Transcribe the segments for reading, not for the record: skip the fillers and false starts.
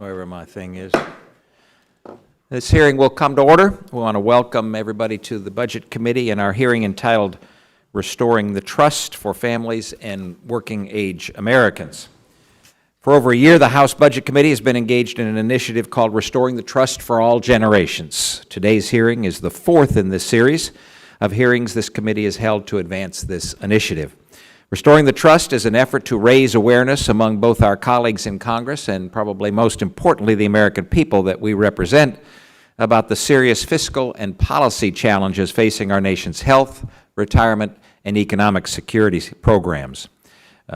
wherever my thing is. This hearing will come to order. We want to welcome everybody to the Budget Committee and our hearing entitled Restoring the Trust for Families and Working Age Americans. For over a year, the House Budget Committee has been engaged in an initiative called Restoring the Trust for All Generations. Today's hearing is the fourth in this series of hearings this committee has held to advance this initiative. Restoring the Trust is an effort to raise awareness among both our colleagues in Congress and probably most importantly the American people that we represent about the serious fiscal and policy challenges facing our nation's health, retirement, and economic security programs.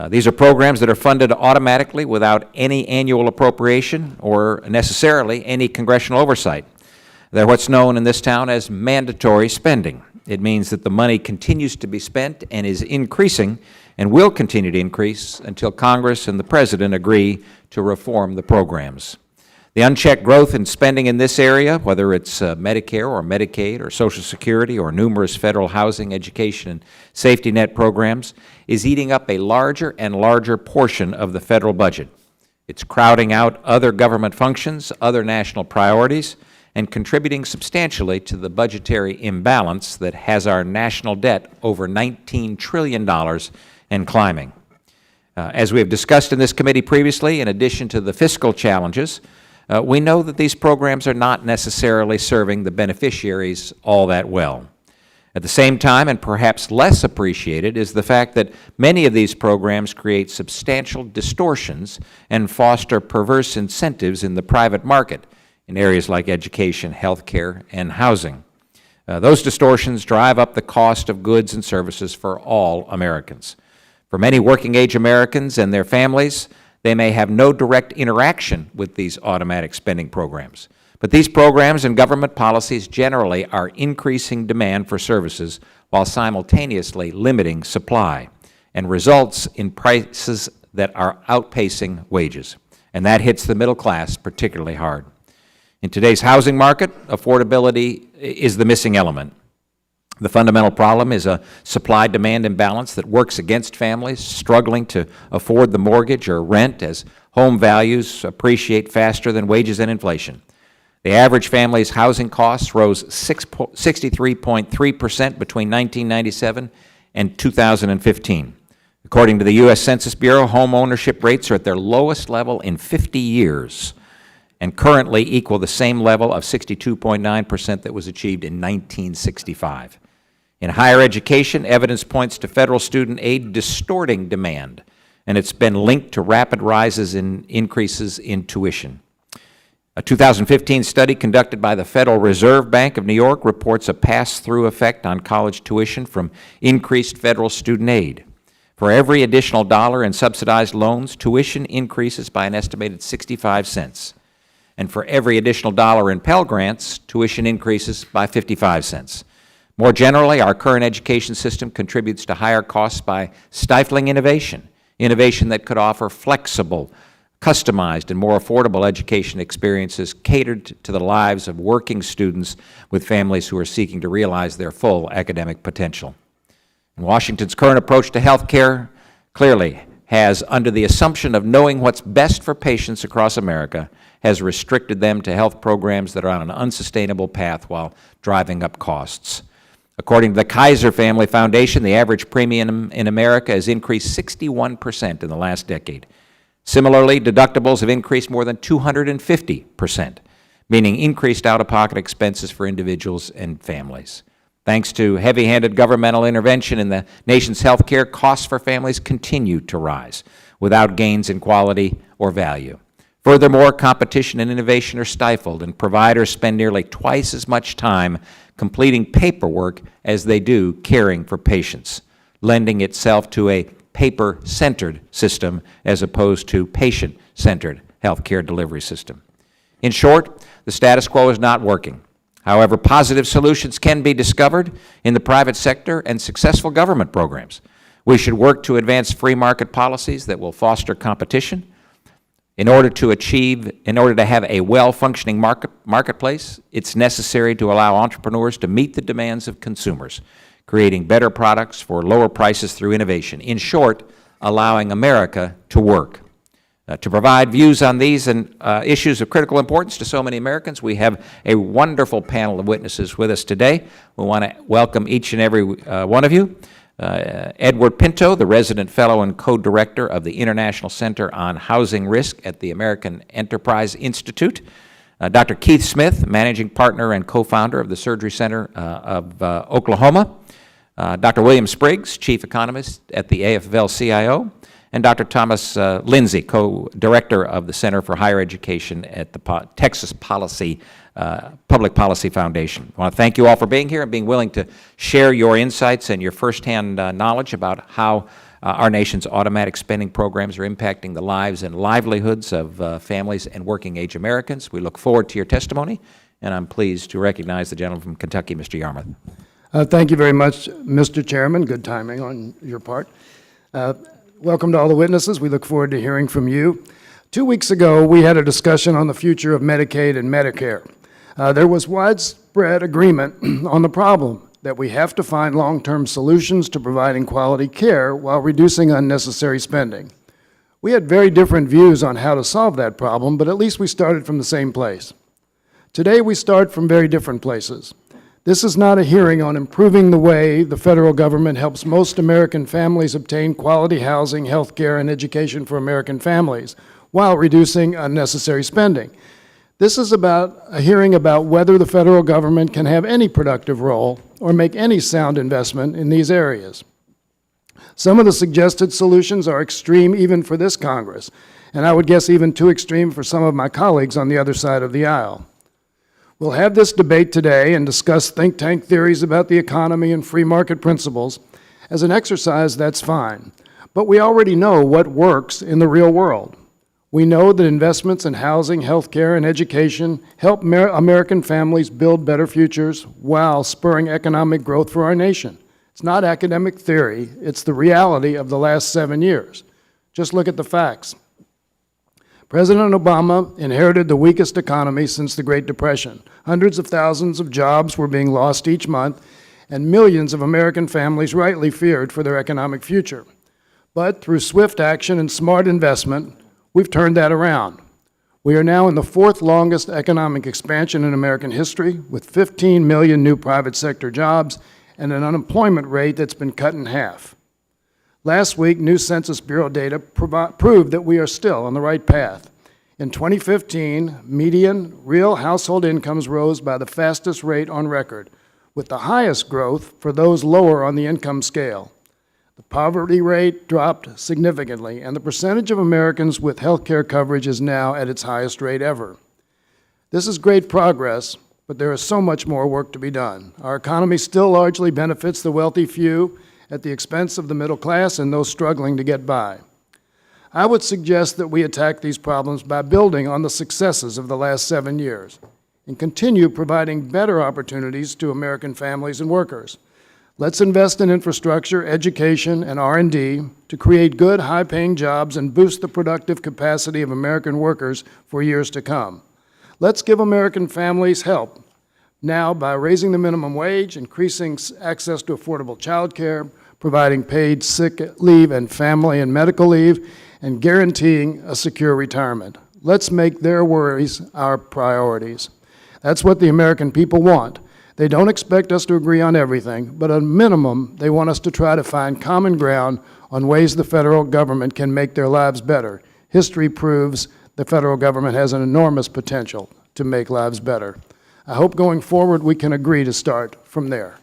These are programs that are funded automatically without any annual appropriation or necessarily any congressional oversight. They're what's known in this town as mandatory spending. It means that the money continues to be spent and is increasing and will continue to increase until Congress and the President agree to reform the programs. The unchecked growth in spending in this area, whether it's Medicare or Medicaid or Social Security or numerous federal housing, education, and safety net programs, is eating up a larger and larger portion of the federal budget. It's crowding out other government functions, other national priorities, and contributing substantially to the budgetary imbalance that has our national debt over $19 trillion and climbing. As we have discussed in this committee previously, in addition to the fiscal challenges, we know that these programs are not necessarily serving the beneficiaries all that well. At the same time, and perhaps less appreciated, is the fact that many of these programs create substantial distortions and foster perverse incentives in the private market in areas like education, healthcare, and housing. Those distortions drive up the cost of goods and services for all Americans. For many working-age Americans and their families, they may have no direct interaction with these automatic spending programs. But these programs and government policies generally are increasing demand for services while simultaneously limiting supply, and results in prices that are outpacing wages. And that hits the middle class particularly hard. In today's housing market, affordability is the missing element. The fundamental problem is a supply-demand imbalance that works against families struggling to afford the mortgage or rent as home values appreciate faster than wages and inflation. The average family's housing costs rose 63.3% between 1997 and 2015. According to the U.S. Census Bureau, home ownership rates are at their lowest level in 50 years and currently equal the same level of 62.9% that was achieved in 1965. In higher education, evidence points to federal student aid distorting demand, and it's been linked to rapid rises in increases in tuition. A 2015 study conducted by the Federal Reserve Bank of New York reports a pass-through effect on college tuition from increased federal student aid. For every additional dollar in subsidized loans, tuition increases by an estimated 65 cents. And for every additional dollar in Pell Grants, tuition increases by 55 cents. More generally, our current education system contributes to higher costs by stifling innovation that could offer flexible, customized, and more affordable education experiences catered to the lives of working students with families who are seeking to realize their full academic potential. And Washington's current approach to health care clearly has, under the assumption of knowing what's best for patients across America, has restricted them to health programs that are on an unsustainable path while driving up costs. According to the Kaiser Family Foundation, the average premium in America has increased 61% in the last decade. Similarly, deductibles have increased more than 250%, meaning increased out-of-pocket expenses for individuals and families. Thanks to heavy-handed governmental intervention in the nation's health care, costs for families continue to rise without gains in quality or value. Furthermore, competition and innovation are stifled, and providers spend nearly twice as much time completing paperwork as they do caring for patients, lending itself to a paper-centered system as opposed to patient-centered healthcare delivery system. In short, the status quo is not working. However, positive solutions can be discovered in the private sector and successful government programs. We should work to advance free market policies that will foster competition. In order to have a well-functioning marketplace, it's necessary to allow entrepreneurs to meet the demands of consumers, creating better products for lower prices through innovation. In short, allowing America to work. To provide views on these and issues of critical importance to so many Americans, we have a wonderful panel of witnesses with us today. We want to welcome each and every one of you. Edward Pinto, the resident fellow and co-director of the International Center on Housing Risk at the American Enterprise Institute. Dr. Keith Smith, managing partner and co-founder of the Surgery Center of Oklahoma. Dr. William Spriggs, chief economist at the AFL-CIO. And Dr. Thomas Lindsay, co-director of the Center for Higher Education at the Texas Public Policy Foundation. I want to thank you all for being here and being willing to share your insights and your firsthand knowledge about how our nation's automatic spending programs are impacting the lives and livelihoods of families and working-age Americans. We look forward to your testimony, and I'm pleased to recognize the gentleman from Kentucky, Mr. Yarmouth. Thank you very much, Mr. Chairman. Good timing on your part. Welcome to all the witnesses. We look forward to hearing from you. 2 weeks ago, we had a discussion on the future of Medicaid and Medicare. There was widespread agreement on the problem that we have to find long-term solutions to providing quality care while reducing unnecessary spending. We had very different views on how to solve that problem, but at least we started from the same place. Today, we start from very different places. This is not a hearing on improving the way the federal government helps most American families obtain quality housing, health care, and education for American families while reducing unnecessary spending. This is about a hearing about whether the federal government can have any productive role or make any sound investment in these areas. Some of the suggested solutions are extreme even for this Congress, and I would guess even too extreme for some of my colleagues on the other side of the aisle. We'll have this debate today and discuss think tank theories about the economy and free market principles. As an exercise, that's fine. But we already know what works in the real world. We know that investments in housing, health care, and education help American families build better futures while spurring economic growth for our nation. It's not academic theory, it's the reality of the last 7 years. Just look at the facts. President Obama inherited the weakest economy since the Great Depression. Hundreds of thousands of jobs were being lost each month, and millions of American families rightly feared for their economic future. But through swift action and smart investment, we've turned that around. We are now in the fourth longest economic expansion in American history, with 15 million new private sector jobs and an unemployment rate that's been cut in half. Last week, new Census Bureau data proved that we are still on the right path. In 2015, median real household incomes rose by the fastest rate on record, with the highest growth for those lower on the income scale. The poverty rate dropped significantly, and the percentage of Americans with health care coverage is now at its highest rate ever. This is great progress, but there is so much more work to be done. Our economy still largely benefits the wealthy few at the expense of the middle class and those struggling to get by. I would suggest that we attack these problems by building on the successes of the last 7 years and continue providing better opportunities to American families and workers. Let's invest in infrastructure, education, and R&D to create good, high-paying jobs and boost the productive capacity of American workers for years to come. Let's give American families help now by raising the minimum wage, increasing access to affordable child care, providing paid sick leave and family and medical leave, and guaranteeing a secure retirement. Let's make their worries our priorities. That's what the American people want. They don't expect us to agree on everything, but at a minimum, they want us to try to find common ground on ways the federal government can make their lives better. History proves the federal government has an enormous potential to make lives better. I hope going forward we can agree to start from there.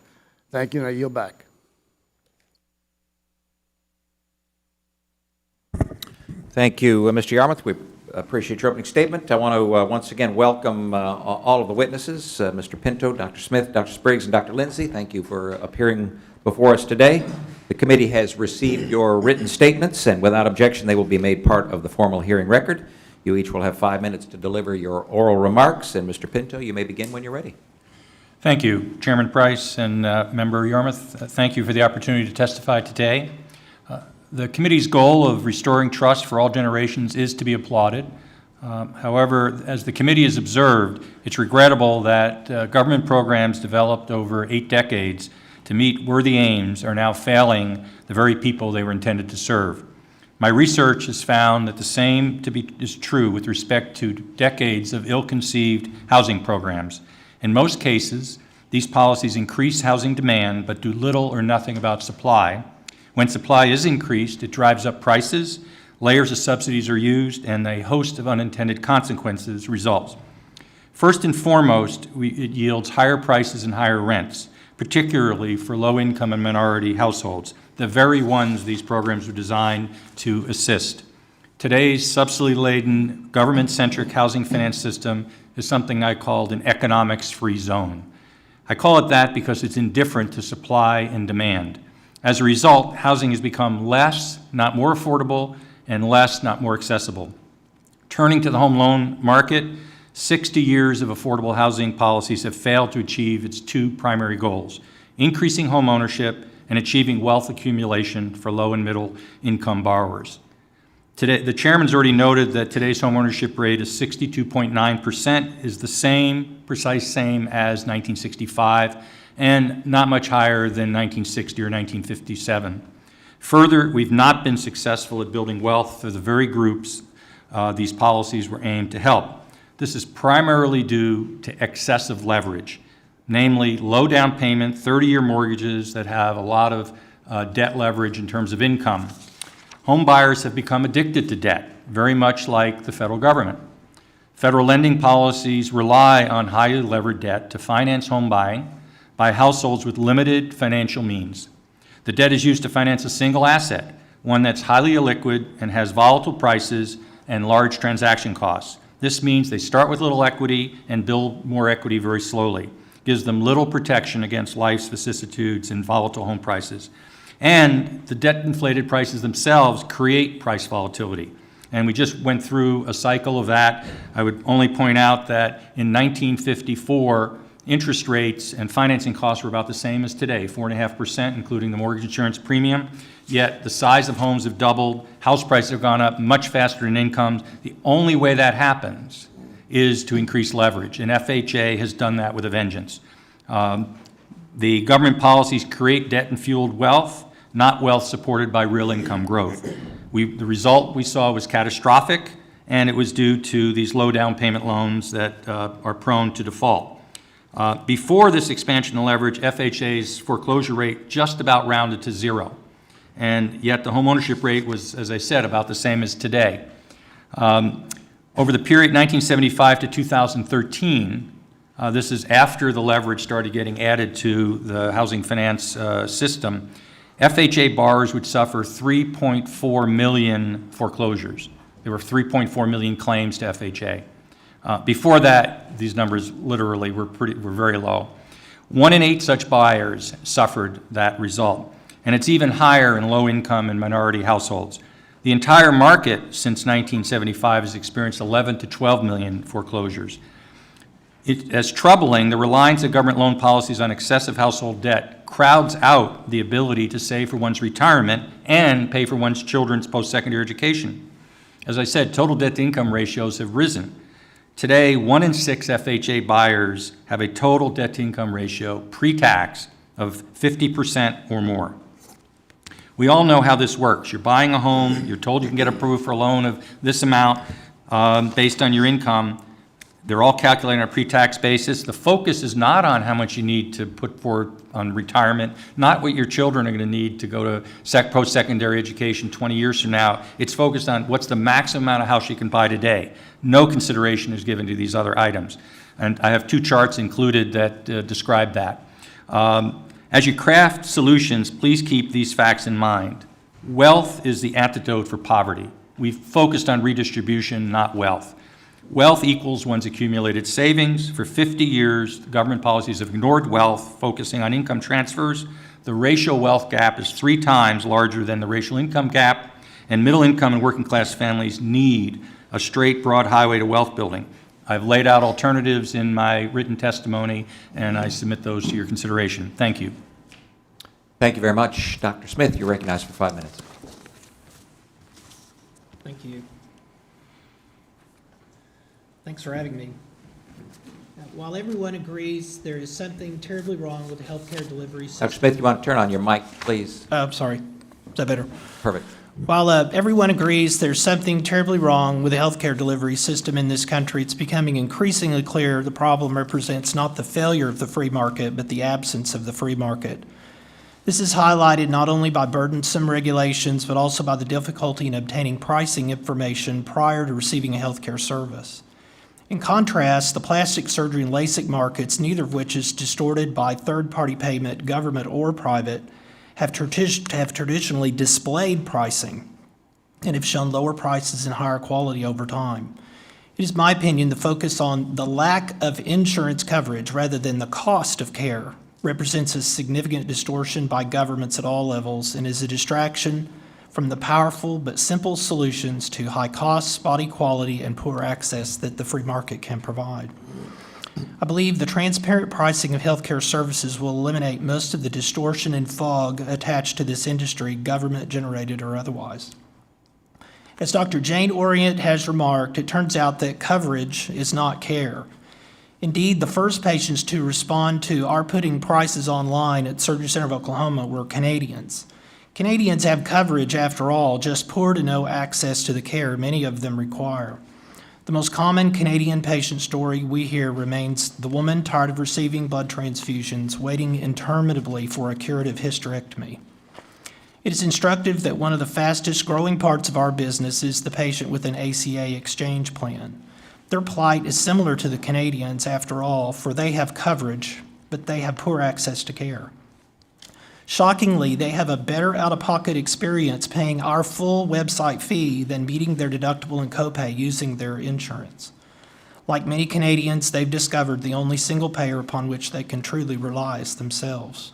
Thank you, and I yield back. Thank you, Mr. Yarmouth. We appreciate your opening statement. I want to once again welcome all of the witnesses, Mr. Pinto, Dr. Smith, Dr. Spriggs, and Dr. Lindsay. Thank you for appearing before us today. The committee has received your written statements, and without objection, they will be made part of the formal hearing record. You each will have 5 minutes to deliver your oral remarks, and Mr. Pinto, you may begin when you're ready. Thank you, Chairman Price and Member Yarmouth. Thank you for the opportunity to testify today. The committee's goal of restoring trust for all generations is to be applauded. However, as the committee has observed, it's regrettable that government programs developed over 8 decades to meet worthy aims are now failing the very people they were intended to serve. My research has found that the same is true with respect to decades of ill-conceived housing programs. In most cases, these policies increase housing demand but do little or nothing about supply. When supply is increased, it drives up prices, layers of subsidies are used, and a host of unintended consequences results. First and foremost, it yields higher prices and higher rents, particularly for low-income and minority households, the very ones these programs are designed to assist. Today's subsidy-laden, government-centric housing finance system is something I called an economics-free zone. I call it that because it's indifferent to supply and demand. As a result, housing has become less, not more affordable, and less, not more accessible. Turning to the home loan market, 60 years of affordable housing policies have failed to achieve its two primary goals: increasing home ownership and achieving wealth accumulation for low and middle income borrowers. Today, the chairman's already noted that today's home ownership rate is 62.9%, is the precise same as 1965, and not much higher than 1960 or 1957. Further, we've not been successful at building wealth for the very groups these policies were aimed to help. This is primarily due to excessive leverage, namely low down payment, 30-year mortgages that have a lot of debt leverage in terms of income. Home buyers have become addicted to debt, very much like the federal government. Federal lending policies rely on highly levered debt to finance home buying by households with limited financial means. The debt is used to finance a single asset, one that's highly illiquid and has volatile prices and large transaction costs. This means they start with little equity and build more equity very slowly. Gives them little protection against life's vicissitudes and volatile home prices. And the debt-inflated prices themselves create price volatility. And we just went through a cycle of that. I would only point out that in 1954, interest rates and financing costs were about the same as today, 4.5%, including the mortgage insurance premium. Yet the size of homes have doubled, house prices have gone up much faster than incomes. The only way that happens is to increase leverage, and FHA has done that with a vengeance. The government policies create debt and fueled wealth, not wealth supported by real income growth. The result we saw was catastrophic, and it was due to these low down payment loans that are prone to default. Before this expansion of leverage, FHA's foreclosure rate just about rounded to zero. And yet the home ownership rate was, as I said, about the same as today. Over the period 1975 to 2013, this is after the leverage started getting added to the housing finance system, FHA borrowers would suffer 3.4 million foreclosures. There were 3.4 million claims to FHA. Before that, these numbers literally were very low. 1 in 8 such buyers suffered that result. And it's even higher in low-income and minority households. The entire market since 1975 has experienced 11 to 12 million foreclosures. As troubling, the reliance of government loan policies on excessive household debt crowds out the ability to save for one's retirement and pay for one's children's post-secondary education. As I said, total debt-to-income ratios have risen. Today, 1 in 6 FHA buyers have a total debt-to-income ratio pre-tax of 50% or more. We all know how this works. You're buying a home, you're told you can get approved for a loan of this amount based on your income. They're all calculated on a pre-tax basis. The focus is not on how much you need to put forward on retirement, not what your children are going to need to go to post-secondary education 20 years from now. It's focused on what's the maximum amount of house you can buy today. No consideration is given to these other items. And I have 2 charts included that describe that. As you craft solutions, please keep these facts in mind. Wealth is the antidote for poverty. We've focused on redistribution, not wealth. Wealth equals one's accumulated savings. For 50 years, government policies have ignored wealth, focusing on income transfers. The racial wealth gap is 3 times larger than the racial income gap, and middle income and working class families need a straight, broad highway to wealth building. I've laid out alternatives in my written testimony, and I submit those to your consideration. Thank you. Thank you very much. Dr. Smith, you're recognized for 5 minutes. Thank you. Thanks for having me. While everyone agrees there is something terribly wrong with the healthcare delivery system. Dr. Smith, you want to turn on your mic, please? Sorry. Is that better? Perfect. While everyone agrees there's something terribly wrong with the healthcare delivery system in this country, it's becoming increasingly clear the problem represents not the failure of the free market, but the absence of the free market. This is highlighted not only by burdensome regulations, but also by the difficulty in obtaining pricing information prior to receiving a healthcare service. In contrast, the plastic surgery and LASIK markets, neither of which is distorted by third-party payment, government or private, have traditionally displayed pricing and have shown lower prices and higher quality over time. It is my opinion the focus on the lack of insurance coverage rather than the cost of care represents a significant distortion by governments at all levels and is a distraction from the powerful but simple solutions to high costs, spotty quality, and poor access that the free market can provide. I believe the transparent pricing of healthcare services will eliminate most of the distortion and fog attached to this industry, government-generated or otherwise. As Dr. Jane Orient has remarked, it turns out that coverage is not care. Indeed, the first patients to respond to our putting prices online at Surgery Center of Oklahoma were Canadians. Canadians have coverage, after all, just poor to no access to the care many of them require. The most common Canadian patient story we hear remains the woman tired of receiving blood transfusions, waiting interminably for a curative hysterectomy. It is instructive that one of the fastest growing parts of our business is the patient with an ACA exchange plan. Their plight is similar to the Canadians, after all, for they have coverage, but they have poor access to care. Shockingly, they have a better out-of-pocket experience paying our full website fee than meeting their deductible and copay using their insurance. Like many Canadians, they've discovered the only single payer upon which they can truly rely is themselves.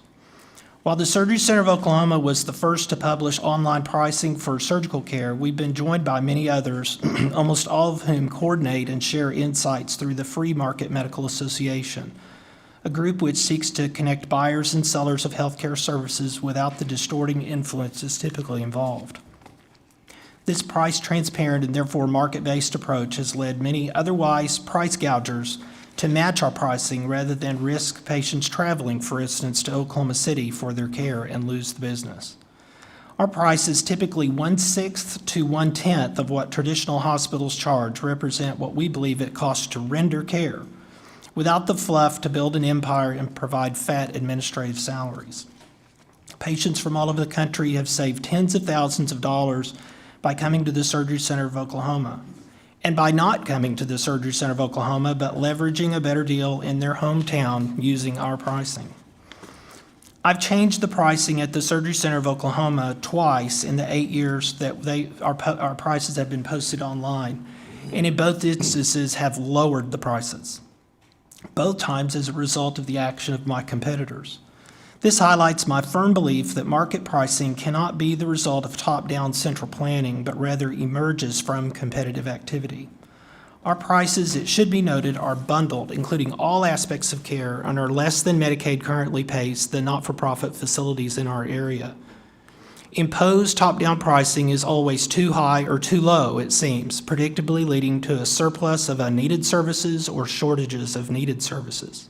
While the Surgery Center of Oklahoma was the first to publish online pricing for surgical care, we've been joined by many others, almost all of whom coordinate and share insights through the Free Market Medical Association, a group which seeks to connect buyers and sellers of healthcare services without the distorting influences typically involved. This price-transparent and therefore market-based approach has led many otherwise price gougers to match our pricing rather than risk patients traveling, for instance, to Oklahoma City for their care and lose the business. Our price is typically 1/6 to 1/10 of what traditional hospitals charge, represent what we believe it costs to render care, without the fluff to build an empire and provide fat administrative salaries. Patients from all over the country have saved tens of thousands of dollars by coming to the Surgery Center of Oklahoma, and by not coming to the Surgery Center of Oklahoma, but leveraging a better deal in their hometown using our pricing. I've changed the pricing at the Surgery Center of Oklahoma twice in the 8 years that our prices have been posted online, and in both instances have lowered the prices, both times as a result of the action of my competitors. This highlights my firm belief that market pricing cannot be the result of top-down central planning, but rather emerges from competitive activity. Our prices, it should be noted, are bundled, including all aspects of care, and are less than Medicaid currently pays the not-for-profit facilities in our area. Imposed top-down pricing is always too high or too low, it seems, predictably leading to a surplus of unneeded services or shortages of needed services.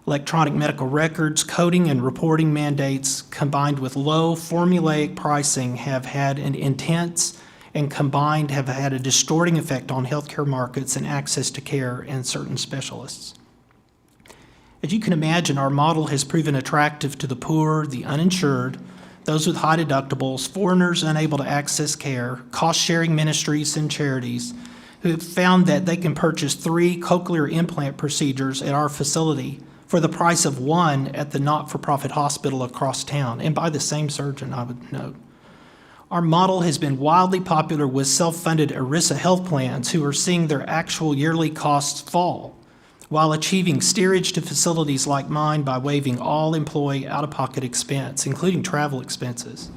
Electronic medical records, coding, and reporting mandates, combined with low formulaic pricing, have had an intense and combined have had a distorting effect on healthcare markets and access to care and certain specialists. As you can imagine, our model has proven attractive to the poor, the uninsured, those with high deductibles, foreigners unable to access care, cost-sharing ministries and charities who have found that they can purchase 3 cochlear implant procedures at our facility for the price of 1 at the not-for-profit hospital across town, and by the same surgeon, I would note. Our model has been wildly popular with self-funded ERISA health plans who are seeing their actual yearly costs fall, while achieving steerage to facilities like mine by waiving all employee out-of-pocket expense, including travel expenses.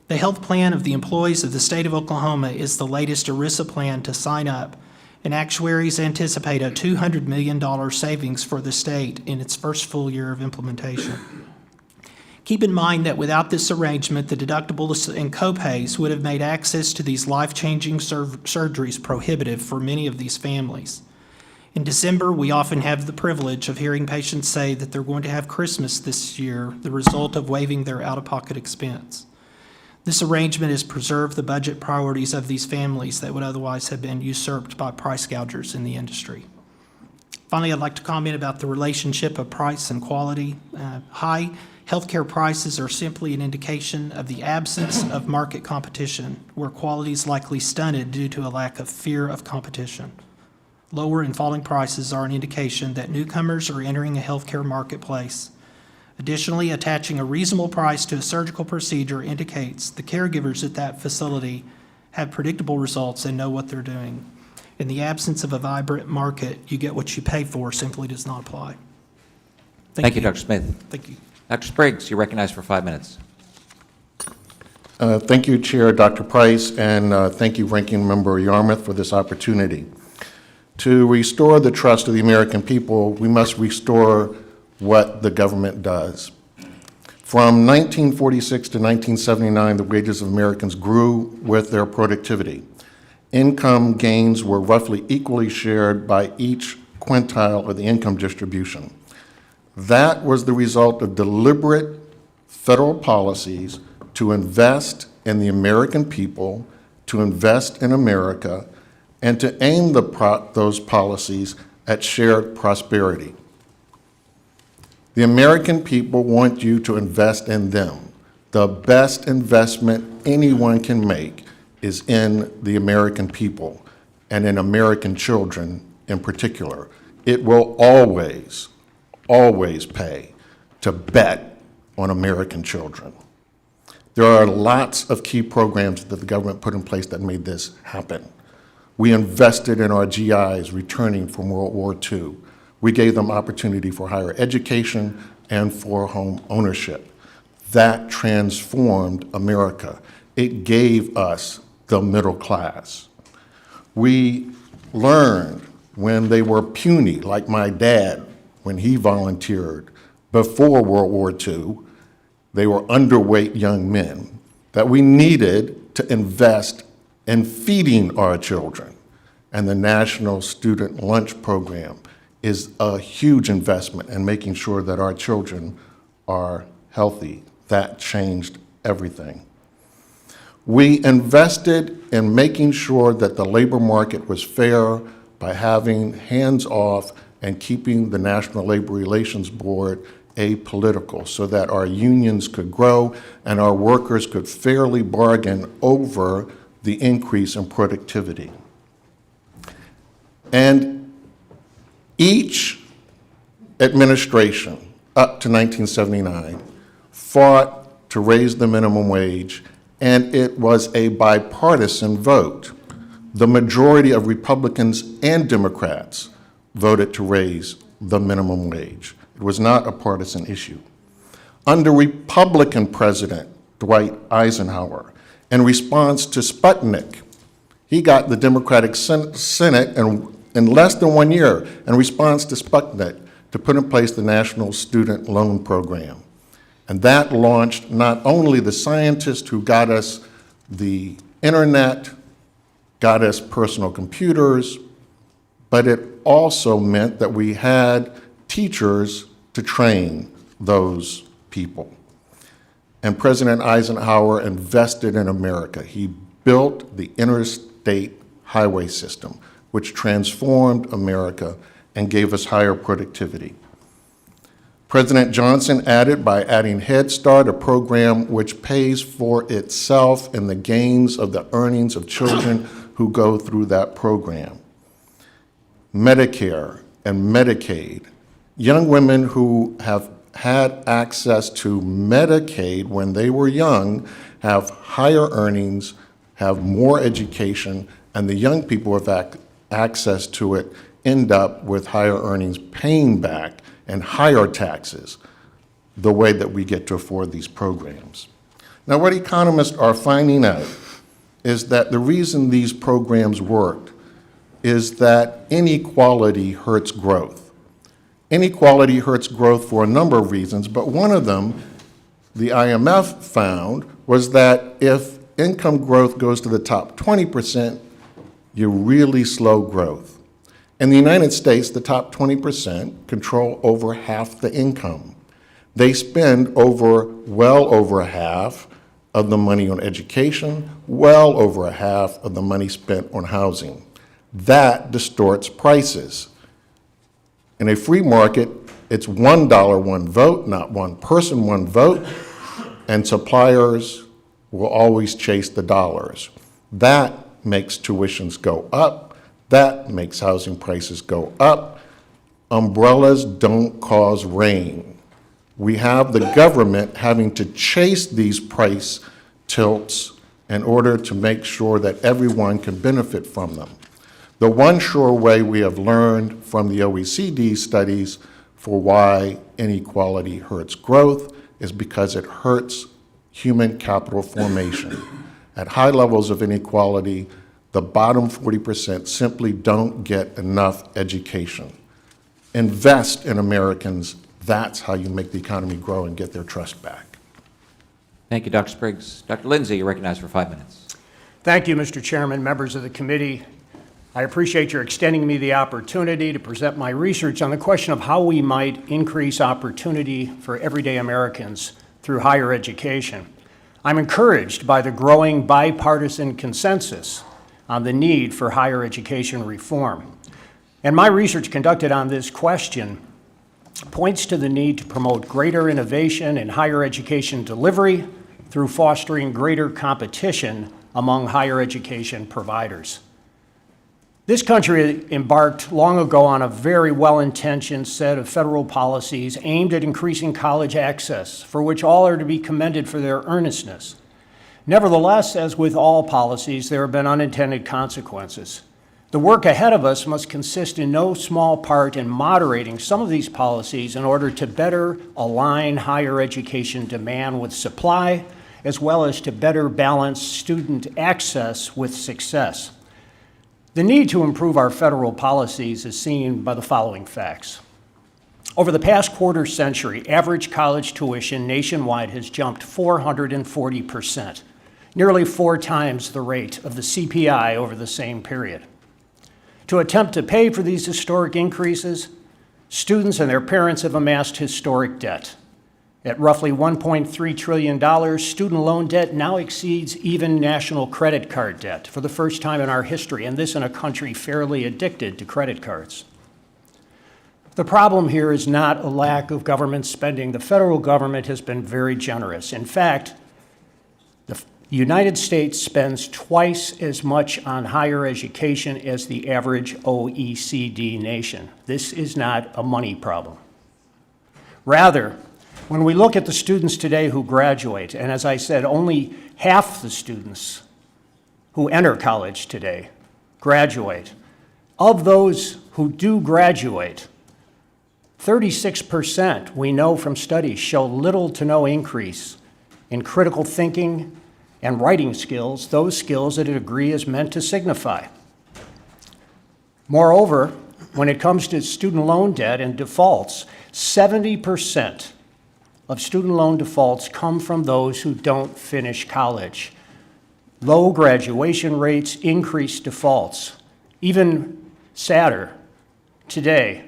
The health plan of the employees of the state of Oklahoma is the latest ERISA plan to sign up, and actuaries anticipate a $200 million savings for the state in its first full year of implementation. Keep in mind that without this arrangement, the deductibles and copays would have made access to these life-changing surgeries prohibitive for many of these families. In December, we often have the privilege of hearing patients say that they're going to have Christmas this year, the result of waiving their out-of-pocket expense. This arrangement has preserved the budget priorities of these families that would otherwise have been usurped by price gougers in the industry. Finally, I'd like to comment about the relationship of price and quality. High healthcare prices are simply an indication of the absence of market competition, where quality is likely stunted due to a lack of fear of competition. Lower and falling prices are an indication that newcomers are entering a healthcare marketplace. Additionally, attaching a reasonable price to a surgical procedure indicates the caregivers at that facility have predictable results and know what they're doing. In the absence of a vibrant market, you get what you pay for simply does not apply. Thank you, Dr. Smith. Thank you. Dr. Spriggs, you're recognized for 5 minutes. Thank you, Chair Dr. Price, and thank you, Ranking Member Yarmouth, for this opportunity. To restore the trust of the American people, we must restore what the government does. From 1946 to 1979, the wages of Americans grew with their productivity. Income gains were roughly equally shared by each quintile of the income distribution. That was the result of deliberate federal policies to invest in the American people, to invest in America, and to aim those policies at shared prosperity. The American people want you to invest in them. The best investment anyone can make is in the American people and in American children in particular. It will always, always pay to bet on American children. There are lots of key programs that the government put in place that made this happen. We invested in our GIs returning from World War II. We gave them opportunity for higher education and for home ownership. That transformed America. It gave us the middle class. We learned when they were puny, like my dad, when he volunteered before World War II, they were underweight young men, that we needed to invest in feeding our children. And the National Student Lunch Program is a huge investment in making sure that our children are healthy. That changed everything. We invested in making sure that the labor market was fair by having hands-off and keeping the National Labor Relations Board apolitical so that our unions could grow and our workers could fairly bargain over the increase in productivity. And each administration up to 1979 fought to raise the minimum wage, and it was a bipartisan vote. The majority of Republicans and Democrats voted to raise the minimum wage. It was not a partisan issue. Under Republican President Dwight Eisenhower, in response to Sputnik, he got the Democratic Senate in less than 1 year in response to Sputnik to put in place the National Student Loan Program. And that launched not only the scientists who got us the internet, got us personal computers, but it also meant that we had teachers to train those people. And President Eisenhower invested in America. He built the interstate highway system, which transformed America and gave us higher productivity. President Johnson added by adding Head Start, a program which pays for itself in the gains of the earnings of children who go through that program. Medicare and Medicaid. Young women who have had access to Medicaid when they were young have higher earnings, have more education, and the young people who have access to it end up with higher earnings paying back and higher taxes the way that we get to afford these programs. Now, what economists are finding out is that the reason these programs worked is that inequality hurts growth. Inequality hurts growth for a number of reasons, but one of them, the IMF found, was that if income growth goes to the top 20%, you really slow growth. In the United States, the top 20% control over half the income. They spend well over half of the money on education, well over a half of the money spent on housing. That distorts prices. In a free market, it's $1, one vote, not one person, one vote, and suppliers will always chase the dollars. That makes tuitions go up. That makes housing prices go up. Umbrellas don't cause rain. We have the government having to chase these price tilts in order to make sure that everyone can benefit from them. The one sure way we have learned from the OECD studies for why inequality hurts growth is because it hurts human capital formation. At high levels of inequality, the bottom 40% simply don't get enough education. Invest in Americans. That's how you make the economy grow and get their trust back. Thank you, Dr. Spriggs. Dr. Lindsay, you're recognized for 5 minutes. Thank you, Mr. Chairman, members of the committee. I appreciate your extending me the opportunity to present my research on the question of how we might increase opportunity for everyday Americans through higher education. I'm encouraged by the growing bipartisan consensus on the need for higher education reform. And my research conducted on this question points to the need to promote greater innovation in higher education delivery through fostering greater competition among higher education providers. This country embarked long ago on a very well-intentioned set of federal policies aimed at increasing college access, for which all are to be commended for their earnestness. Nevertheless, as with all policies, there have been unintended consequences. The work ahead of us must consist in no small part in moderating some of these policies in order to better align higher education demand with supply, as well as to better balance student access with success. The need to improve our federal policies is seen by the following facts. Over the past quarter century, average college tuition nationwide has jumped 440%, nearly 4 times the rate of the CPI over the same period. To attempt to pay for these historic increases, students and their parents have amassed historic debt. At roughly $1.3 trillion, student loan debt now exceeds even national credit card debt for the first time in our history, and this in a country fairly addicted to credit cards. The problem here is not a lack of government spending. The federal government has been very generous. In fact, the United States spends twice as much on higher education as the average OECD nation. This is not a money problem. Rather, when we look at the students today who graduate, and as I said, only half the students who enter college today graduate, of those who do graduate, 36% we know from studies show little to no increase in critical thinking and writing skills, those skills that a degree is meant to signify. Moreover, when it comes to student loan debt and defaults, 70% of student loan defaults come from those who don't finish college. Low graduation rates increase defaults. Even sadder, today,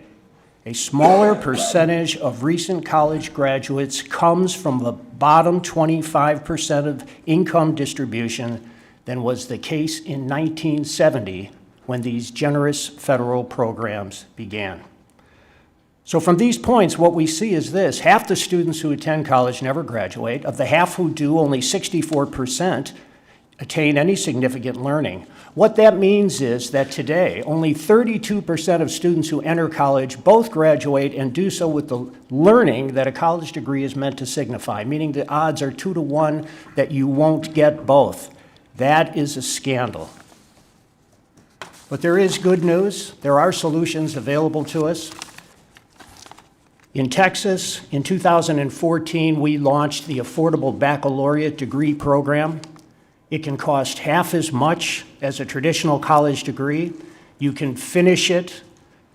a smaller percentage of recent college graduates comes from the bottom 25% of income distribution than was the case in 1970 when these generous federal programs began. So from these points, what we see is this: half the students who attend college never graduate. Of the half who do, only 64% attain any significant learning. What that means is that today, only 32% of students who enter college both graduate and do so with the learning that a college degree is meant to signify, meaning the odds are 2 to 1 that you won't get both. That is a scandal. But there is good news. There are solutions available to us. In Texas, in 2014, we launched the Affordable Baccalaureate Degree Program. It can cost half as much as a traditional college degree. You can finish it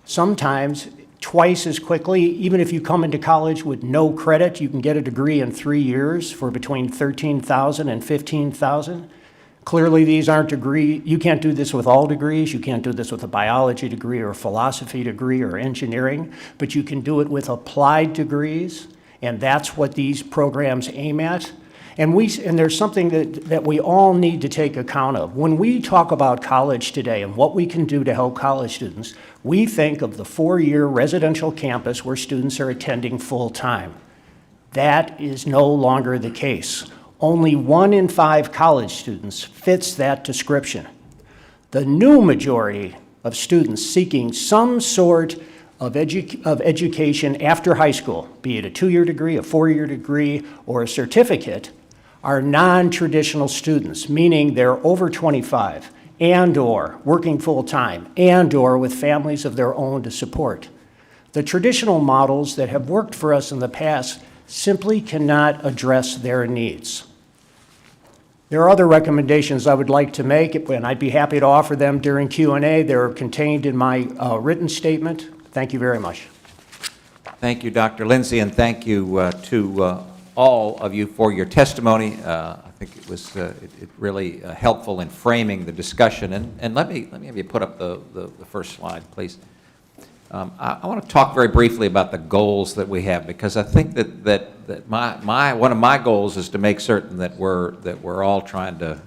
sometimes twice as quickly. Even if you come into college with no credit, you can get a degree in 3 years for between $13,000 and $15,000. Clearly, these aren't degrees. You can't do this with all degrees. You can't do this with a biology degree or a philosophy degree or engineering, but you can do it with applied degrees, and that's what these programs aim at. And there's something that we all need to take account of. When we talk about college today and what we can do to help college students, we think of the 4-year residential campus where students are attending full-time. That is no longer the case. Only 1 in 5 college students fits that description. The new majority of students seeking some sort of education after high school, be it a 2-year degree, a 4-year degree, or a certificate, are non-traditional students, meaning they're over 25 and/or working full-time and/or with families of their own to support. The traditional models that have worked for us in the past simply cannot address their needs. There are other recommendations I would like to make, and I'd be happy to offer them during Q&A. They're contained in my written statement. Thank you very much. Thank you, Dr. Lindsay, and thank you to all of you for your testimony. I think it was really helpful in framing the discussion. And let me have you put up the first slide, please. I want to talk very briefly about the goals that we have, because I think that one of my goals is to make certain that we're all trying to,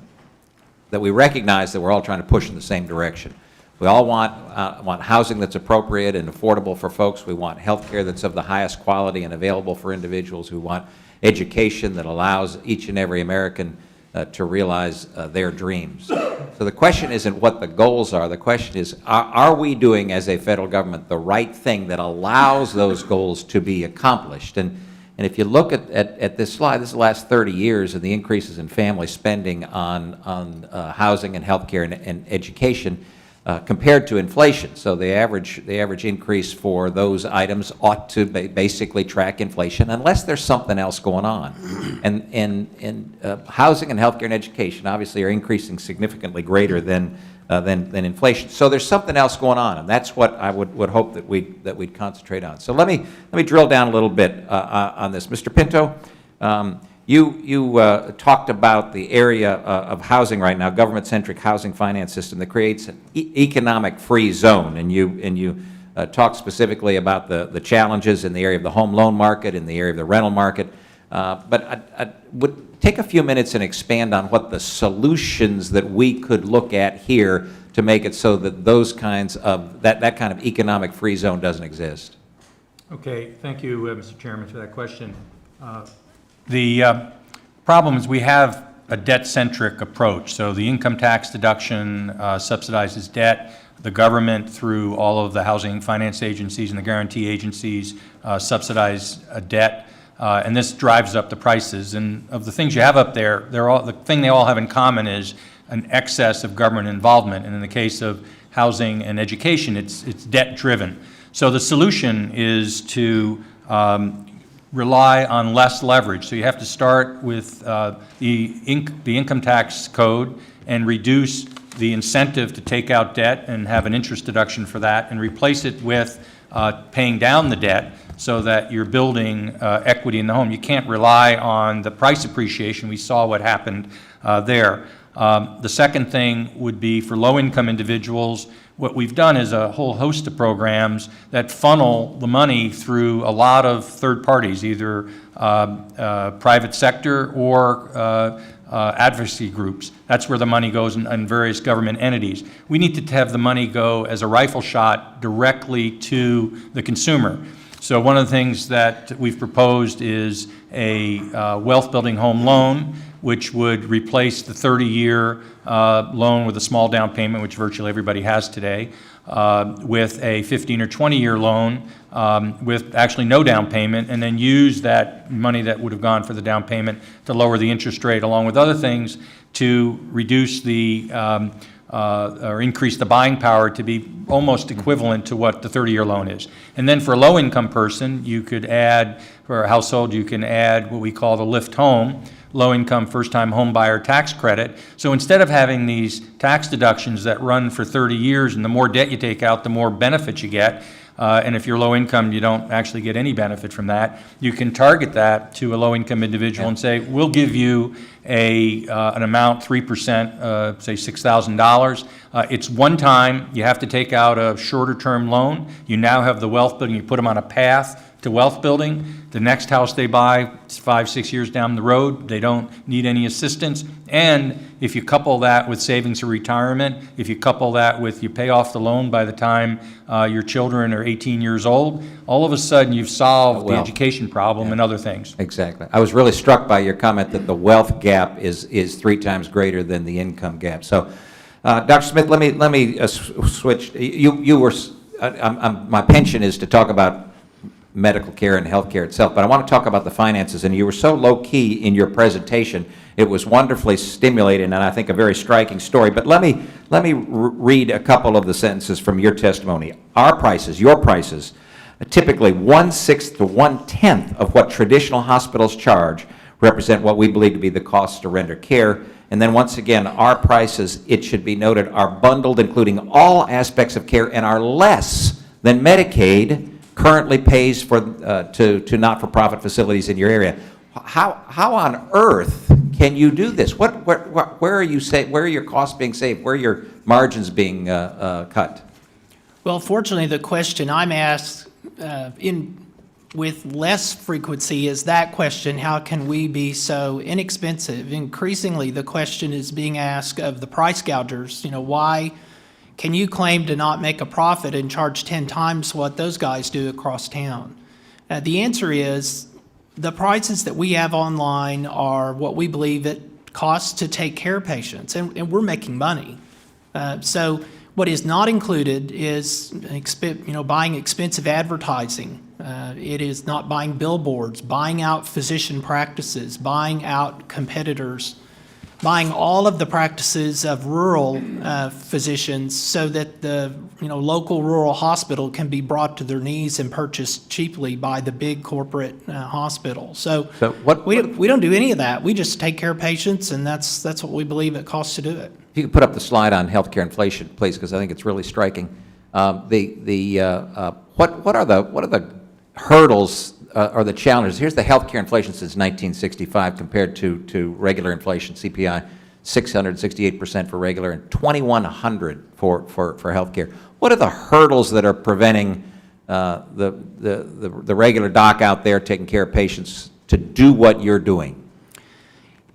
that we recognize that we're all trying to push in the same direction. We all want housing that's appropriate and affordable for folks. We want health care that's of the highest quality and available for individuals. We want education that allows each and every American to realize their dreams. So the question isn't what the goals are. The question is, are we doing as a federal government the right thing that allows those goals to be accomplished? And if you look at this slide, this is the last 30 years and the increases in family spending on housing and health care and education, compared to inflation. So the average increase for those items ought to basically track inflation, unless there's something else going on. And housing and healthcare and education obviously are increasing significantly greater than inflation. So there's something else going on, and that's what I would hope that we'd concentrate on. So let me drill down a little bit on this, Mr. Pinto. You talked about the area of housing right now, government-centric housing finance system that creates an economic free zone, and you talked specifically about the challenges in the area of the home loan market, in the area of the rental market. But I would take a few minutes and expand on what the solutions that we could look at here to make it so that those kinds of that kind of economic free zone doesn't exist. Okay, thank you, Mr. Chairman, for that question. The problem is we have a debt-centric approach. So the income tax deduction subsidizes debt. The government, through all of the housing finance agencies and the guarantee agencies, subsidize debt. And this drives up the prices. And of the things you have up there, the thing they all have in common is an excess of government involvement. And in the case of housing and education, it's debt-driven. So the solution is to rely on less leverage. So you have to start with the income tax code and reduce the incentive to take out debt and have an interest deduction for that, and replace it with paying down the debt so that you're building equity in the home. You can't rely on the price appreciation. We saw what happened there. The second thing would be for low-income individuals. What we've done is a whole host of programs that funnel the money through a lot of third parties, either private sector or advocacy groups. That's where the money goes in various government entities. We need to have the money go as a rifle shot directly to the consumer. So one of the things that we've proposed is a wealth-building home loan, which would replace the 30-year loan with a small down payment, which virtually everybody has today, with a 15 or 20-year loan with actually no down payment, and then use that money that would have gone for the down payment to lower the interest rate, along with other things, to reduce the or increase the buying power to be almost equivalent to what the 30-year loan is. And then for a low-income person, you could add, for a household, you can add what we call the Lift Home, low-income first-time home buyer tax credit. So instead of having these tax deductions that run for 30 years, and the more debt you take out, the more benefit you get, and if you're low income, you don't actually get any benefit from that, you can target that to a low-income individual and say, we'll give you an amount, 3%, say $6,000. It's one time. You have to take out a shorter-term loan. You now have the wealth building. You put them on a path to wealth building. The next house they buy, 5, 6 years down the road, they don't need any assistance. And if you couple that with savings for retirement, if you couple that with you pay off the loan by the time your children are 18 years old, all of a sudden you've solved the education problem and other things. Exactly. I was really struck by your comment that the wealth gap is 3 times greater than the income gap. So, Dr. Smith, let me switch. You were, my penchant is to talk about medical care and healthcare itself, but I want to talk about the finances, and you were so low-key in your presentation. It was wonderfully stimulating, and I think a very striking story. But let me read a couple of the sentences from your testimony. Our prices, your prices, typically 1/6 to 1/10 of what traditional hospitals charge represent what we believe to be the cost to render care. And then once again, our prices, it should be noted, are bundled, including all aspects of care, and are less than Medicaid currently pays for to not-for-profit facilities in your area. How on earth can you do this? Where are you where are your costs being saved? Where are your margins being cut? Well, fortunately, the question I'm asked with less frequency is that question: how can we be so inexpensive? Increasingly, the question is being asked of the price gougers. Why can you claim to not make a profit and charge 10 times what those guys do across town? The answer is the prices that we have online are what we believe it costs to take care of patients, and we're making money. So what is not included is buying expensive advertising. It is not buying billboards, buying out physician practices, buying out competitors, buying all of the practices of rural physicians so that the local rural hospital can be brought to their knees and purchased cheaply by the big corporate hospital. So we don't do any of that. We just take care of patients, and that's what we believe it costs to do it. If you could put up the slide on healthcare inflation, please, because I think it's really striking. What are the hurdles or the challenges? Here's the healthcare inflation since 1965 compared to regular inflation, CPI, 668% for regular and 2,100 for healthcare. What are the hurdles that are preventing the regular doc out there taking care of patients to do what you're doing?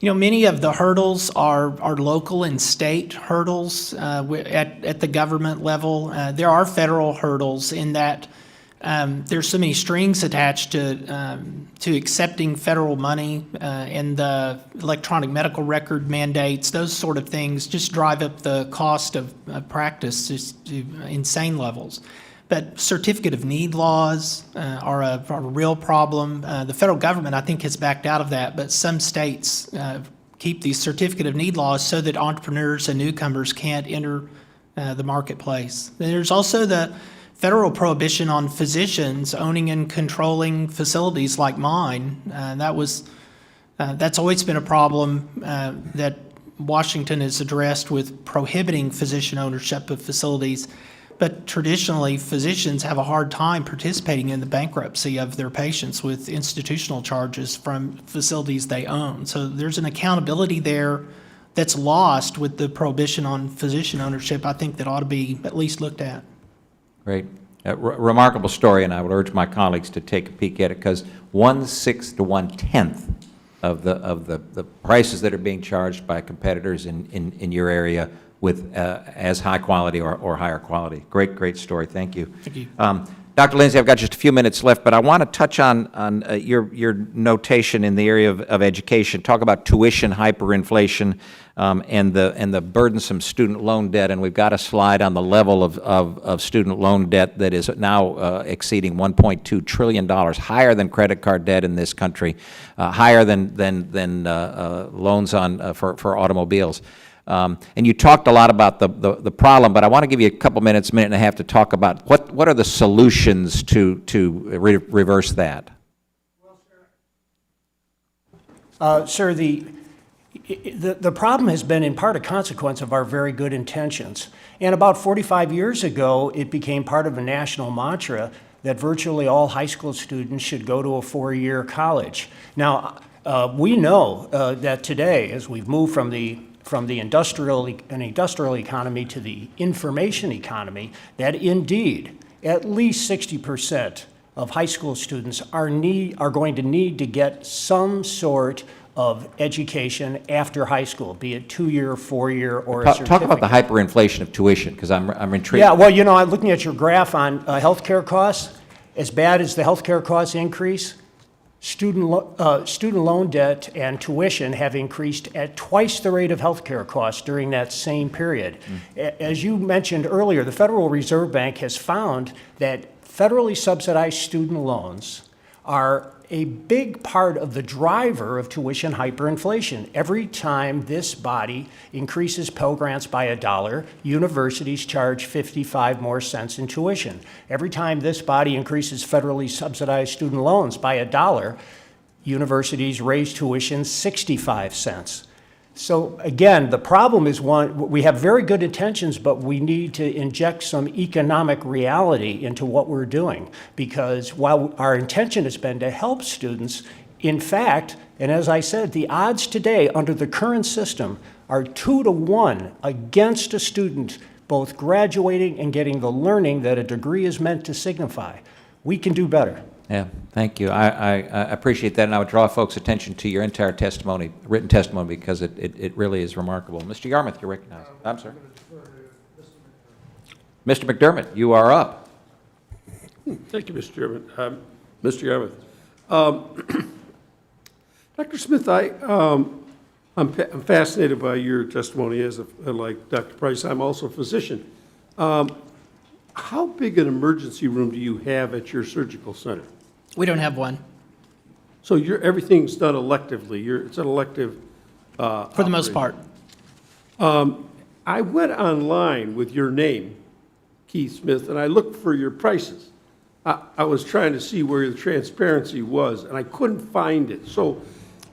Many of the hurdles are local and state hurdles at the government level. There are federal hurdles in that there's so many strings attached to accepting federal money, and the electronic medical record mandates. Those sort of things just drive up the cost of practice just to insane levels. But certificate of need laws are a real problem. The federal government, I think, has backed out of that, but some states keep these certificate of need laws so that entrepreneurs and newcomers can't enter the marketplace. There's also the federal prohibition on physicians owning and controlling facilities like mine. That's always been a problem that Washington has addressed with prohibiting physician ownership of facilities. But traditionally, physicians have a hard time participating in the bankruptcy of their patients with institutional charges from facilities they own. So there's an accountability there that's lost with the prohibition on physician ownership, I think, that ought to be at least looked at. Great. Remarkable story, and I would urge my colleagues to take a peek at it, because 1/6 to 1/10 of the prices that are being charged by competitors in your area with as high quality or higher quality. Great story. Thank you. Thank you. Dr. Lindsay, I've got just a few minutes left, but I want to touch on your notation in the area of education. Talk about tuition hyperinflation and the burdensome student loan debt, and we've got a slide on the level of student loan debt that is now exceeding $1.2 trillion, higher than credit card debt in this country, higher than loans for automobiles. And you talked a lot about the problem, but I want to give you a couple minutes, minute and a half, to talk about what are the solutions to reverse that? Sir, the problem has been in part a consequence of our very good intentions. And about 45 years ago, it became part of a national mantra that virtually all high school students should go to a 4-year college. Now, we know that today, as we've moved from the industrial economy to the information economy, that indeed at least 60% of high school students are going to need to get some sort of education after high school, be it 2-year, 4-year, or a certificate. Talk about the hyperinflation of tuition, because I'm intrigued. Yeah, well, I'm looking at your graph on healthcare costs. As bad as the healthcare costs increase, student loan debt and tuition have increased at twice the rate of healthcare costs during that same period. As you mentioned earlier, the Federal Reserve Bank has found that federally subsidized student loans are a big part of the driver of tuition hyperinflation. Every time this body increases Pell Grants by $1, universities charge 55 more cents in tuition. Every time this body increases federally subsidized student loans by $1, universities raise tuition 65 cents. So again, the problem is we have very good intentions, but we need to inject some economic reality into what we're doing. Because while our intention has been to help students, in fact, and as I said, the odds today under the current system are 2 to 1 against a student both graduating and getting the learning that a degree is meant to signify. We can do better. Yeah, thank you. I appreciate that, and I would draw folks' attention to your entire testimony, written testimony, because it really is remarkable. Mr. Yarmouth, you're recognized. I'm sorry. Mr. McDermott, you are up. Thank you, Mr. Chairman. Mr. Yarmouth. Dr. Smith, I'm fascinated by your testimony, like Dr. Price. I'm also a physician. How big an emergency room do you have at your surgical center? We don't have one, So everything's done electively. It's an elective for the most part. I went online with your name, Keith Smith, and I looked for your prices. I was trying to see where the transparency was, and I couldn't find it. So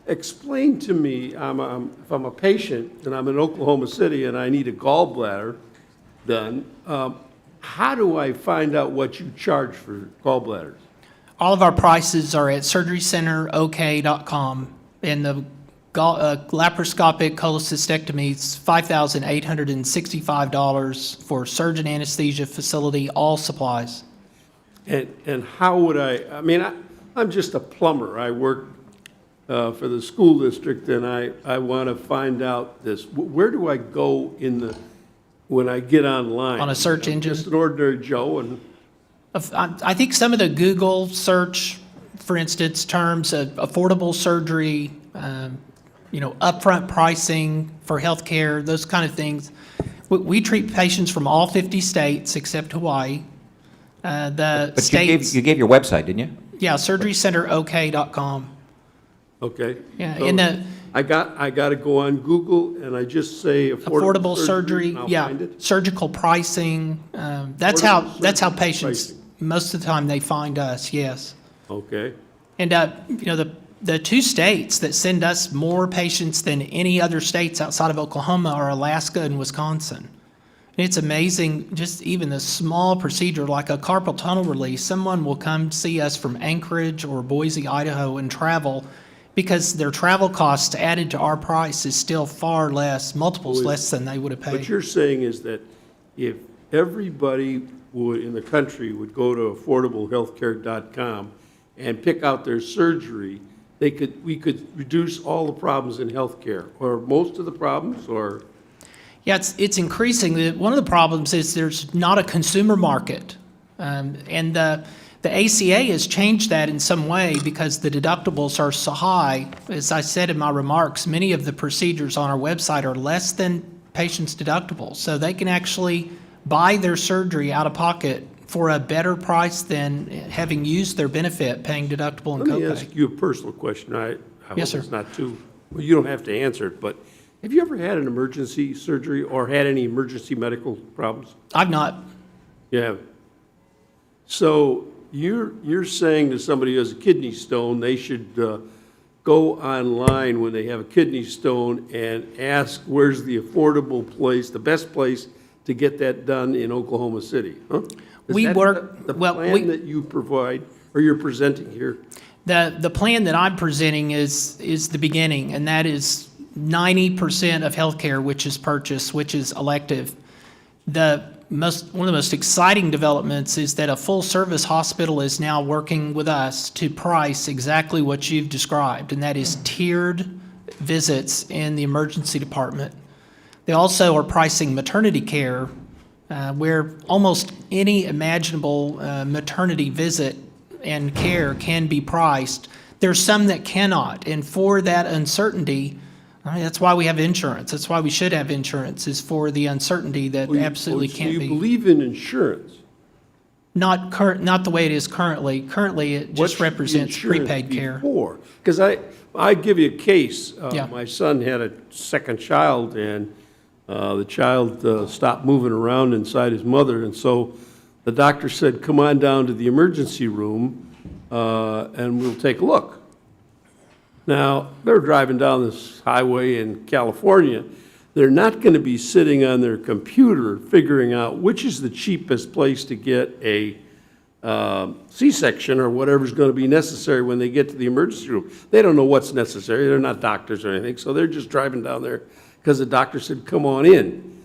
explain to me, if I'm a patient and I'm in Oklahoma City and I need a gallbladder done, how do I find out what you charge for gallbladders? All of our prices are at surgerycenterok.com, and the laparoscopic cholecystectomy is $5,865 for surgeon anesthesia facility, all supplies. And how would I'm just a plumber. I work for the school district, and I want to find out this. Where do I go when I get online? On a search engine? Just an ordinary Joe, and I think some of the Google search, for instance, terms of affordable surgery, upfront pricing for healthcare, those kind of things. We treat patients from all 50 states except Hawaii. But States, you gave your website, didn't you? yeah, surgerycenterok.com. okay. Yeah, So in the I got to go on Google and I just say affordable surgery, and I'll yeah, find it? surgical pricing. That's Affordable how surgery patients pricing. most of the time they find us. Yes, Okay. and the two states that send us more patients than any other states outside of Oklahoma are Alaska and Wisconsin. And it's amazing, just even the small procedure like a carpal tunnel release. Someone will come see us from Anchorage or Boise, Idaho, and travel, because their travel costs added to our price is still far less, multiples less than they would have What paid. you're saying is that if everybody in the country would go to affordablehealthcare.com and pick out their surgery, we could reduce all the problems in healthcare, or most of the problems, or? Yeah, it's increasing. One of the problems is there's not a consumer market. And the ACA has changed that in some way because the deductibles are so high. As I said in my remarks, many of the procedures on our website are less than patients' deductibles. So they can actually buy their surgery out of pocket for a better price than having used their benefit, paying deductible and Let me copay. ask you a personal question. I hope Yes, sir. it's not too, well, you don't have to answer it, but have you ever had an emergency surgery or had any emergency medical problems? I've not. You have. So you're saying to somebody who has a kidney stone, they should go online when they have a kidney stone and ask where's the affordable place, the best place to get that done in Oklahoma City, huh? We work- the well, plan that you provide, or you're presenting here? The plan that I'm presenting is the beginning, and that is 90% of healthcare which is purchased, which is elective. The one of the most exciting developments is that a full-service hospital is now working with us to price exactly what you've described, and that is tiered visits in the emergency department. They also are pricing maternity care, where almost any imaginable maternity visit and care can be priced. There's some that cannot, and for that uncertainty, that's why we have insurance. That's why we should have insurance, is for the uncertainty that absolutely So can't you be. believe in insurance? Not the way it is currently. Currently, it What just should the represents insurance prepaid be care. for? Because I give you a case. Yeah. My son had a second child, and the child stopped moving around inside his mother, and so the doctor said, come on down to the emergency room, and we'll take a look. Now, they're driving down this highway in California. They're not going to be sitting on their computer figuring out which is the cheapest place to get a C-section or whatever's going to be necessary when they get to the emergency room. They don't know what's necessary. They're not doctors or anything, so they're just driving down there because the doctor said, come on in.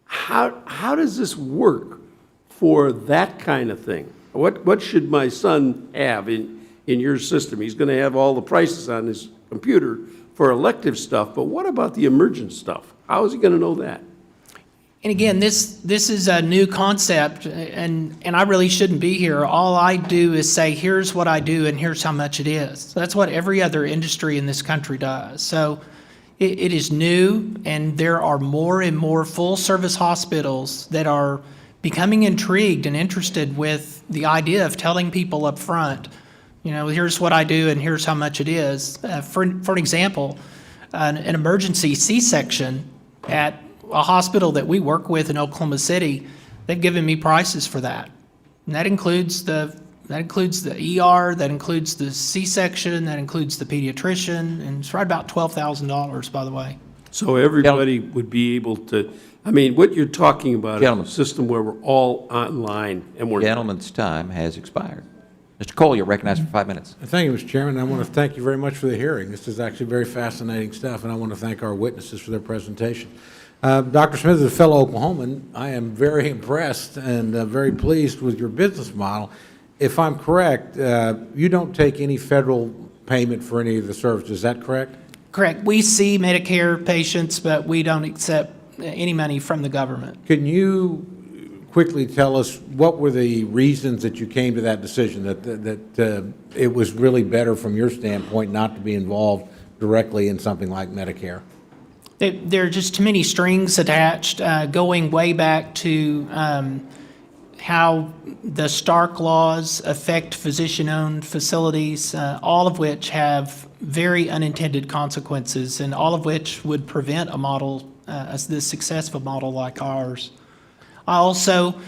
How does this work for that kind of thing? What should my son have in your system? He's going to have all the prices on his computer for elective stuff, but what about the emergent stuff? How is he going to know that? And again, this is a new concept, and I really shouldn't be here. All I do is say, here's what I do, and here's how much it is. That's what every other industry in this country does. So it is new, and there are more and more full-service hospitals that are becoming intrigued and interested with the idea of telling people up front, here's what I do and here's how much it is. For an example, an emergency C-section at a hospital that we work with in Oklahoma City, they've given me prices for that. And that includes the ER, that includes the C-section, that includes the pediatrician, and it's right about $12,000, by the way. So everybody would be able to, what you're talking about is Gentlemen. a system where we're all online and we're not. Gentleman's time has expired. Mr. Cole, you're recognized for 5 minutes. Thank you, Mr. Chairman. I want to thank you very much for the hearing. This is actually very fascinating stuff, and I want to thank our witnesses for their presentation. Dr. Smith is a fellow Oklahoman. I am very impressed and very pleased with your business model. If I'm correct, you don't take any federal payment for any of the services. Is that correct? Correct. We see Medicare patients, but we don't accept any money from the government. Can you quickly tell us what were the reasons that you came to that decision, that it was really better from your standpoint not to be involved directly in something like Medicare? There are just too many strings attached, going way back to how the Stark laws affect physician-owned facilities, all of which have very unintended consequences, and all of which would prevent a model, this successful model like ours. I also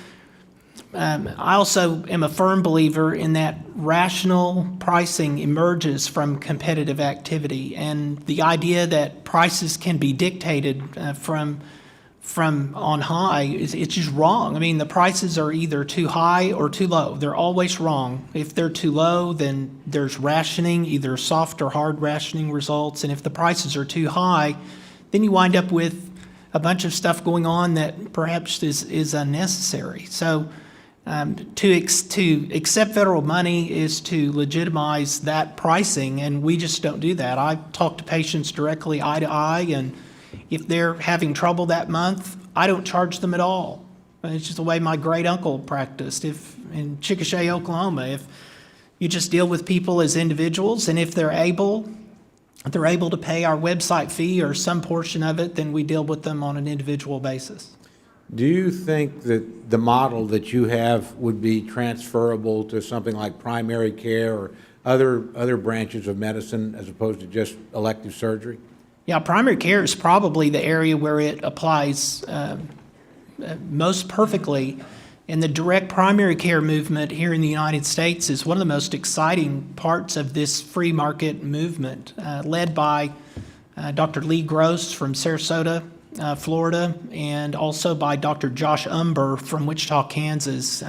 am a firm believer in that rational pricing emerges from competitive activity, and the idea that prices can be dictated from on high it's just wrong. The prices are either too high or too low. They're always wrong. If they're too low, then there's rationing, either soft or hard rationing results, and if the prices are too high, then you wind up with a bunch of stuff going on that perhaps is unnecessary. So to accept federal money is to legitimize that pricing, and we just don't do that. I talk to patients directly eye to eye, and if they're having trouble that month, I don't charge them at all. It's just the way my great uncle practiced in Chickasha, Oklahoma. If you just deal with people as individuals, and if they're able to pay our website fee or some portion of it, then we deal with them on an individual basis. Do you think that the model that you have would be transferable to something like primary care or other branches of medicine as opposed to just elective surgery? Yeah, primary care is probably the area where it applies most perfectly. And the direct primary care movement here in the United States is one of the most exciting parts of this free market movement, led by Dr. Lee Gross from Sarasota, Florida, and also by Dr. Josh Umber from Wichita, Kansas.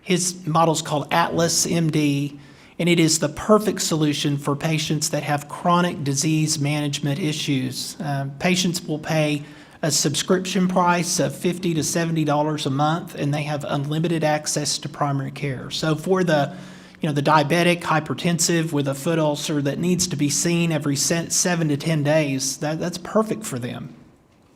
His model is called Atlas MD, and it is the perfect solution for patients that have chronic disease management issues. Patients will pay a subscription price of $50 to $70 a month, and they have unlimited access to primary care. So for the diabetic, hypertensive with a foot ulcer that needs to be seen every 7 to 10 days, that's perfect for them.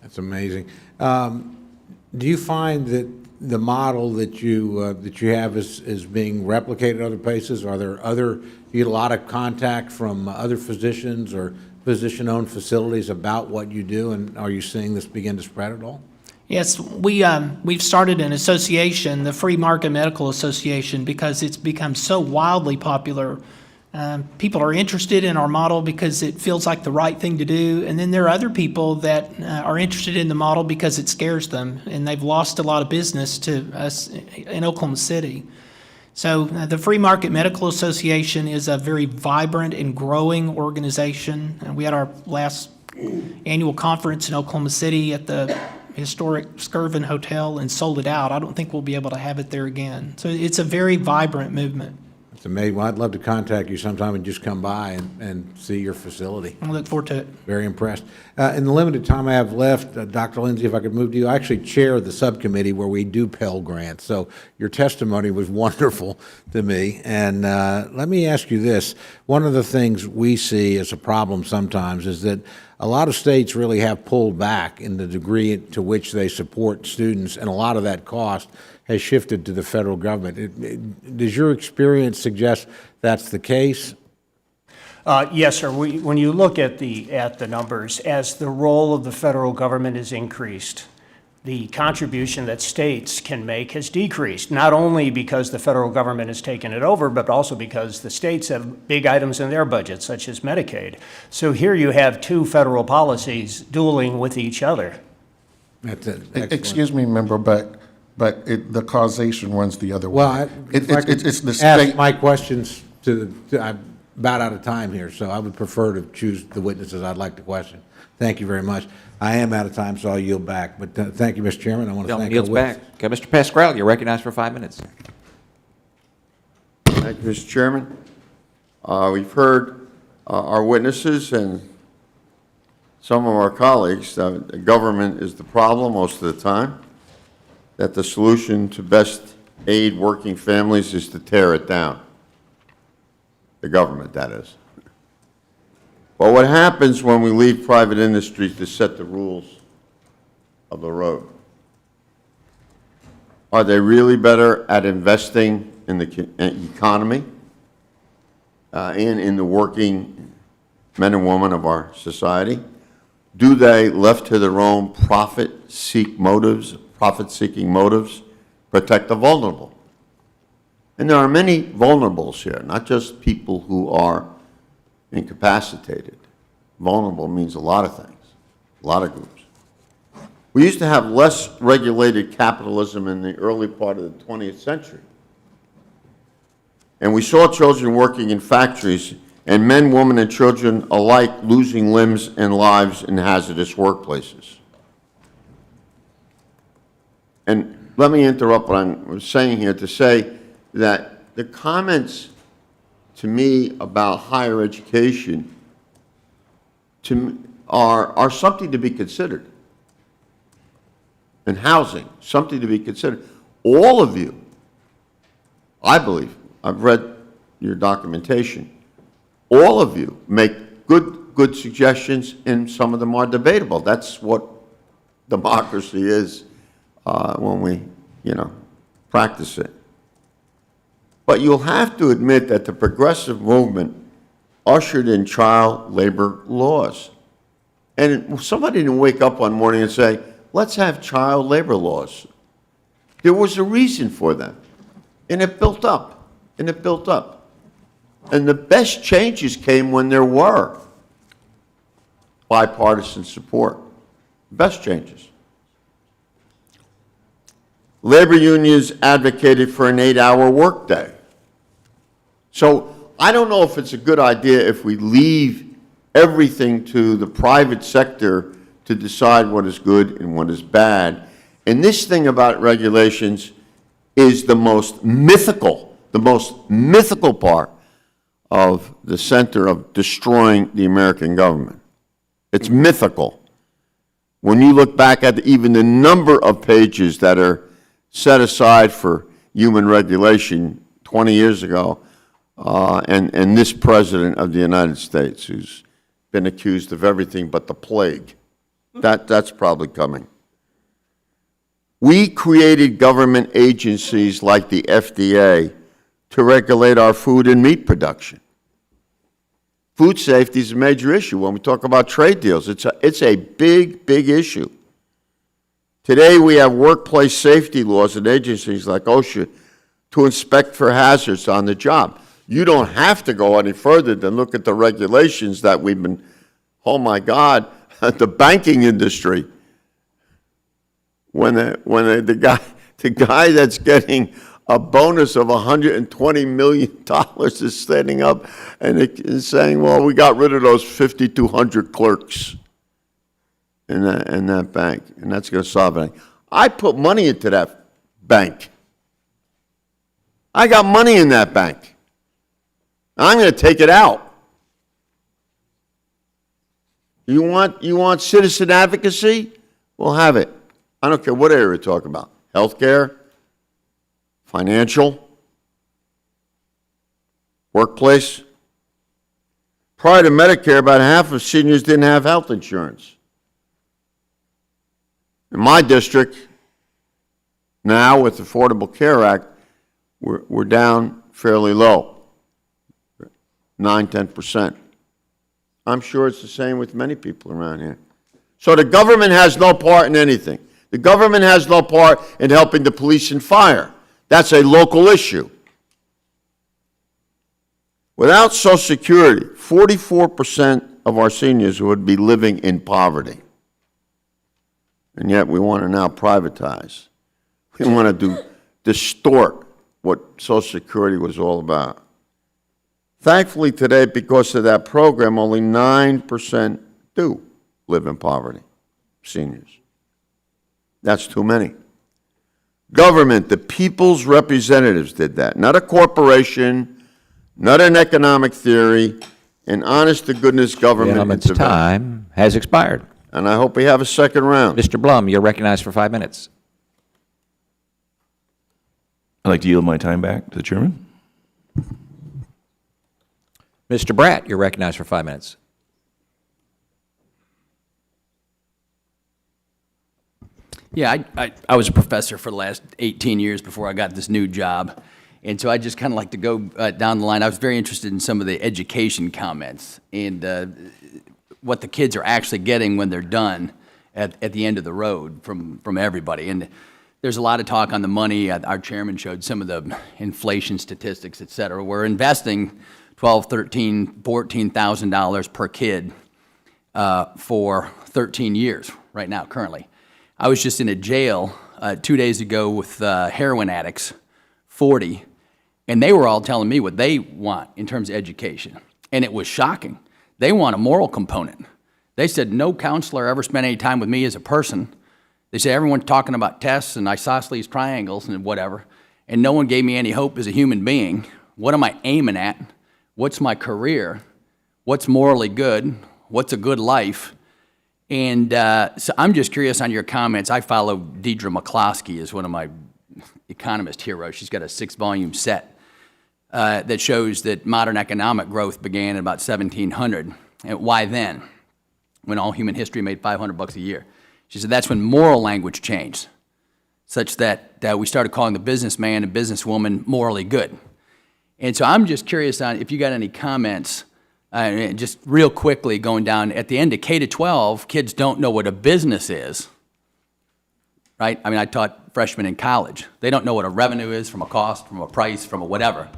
That's amazing. Do you find that the model that you have is being replicated other places? Are there you get a lot of contact from other physicians or physician-owned facilities about what you do, and are you seeing this begin to spread at all? Yes, we've started an association, the Free Market Medical Association, because it's become so wildly popular. People are interested in our model because it feels like the right thing to do, and then there are other people that are interested in the model because it scares them, and they've lost a lot of business to us in Oklahoma City. So the Free Market Medical Association is a very vibrant and growing organization. And we had our last annual conference in Oklahoma City at the historic Skirvin Hotel and sold it out. I don't think we'll be able to have it there again. So it's a very vibrant movement. It's amazing. Well, I'd love to contact you sometime and just come by and see your facility. I look forward to it. Very impressed. In the limited time I have left, Dr. Lindsay, if I could move to you, I actually chair the subcommittee where we do Pell Grants. So your testimony was wonderful to me. And let me ask you this. One of the things we see as a problem sometimes is that a lot of states really have pulled back in the degree to which they support students, and a lot of that cost has shifted to the federal government. Does your experience suggest that's the case? Yes, sir. When you look at the numbers, as the role of the federal government has increased, the contribution that states can make has decreased, not only because the federal government has taken it over, but also because the states have big items in their budgets, such as Medicaid. So here you have two federal policies dueling with each other. That's it. Excuse me, member, but the causation runs the other way. Well, It's the ask state. my questions I'm about out of time here, so I would prefer to choose the witnesses I'd like to question. Thank you very much. I am out of time, so I'll yield back. But thank you, Mr. Chairman. I want to Bill thank yields our witnesses. back. Okay, Mr. Pasquale, you're recognized for 5 minutes. Thank you, Mr. Chairman. We've heard our witnesses and some of our colleagues that the government is the problem most of the time, that the solution to best aid working families is to tear it down. The government, that is. But what happens when we leave private industry to set the rules of the road? Are they really better at investing in the economy and in the working men and women of our society? Do they, left to their own profit-seeking motives, protect the vulnerable? And there are many vulnerables here, not just people who are incapacitated. Vulnerable means a lot of things, a lot of groups. We used to have less regulated capitalism in the early part of the 20th century. And we saw children working in factories, and men, women, and children alike losing limbs and lives in hazardous workplaces. And let me interrupt what I'm saying here to say that the comments to me about higher education are something to be considered. And housing, something to be considered. All of you, I believe, I've read your documentation, all of you make good suggestions, and some of them are debatable. That's what democracy is when we, practice it. But you'll have to admit that the progressive movement ushered in child labor laws. And somebody didn't wake up one morning and say, let's have child labor laws. There was a reason for them. And it built up. And it built up. And the best changes came when there were bipartisan support. Best changes. Labor unions advocated for an 8-hour workday. So I don't know if it's a good idea if we leave everything to the private sector to decide what is good and what is bad. And this thing about regulations is the most mythical part of the center of destroying the American government. It's mythical. When you look back at even the number of pages that are set aside for human regulation 20 years ago, and this President of the United States, who's been accused of everything but the plague, that's probably coming. We created government agencies like the FDA to regulate our food and meat production. Food safety is a major issue when we talk about trade deals. It's a big, big issue. Today, we have workplace safety laws and agencies like OSHA to inspect for hazards on the job. You don't have to go any further than look at the regulations that we've been, oh my God, the banking industry. When the guy that's getting a bonus of $120 million is standing up and is saying, well, we got rid of those 5,200 clerks in that bank, and that's going to solve anything. I put money into that bank. I got money in that bank. I'm going to take it out. You want citizen advocacy? We'll have it. I don't care what area we're talking about. Healthcare, financial, workplace. Prior to Medicare, about half of seniors didn't have health insurance. In my district, now with the Affordable Care Act, we're down fairly low, 9–10%. I'm sure it's the same with many people around here. So the government has no part in anything. The government has no part in helping the police and fire. That's a local issue. Without Social Security, 44% of our seniors would be living in poverty. And yet we want to now privatize. We want to distort what Social Security was all about. Thankfully today, because of that program, only 9% do live in poverty, seniors. That's too many. Government, the people's representatives did that, not a corporation, not an economic theory, an honest-to-goodness government Gentleman's intervention. time has expired. And I hope we have a second round. Mr. Blum, you're recognized for 5 minutes. I'd like to yield my time back to the chairman. Mr. Bratt, you're recognized for 5 minutes. Yeah, I was a professor for the last 18 years before I got this new job. And so I just kind of like to go down the line. I was very interested in some of the education comments and what the kids are actually getting when they're done at the end of the road from everybody. And there's a lot of talk on the money. Our chairman showed some of the inflation statistics, et cetera. We're investing $12,000, $13,000, $14,000 per kid for 13 years right now, currently. I was just in a jail 2 days ago with heroin addicts, 40, and they were all telling me what they want in terms of education. And it was shocking. They want a moral component. They said no counselor ever spent any time with me as a person. They said everyone's talking about tests and isosceles triangles and whatever, and no one gave me any hope as a human being. What am I aiming at? What's my career? What's morally good? What's a good life? And so I'm just curious on your comments. I follow Deidre McCloskey as one of my Economist heroes. She's got a 6-volume set that shows that modern economic growth began in about 1700. And why then? When all human history made $500 a year. She said that's when moral language changed, such that we started calling the businessman and businesswoman morally good. And so I'm just curious on if you got any comments. Just real quickly going down, at the end of K-12, kids don't know what a business is, right? I mean, I taught freshmen in college. They don't know what a revenue is from a cost, from a price, from a whatever.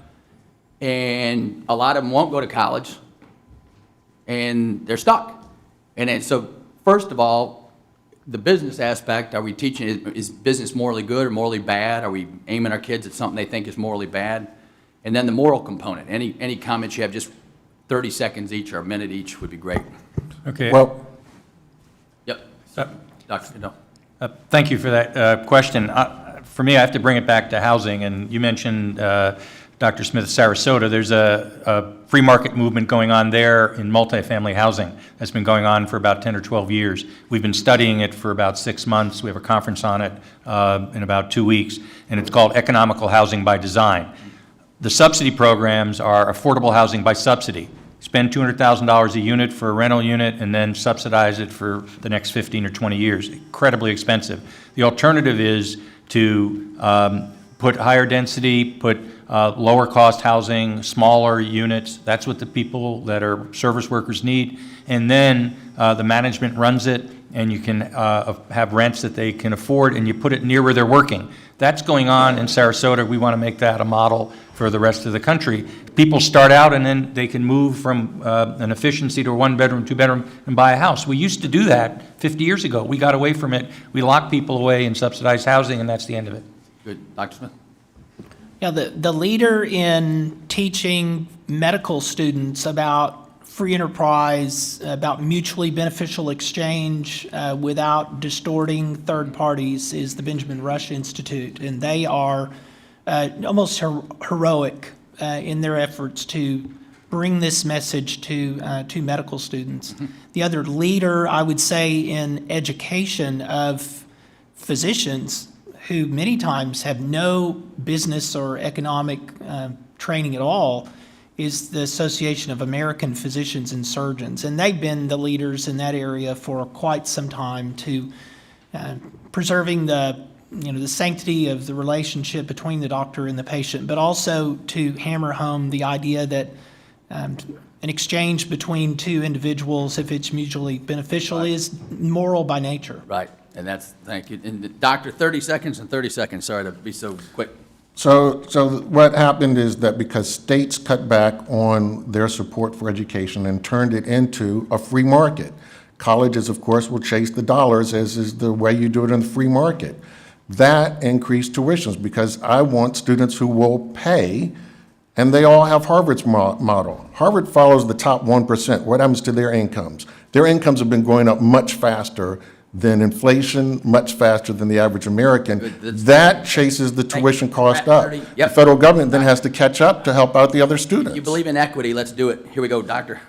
And a lot of them won't go to college, and they're stuck. And so, first of all, the business aspect, are we teaching, is business morally good or morally bad? Are we aiming our kids at something they think is morally bad? And then the moral component. Any comments you have, just 30 seconds each or a minute each would be great. Okay. Well, yep. Dr. No. Thank you for that question. For me, I have to bring it back to housing, and you mentioned Dr. Smith, Sarasota, there's a free market movement going on there in multifamily housing that's been going on for about 10 or 12 years. We've been studying it for about 6 months. We have a conference on it in about 2 weeks, and it's called Economical Housing by Design. The subsidy programs are affordable housing by subsidy. Spend $200,000 a unit for a rental unit and then subsidize it for the next 15 or 20 years. Incredibly expensive. The alternative is to put higher density, put lower cost housing, smaller units. That's what the people that are service workers need. And then the management runs it, and you can have rents that they can afford, and you put it near where they're working. That's going on in Sarasota. We want to make that a model for the rest of the country. People start out, and then they can move from an efficiency to a one-bedroom, two-bedroom, and buy a house. We used to do that 50 years ago. We got away from it. We locked people away in subsidized housing, and that's the end of it. Good. Dr. Smith? Yeah, the leader in teaching medical students about free enterprise, about mutually beneficial exchange without distorting third parties is the Benjamin Rush Institute, and they are almost heroic in their efforts to bring this message to medical students. Mm-hmm. The other leader, I would say, in education of physicians who many times have no business or economic training at all, is the Association of American Physicians and Surgeons. And they've been the leaders in that area for quite some time to preserving the sanctity of the relationship between the doctor and the patient, but also to hammer home the idea that an exchange between two individuals, if it's mutually beneficial, is moral by nature. Right. And that's, thank you. And Doctor, 30 seconds and 30 seconds. Sorry to be so quick. So what happened is that because states cut back on their support for education and turned it into a free market, colleges, of course, will chase the dollars, as is the way you do it in the free market. That increased tuitions because I want students who will pay, and they all have Harvard's model. Harvard follows the top 1%. What happens to their incomes? Their incomes have been going up much faster than inflation, much faster than the average American. That chases the tuition cost up. Yep. The federal government then has to catch up to help out the other students. You believe in equity. Let's do it. Here we go, Doctor.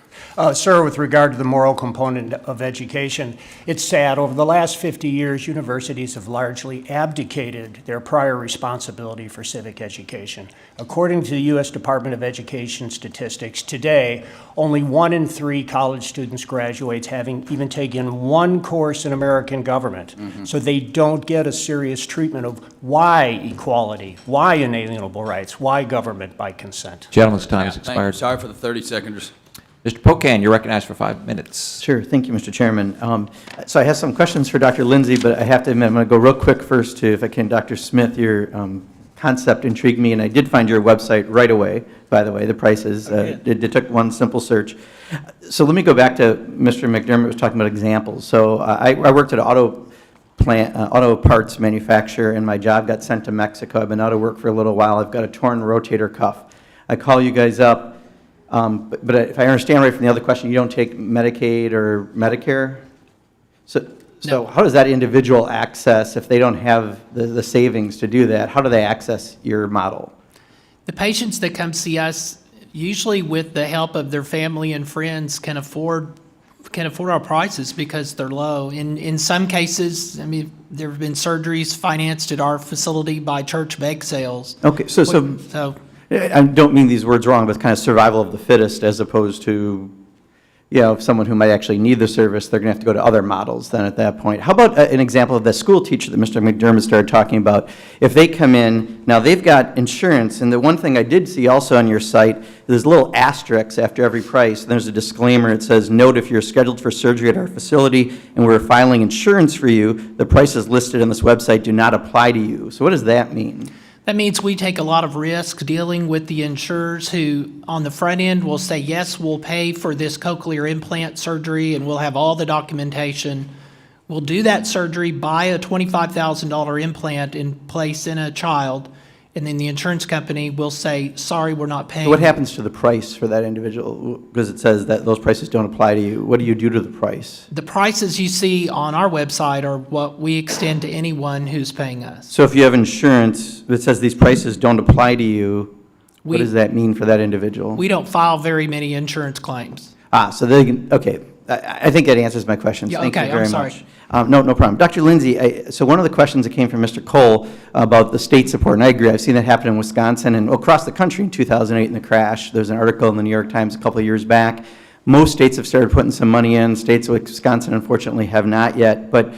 Sir, with regard to the moral component of education, it's sad. Over the last 50 years, universities have largely abdicated their prior responsibility for civic education. According to the U.S. Department of Education statistics, today, only 1 in 3 college students graduates having even taken one course in American government. Mm-hmm. So they don't get a serious treatment of why equality, why inalienable rights, why government by consent. Gentleman's time has Thank you. expired. Sorry for the 30 seconders. Mr. Pocan, you're recognized for 5 minutes. Sure. Thank you, Mr. Chairman. So I have some questions for Dr. Lindsay, but I have to admit, I'm going to go real quick first to, if I can, Dr. Smith. Your concept intrigued me, and I did find your website right away, by the way, the prices. It took one simple search. So let me go back to Mr. McDermott was talking about examples. So I worked at an auto parts manufacturer, and my job got sent to Mexico. I've been out of work for a little while. I've got a torn rotator cuff. I call you guys up. But if I understand right from the other question, you don't take Medicaid or Medicare? So No. how does that individual access, if they don't have the savings to do that, how do they access your model? The patients that come see us, usually with the help of their family and friends, can afford our prices because they're low. In some cases, I mean, there have been surgeries financed at our facility by church bake sales. Okay, so I don't mean these words wrong, but it's kind of survival of the fittest as opposed to, someone who might actually need the service, they're going to have to go to other models then at that point. How about an example of the school teacher that Mr. McDermott started talking about? If they come in, now they've got insurance, and the one thing I did see also on your site, there's little asterisks after every price, and there's a disclaimer. It says, note if you're scheduled for surgery at our facility and we're filing insurance for you, the prices listed on this website do not apply to you. So what does that mean? That means we take a lot of risk dealing with the insurers who, on the front end, will say, yes, we'll pay for this cochlear implant surgery and we'll have all the documentation. We'll do that surgery, buy a $25,000 implant and place in a child, and then the insurance company will say, sorry, we're not paying. So what happens to the price for that individual? Because it says that those prices don't apply to you. What do you do to the price? The prices you see on our website are what we extend to anyone who's paying us. So if you have insurance that says these prices don't apply to you, What does that mean for that individual? We don't file very many insurance claims. So they can, okay. I think that answers my question. Yeah, Thank you okay, very I'm sorry. much. No problem. Dr. Lindsay, so one of the questions that came from Mr. Cole about the state support, and I agree, I've seen that happen in Wisconsin and across the country in 2008 in the crash. There's an article in the New York Times a couple of years back. Most states have started putting some money in. States like Wisconsin, unfortunately, have not yet. But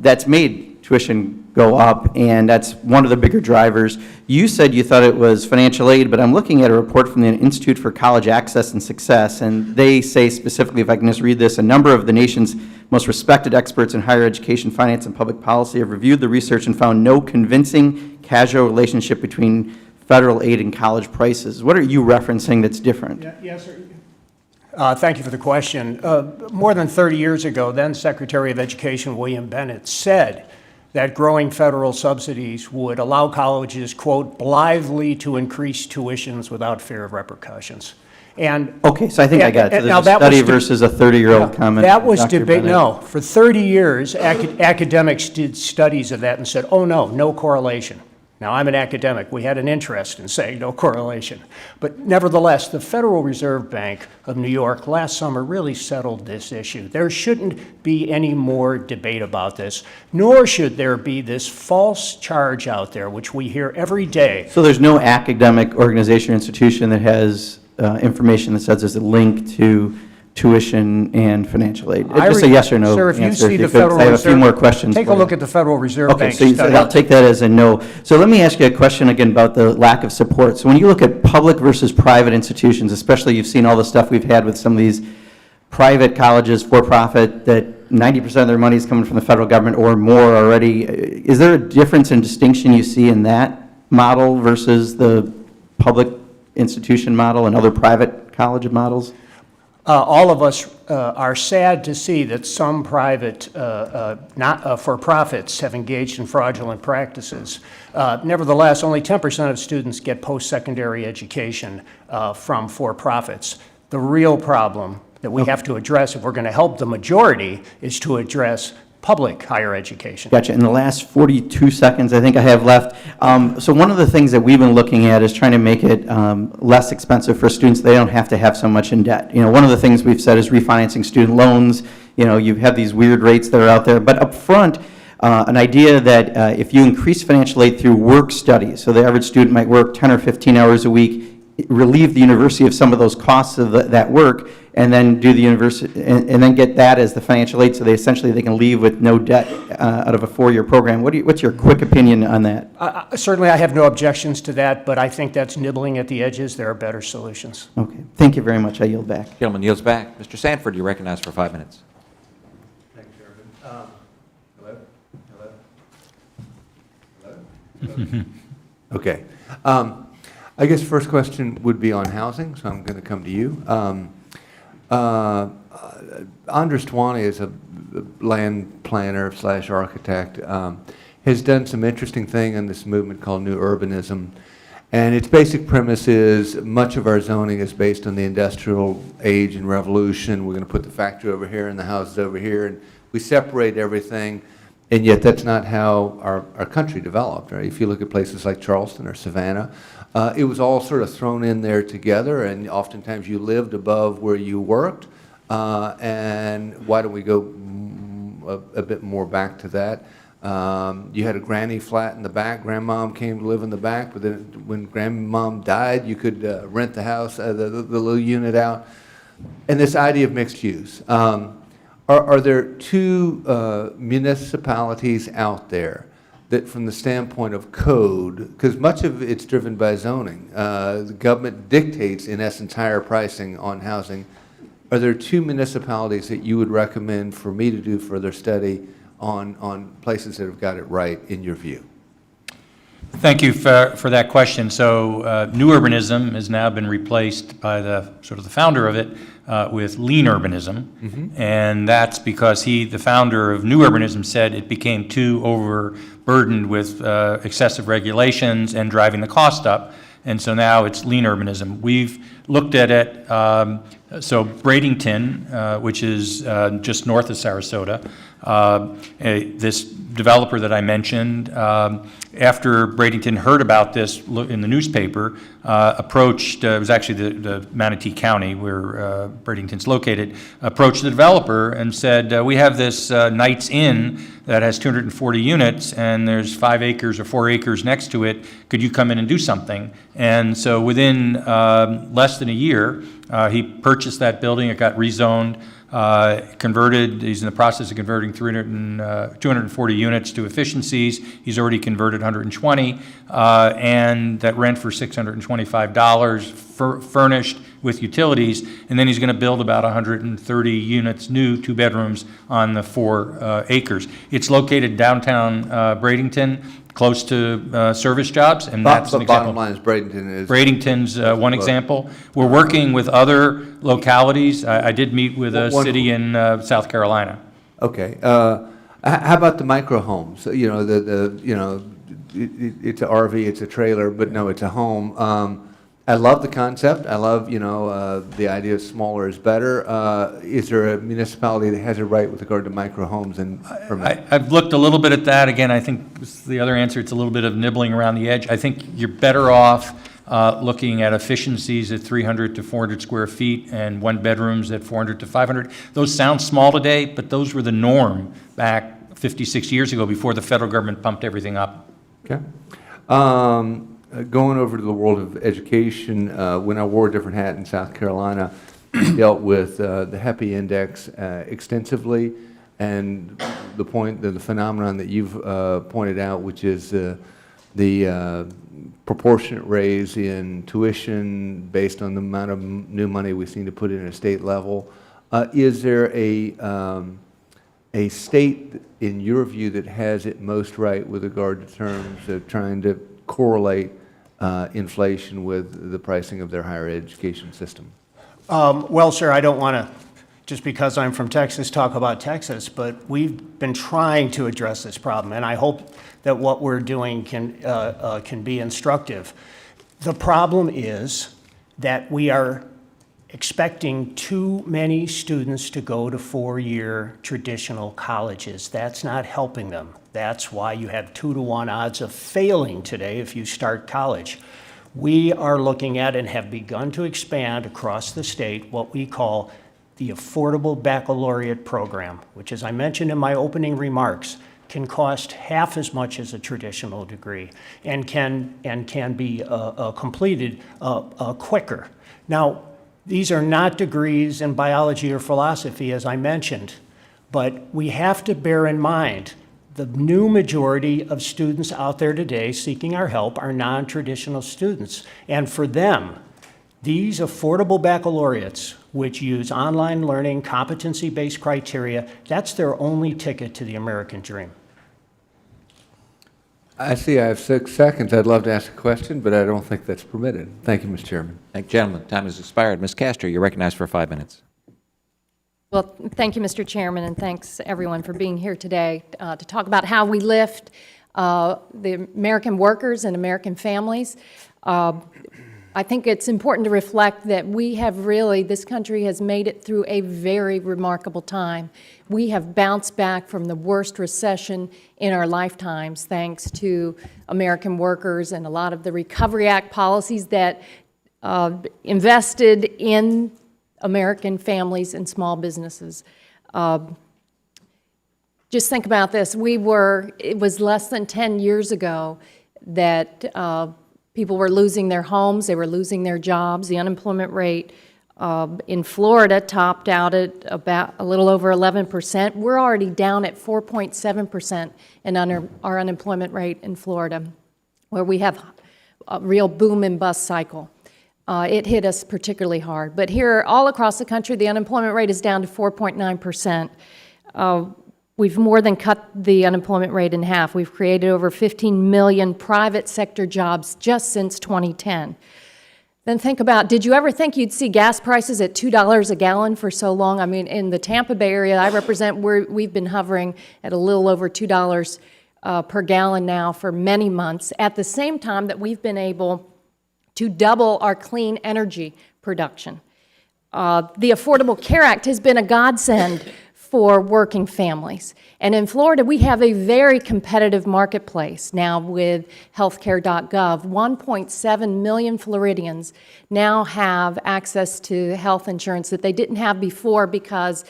that's made tuition go up, and that's one of the bigger drivers. You said you thought it was financial aid, but I'm looking at a report from the Institute for College Access and Success, and they say specifically, if I can just read this, a number of the nation's most respected experts in higher education, finance, and public policy have reviewed the research and found no convincing causal relationship between federal aid and college prices. What are you referencing that's different? Yes, sir. Thank you for the question. More than 30 years ago, then Secretary of Education William Bennett said that growing federal subsidies would allow colleges, quote, blithely to increase tuitions without fear of repercussions. And Okay, so I think I got it. So now there's a that was study versus a 30-year-old comment. That was Dr. debate. Bennett. No, for 30 years, academics did studies of that and said, oh, no correlation. Now, I'm an academic. We had an interest in saying no correlation. But nevertheless, the Federal Reserve Bank of New York last summer really settled this issue. There shouldn't be any more debate about this, nor should there be this false charge out there, which we hear every day. So there's no academic organization or institution that has information that says there's a link to tuition and financial aid? Just a yes or no Sir, if you answer, see the could, 'cause Federal I have a Reserve. few more questions. Take for a you. look at the Federal Reserve Okay, Bank so you said study. I'll take that as a no. So let me ask you a question again about the lack of support. So when you look at public versus private institutions, especially you've seen all the stuff we've had with some of these private colleges, for-profit, that 90% of their money is coming from the federal government or more already. Is there a difference in distinction you see in that model versus the public institution model and other private college models? All of us are sad to see that some private for-profits have engaged in fraudulent practices. Nevertheless, only 10% of students get post-secondary education from for-profits. The real problem that we have to address if we're going to help the majority is to address public higher education. Gotcha. In the last 42 seconds I think I have left, so one of the things that we've been looking at is trying to make it less expensive for students. They don't have to have so much in debt. You know, one of the things we've said is refinancing student loans. You know, you have these weird rates that are out there, but up front, an idea that if you increase financial aid through work studies, so the average student might work 10 or 15 hours a week, relieve the university of some of those costs of that work, and then do the university, and then get that as the financial aid, so they essentially can leave with no debt out of a 4-year program. What's your quick opinion on that? Certainly, I have no objections to that, but I think that's nibbling at the edges. There are better solutions. Okay, thank you very much. I yield back. Gentleman yields back. Mr. Sanford, you recognize for 5 minutes. Thank you, Chairman. Hello? Okay. I guess first question would be on housing, so I'm going to come to you. Andres Tawani is a land planner / architect, has done some interesting thing in this movement called New Urbanism. And its basic premise is much of our zoning is based on the industrial age and revolution. We're going to put the factory over here and the houses over here, and we separate everything. And yet that's not how our country developed, right? If you look at places like Charleston or Savannah, it was all sort of thrown in there together, and oftentimes you lived above where you worked. And why don't we go a bit more back to that? You had a granny flat in the back. Grandmom came to live in the back, but then when grandmom died, you could rent the house, the little unit out. And this idea of mixed use. Are there two municipalities out there that from the standpoint of code, because much of it's driven by zoning, the government dictates in essence higher pricing on housing. Are there two municipalities that you would recommend for me to do further study on places that have got it right in your view? Thank you for that question. So new urbanism has now been replaced by the sort of the founder of it with lean urbanism. Mm-hmm. And that's because the founder of new urbanism, said it became too overburdened with excessive regulations and driving the cost up. And so now it's lean urbanism. We've looked at it So Bradenton, which is just north of Sarasota, this developer that I mentioned, after Bradenton heard about this in the newspaper, approached, it was actually the Manatee County where Bradenton's located, approached the developer and said, we have this Knights Inn that has 240 units and there's 5 acres or 4 acres next to it. Could you come in and do something? And so within less than a year, he purchased that building. It got rezoned, converted. He's in the process of converting 240 units to efficiencies. He's already converted 120, and that rent for $625, furnished with utilities. And then he's going to build about 130 units, new 2 bedrooms on the 4 acres. It's located downtown Bradenton, close to service jobs, and that's an example. Bottom line is Bradenton's one example. We're working with other localities. I did meet with a city in South Carolina. Okay. How about the micro homes? You know, it's an RV, it's a trailer, but no, it's a home. I love the concept. I love, the idea of smaller is better. Is there a municipality that has a right with regard to micro homes and permit? I've looked a little bit at that. Again, I think the other answer, it's a little bit of nibbling around the edge. I think you're better off looking at efficiencies at 300 to 400 square feet and 1 bedrooms at 400 to 500. Those sound small today, but those were the norm back 56 years ago before the federal government pumped everything up. Okay. Going over to the world of education, when I wore a different hat in South Carolina, we dealt with the HEPI index extensively, and the phenomenon that you've pointed out, which is the proportionate raise in tuition based on the amount of new money we seem to put in at a state level. Is there a state, in your view, that has it most right with regard to terms of trying to correlate inflation with the pricing of their higher education system? Well, sir, I don't want to, just because I'm from Texas, talk about Texas, but we've been trying to address this problem, and I hope that what we're doing can be instructive. The problem is that we are expecting too many students to go to 4-year traditional colleges. That's not helping them. That's why you have 2-to-1 odds of failing today if you start college. We are looking at and have begun to expand across the state what we call the Affordable Baccalaureate Program, which, as I mentioned in my opening remarks, can cost half as much as a traditional degree and can be completed quicker. Now, these are not degrees in biology or philosophy, as I mentioned, but we have to bear in mind the new majority of students out there today seeking our help are non-traditional students. And for them, these affordable baccalaureates, which use online learning, competency-based criteria, that's their only ticket to the American dream. I see I have 6 seconds. I'd love to ask a question, but I don't think that's permitted. Thank you, Mr. Chairman. Thank you, gentlemen. Time has expired. Ms. Castor, you're recognized for 5 minutes. Well, thank you, Mr. Chairman, and thanks everyone for being here today to talk about how we lift the American workers and American families. I think it's important to reflect that we have really, this country has made it through a very remarkable time. We have bounced back from the worst recession in our lifetimes thanks to American workers and a lot of the Recovery Act policies that invested in American families and small businesses. Just think about this. It was less than 10 years ago that people were losing their homes, they were losing their jobs. The unemployment rate in Florida topped out at about a little over 11%. We're already down at 4.7% in our unemployment rate in Florida, where we have a real boom and bust cycle. It hit us particularly hard. But here, all across the country, the unemployment rate is down to 4.9%. We've more than cut the unemployment rate in half. We've created over 15 million private sector jobs just since 2010. Then think about, did you ever think you'd see gas prices at $2 a gallon for so long? I mean, in the Tampa Bay area I represent, we've been hovering at a little over $2 per gallon now for many months, at the same time that we've been able to double our clean energy production. The Affordable Care Act has been a godsend for working families. And in Florida, we have a very competitive marketplace now with healthcare.gov. 1.7 million Floridians now have access to health insurance that they didn't have before because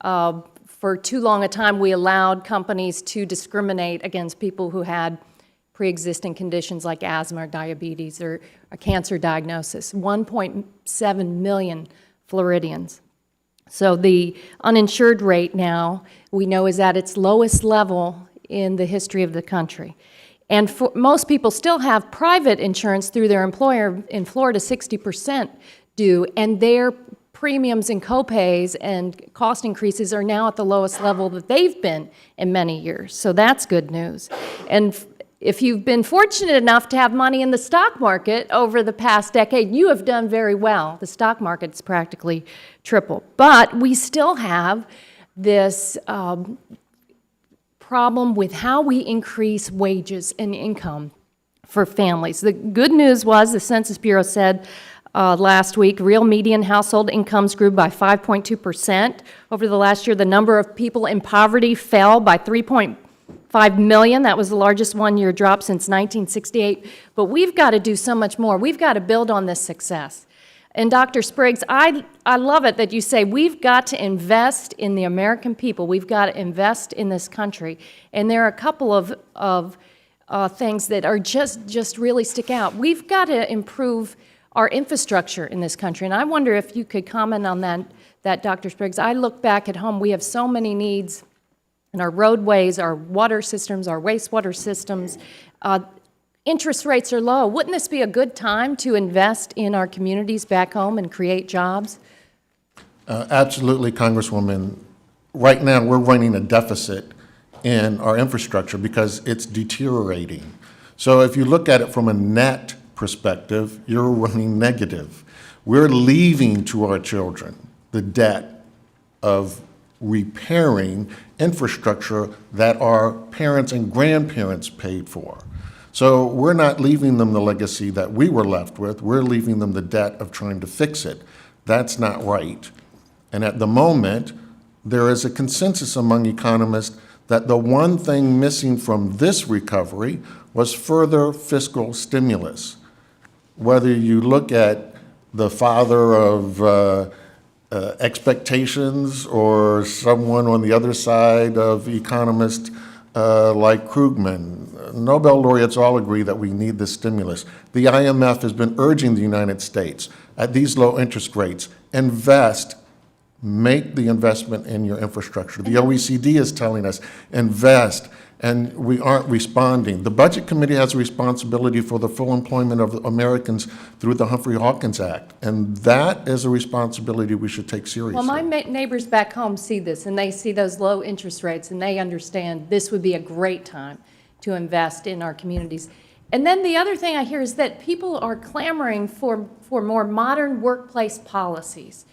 for too long a time we allowed companies to discriminate against people who had pre-existing conditions like asthma or diabetes or a cancer diagnosis. 1.7 million Floridians. So the uninsured rate now, we know, is at its lowest level in the history of the country. And most people still have private insurance through their employer. In Florida, 60% do, and their premiums and copays and cost increases are now at the lowest level that they've been in many years. So that's good news. And if you've been fortunate enough to have money in the stock market over the past decade, you have done very well. The stock market's practically tripled. But we still have this problem with how we increase wages and income for families. The good news was, the Census Bureau said last week, real median household incomes grew by 5.2% over the last year. The number of people in poverty fell by 3.5 million. That was the largest one-year drop since 1968. But we've got to do so much more. We've got to build on this success. And Dr. Spriggs, I love it that you say we've got to invest in the American people. We've got to invest in this country. And there are a couple of things that are just really stick out. We've got to improve our infrastructure in this country. And I wonder if you could comment on that, Dr. Spriggs. I look back at home, we have so many needs in our roadways, our water systems, our wastewater systems. Interest rates are low. Wouldn't this be a good time to invest in our communities back home and create jobs? Absolutely, Congresswoman. Right now, we're running a deficit in our infrastructure because it's deteriorating. So if you look at it from a net perspective, you're running negative. We're leaving to our children the debt of repairing infrastructure that our parents and grandparents paid for. So we're not leaving them the legacy that we were left with. We're leaving them the debt of trying to fix it. That's not right. And at the moment, there is a consensus among economists that the one thing missing from this recovery was further fiscal stimulus. Whether you look at the father of expectations or someone on the other side of economists like Krugman, Nobel laureates all agree that we need this stimulus. The IMF has been urging the United States at these low interest rates, invest, make the investment in your infrastructure. The OECD is telling us, invest, and we aren't responding. The Budget Committee has a responsibility for the full employment of Americans through the Humphrey-Hawkins Act, and that is a responsibility we should take seriously. Well, my neighbors back home see this, and they see those low interest rates, and they understand this would be a great time to invest in our communities. And then the other thing I hear is that people are clamoring for more modern workplace policies.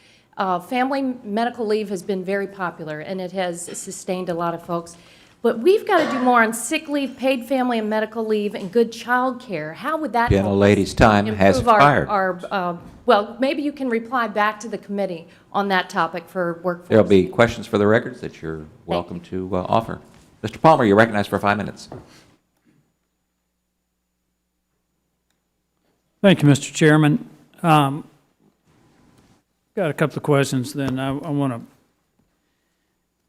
Family medical leave has been very popular, and it has sustained a lot of folks. But we've got to do more on sick leave, paid family and medical leave, and good child care. How would that help us Gentlelady's time has improve expired. well, maybe you can reply back to the committee on that topic for workforce. There'll be questions for the records that you're welcome to offer. Mr. Palmer, you're recognized for 5 minutes. Thank you, Mr. Chairman. Got a couple of questions, then I want to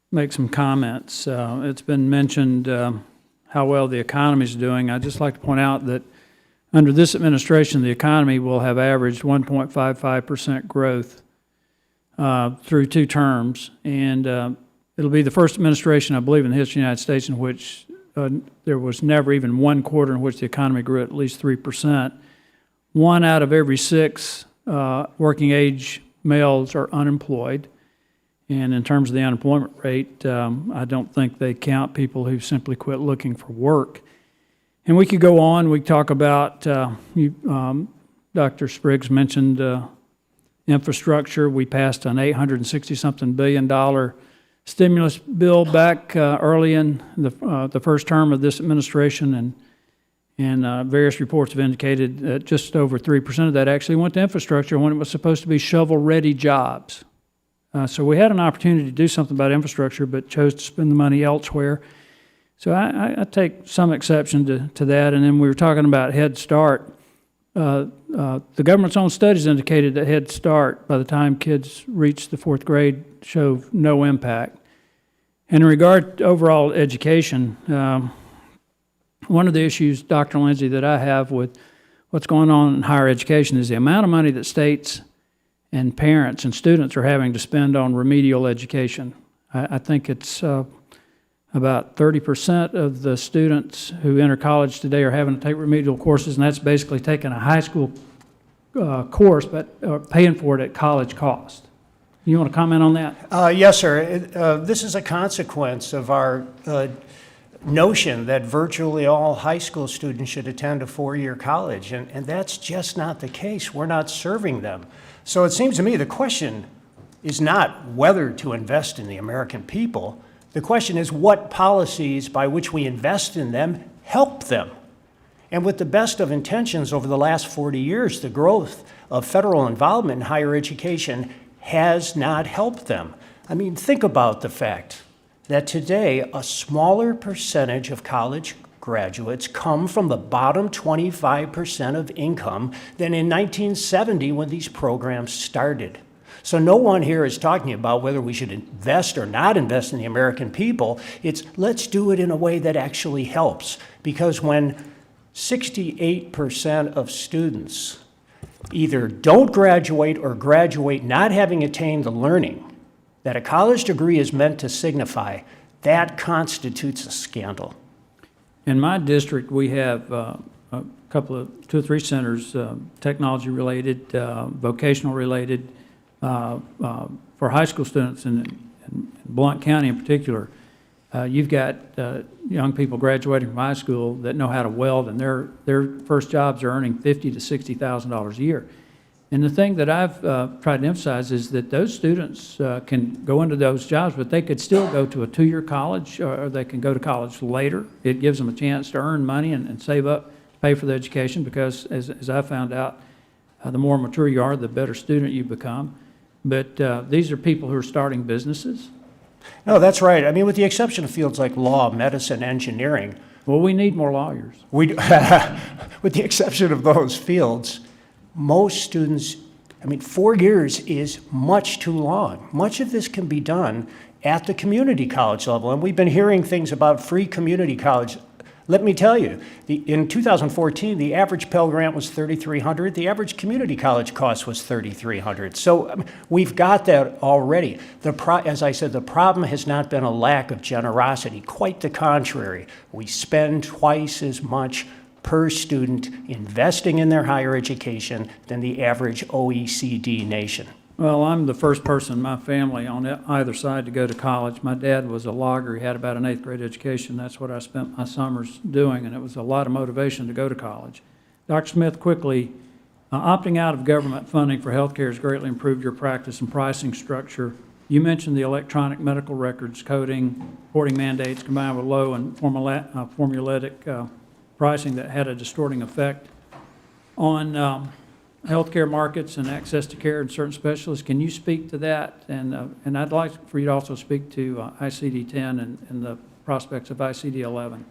make some comments. It's been mentioned how well the economy is doing. I'd just like to point out that under this administration, the economy will have averaged 1.55% growth through 2 terms, and it'll be the first administration, I believe, in the history of the United States in which there was never even one quarter in which the economy grew at least 3%. 1 out of every 6 working age males are unemployed. And in terms of the unemployment rate, I don't think they count people who simply quit looking for work. And we could go on. We talk about, Dr. Spriggs mentioned infrastructure. We passed an $860-something billion stimulus bill back early in the first term of this administration, And various reports have indicated that just over 3% of that actually went to infrastructure when it was supposed to be shovel-ready jobs. So we had an opportunity to do something about infrastructure, but chose to spend the money elsewhere. So I take some exception to that. And then we were talking about Head Start. The government's own studies indicated that Head Start, by the time kids reach the 4th grade, show no impact. And in regard to overall education, one of the issues, Dr. Lindsay, that I have with what's going on in higher education is the amount of money that states and parents and students are having to spend on remedial education. I think it's about 30% of the students who enter college today are having to take remedial courses, and that's basically taking a high school course, but paying for it at college cost. You want to comment on that? Yes, sir. This is a consequence of our notion that virtually all high school students should attend a 4-year college, and that's just not the case. We're not serving them. So it seems to me the question is not whether to invest in the American people. The question is what policies by which we invest in them help them. And with the best of intentions over the last 40 years, the growth of federal involvement in higher education has not helped them. I mean, think about the fact that today a smaller percentage of college graduates come from the bottom 25% of income than in 1970 when these programs started. So no one here is talking about whether we should invest or not invest in the American people. It's let's do it in a way that actually helps. Because when 68% of students either don't graduate or graduate not having attained the learning that a college degree is meant to signify, that constitutes a scandal. In my district, we have a couple of 2 or 3 centers, technology-related, vocational-related, for high school students in Blount County in particular. You've got young people graduating from high school that know how to weld, and their first jobs are earning $50,000 to $60,000 a year. And the thing that I've tried to emphasize is that those students can go into those jobs, but they could still go to a 2-year college, or they can go to college later. It gives them a chance to earn money and save up, pay for the education, because as I found out, the more mature you are, the better student you become. But these are people who are starting businesses. No, that's right. I mean, with the exception of fields like law, medicine, engineering. Well, we need more lawyers. With the exception of those fields, most students, 4 years is much too long. Much of this can be done at the community college level, and we've been hearing things about free community college. Let me tell you, in 2014, the average Pell Grant was $3,300. The average community college cost was $3,300. So we've got that already. As I said, the problem has not been a lack of generosity. Quite the contrary. We spend twice as much per student investing in their higher education than the average OECD nation. Well, I'm the first person in my family on either side to go to college. My dad was a logger. He had about an 8th grade education. That's what I spent my summers doing, and it was a lot of motivation to go to college. Dr. Smith, quickly, opting out of government funding for healthcare has greatly improved your practice and pricing structure. You mentioned the electronic medical records coding, reporting mandates combined with low and formulaic pricing that had a distorting effect on healthcare markets and access to care and certain specialists. Can you speak to that? And I'd like for you to also speak to ICD-10 and the prospects of ICD-11.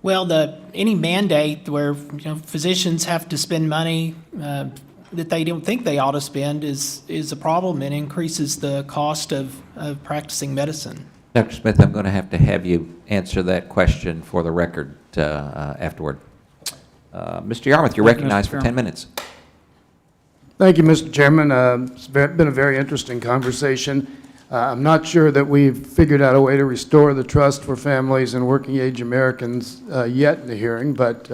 Well, any mandate where physicians have to spend money that they don't think they ought to spend is a problem and increases the cost of practicing medicine. Dr. Smith, I'm going to have you answer that question for the record afterward. Mr. Yarmouth, you're recognized for 10 minutes. Thank you, Mr. Chairman. It's been a very interesting conversation. I'm not sure that we've figured out a way to restore the trust for families and working-age Americans yet in the hearing, but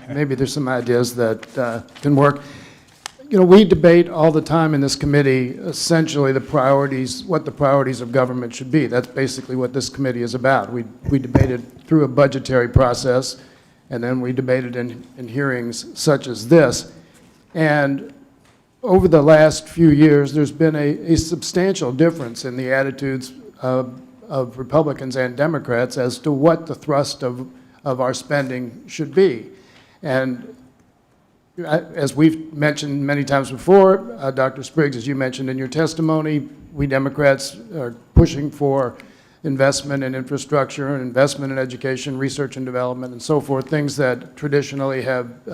maybe there's some ideas that can work. We debate all the time in this committee essentially the priorities, what the priorities of government should be. That's basically what this committee is about. We debated through a budgetary process, and then we debated in hearings such as this. And over the last few years, there's been a substantial difference in the attitudes of Republicans and Democrats as to what the thrust of of our spending should be. And as we've mentioned many times before, Dr. Spriggs, as you mentioned in your testimony, we Democrats are pushing for investment in infrastructure and investment in education, research and development, and so forth, things that traditionally have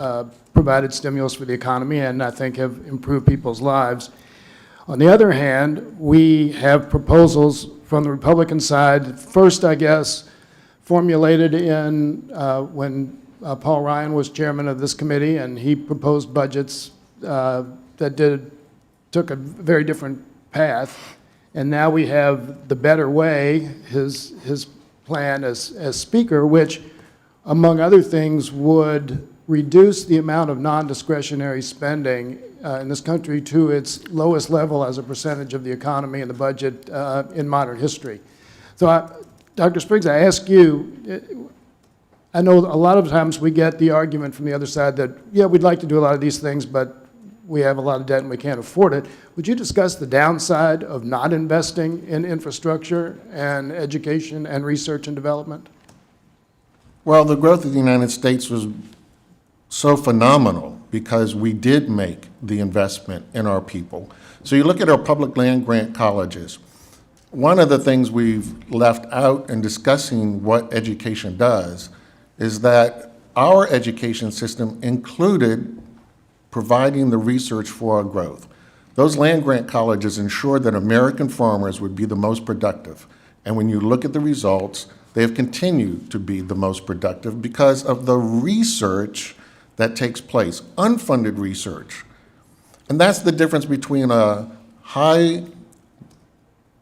provided stimulus for the economy and I think have improved people's lives. On the other hand, we have proposals from the Republican side, first, I guess, formulated in when Paul Ryan was chairman of this committee, and he proposed budgets that took a very different path. And now we have the Better Way, his plan as Speaker, which, among other things, would reduce the amount of non-discretionary spending in this country to its lowest level as a percentage of the economy and the budget in modern history. So, Dr. Spriggs, I ask you, I know a lot of times we get the argument from the other side that, yeah, we'd like to do a lot of these things, but we have a lot of debt and we can't afford it. Would you discuss the downside of not investing in infrastructure and education and research and development? Well, the growth of the United States was so phenomenal because we did make the investment in our people. So you look at our public land grant colleges. One of the things we've left out in discussing what education does is that our education system included providing the research for our growth. Those land grant colleges ensured that American farmers would be the most productive. And when you look at the results, they have continued to be the most productive because of the research that takes place, unfunded research. And that's the difference between a high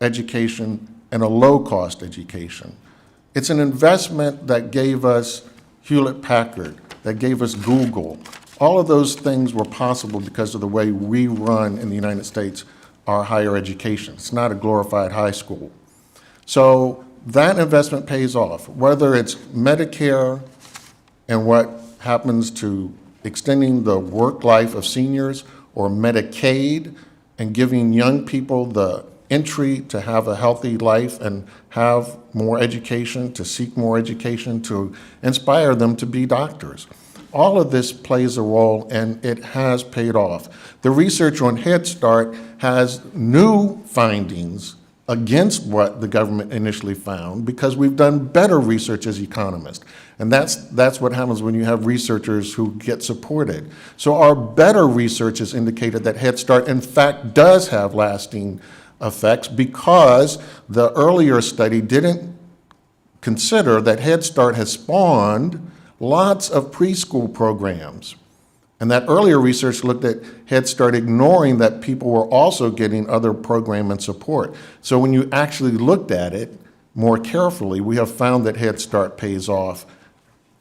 education and a low-cost education. It's an investment that gave us Hewlett-Packard, that gave us Google. All of those things were possible because of the way we run in the United States our higher education. It's not a glorified high school. So that investment pays off, whether it's Medicare and what happens to extending the work life of seniors, or Medicaid and giving young people the entry to have a healthy life and have more education, to seek more education, to inspire them to be doctors. All of this plays a role, and it has paid off. The research on Head Start has new findings against what the government initially found because we've done better research as economists. And that's what happens when you have researchers who get supported. So our better research has indicated that Head Start, in fact, does have lasting effects because the earlier study didn't consider that Head Start has spawned lots of preschool programs. And that earlier research looked at Head Start ignoring that people were also getting other program and support. So when you actually looked at it more carefully, we have found that Head Start pays off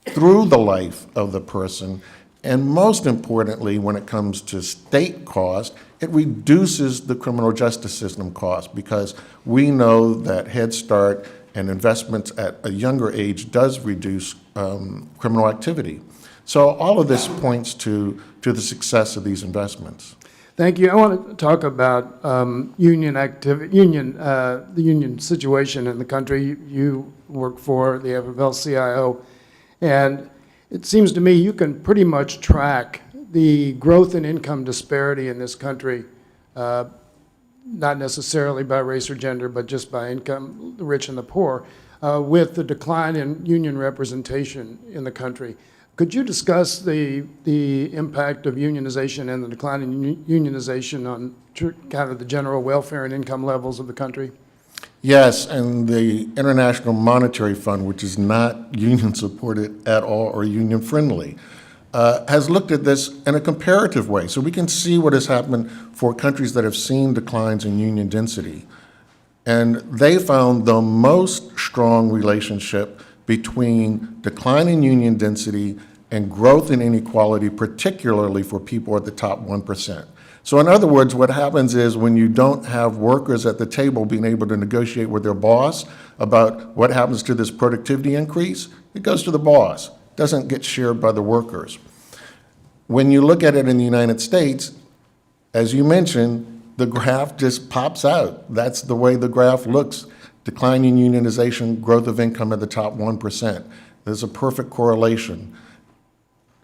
through the life of the person. And most importantly, when it comes to state cost, it reduces the criminal justice system cost because we know that Head Start and investments at a younger age does reduce criminal activity. So all of this points to the success of these investments. Thank you. I want to talk about the union situation in the country. You work for the AFL-CIO, and it seems to me you can pretty much track the growth in income disparity in this country, not necessarily by race or gender, but just by income, the rich and the poor, with the decline in union representation in the country. Could you discuss the impact of unionization and the decline in unionization on kind of the general welfare and income levels of the country? Yes, and the International Monetary Fund, which is not union-supported at all or union-friendly, has looked at this in a comparative way. So we can see what has happened for countries that have seen declines in union density. And they found the most strong relationship between decline in union density and growth in inequality, particularly for people at the top 1%. So in other words, what happens is when you don't have workers at the table being able to negotiate with their boss about what happens to this productivity increase, it goes to the boss. It doesn't get shared by the workers. When you look at it in the United States, as you mentioned, the graph just pops out. That's the way the graph looks. Declining unionization, growth of income at the top 1%. There's a perfect correlation.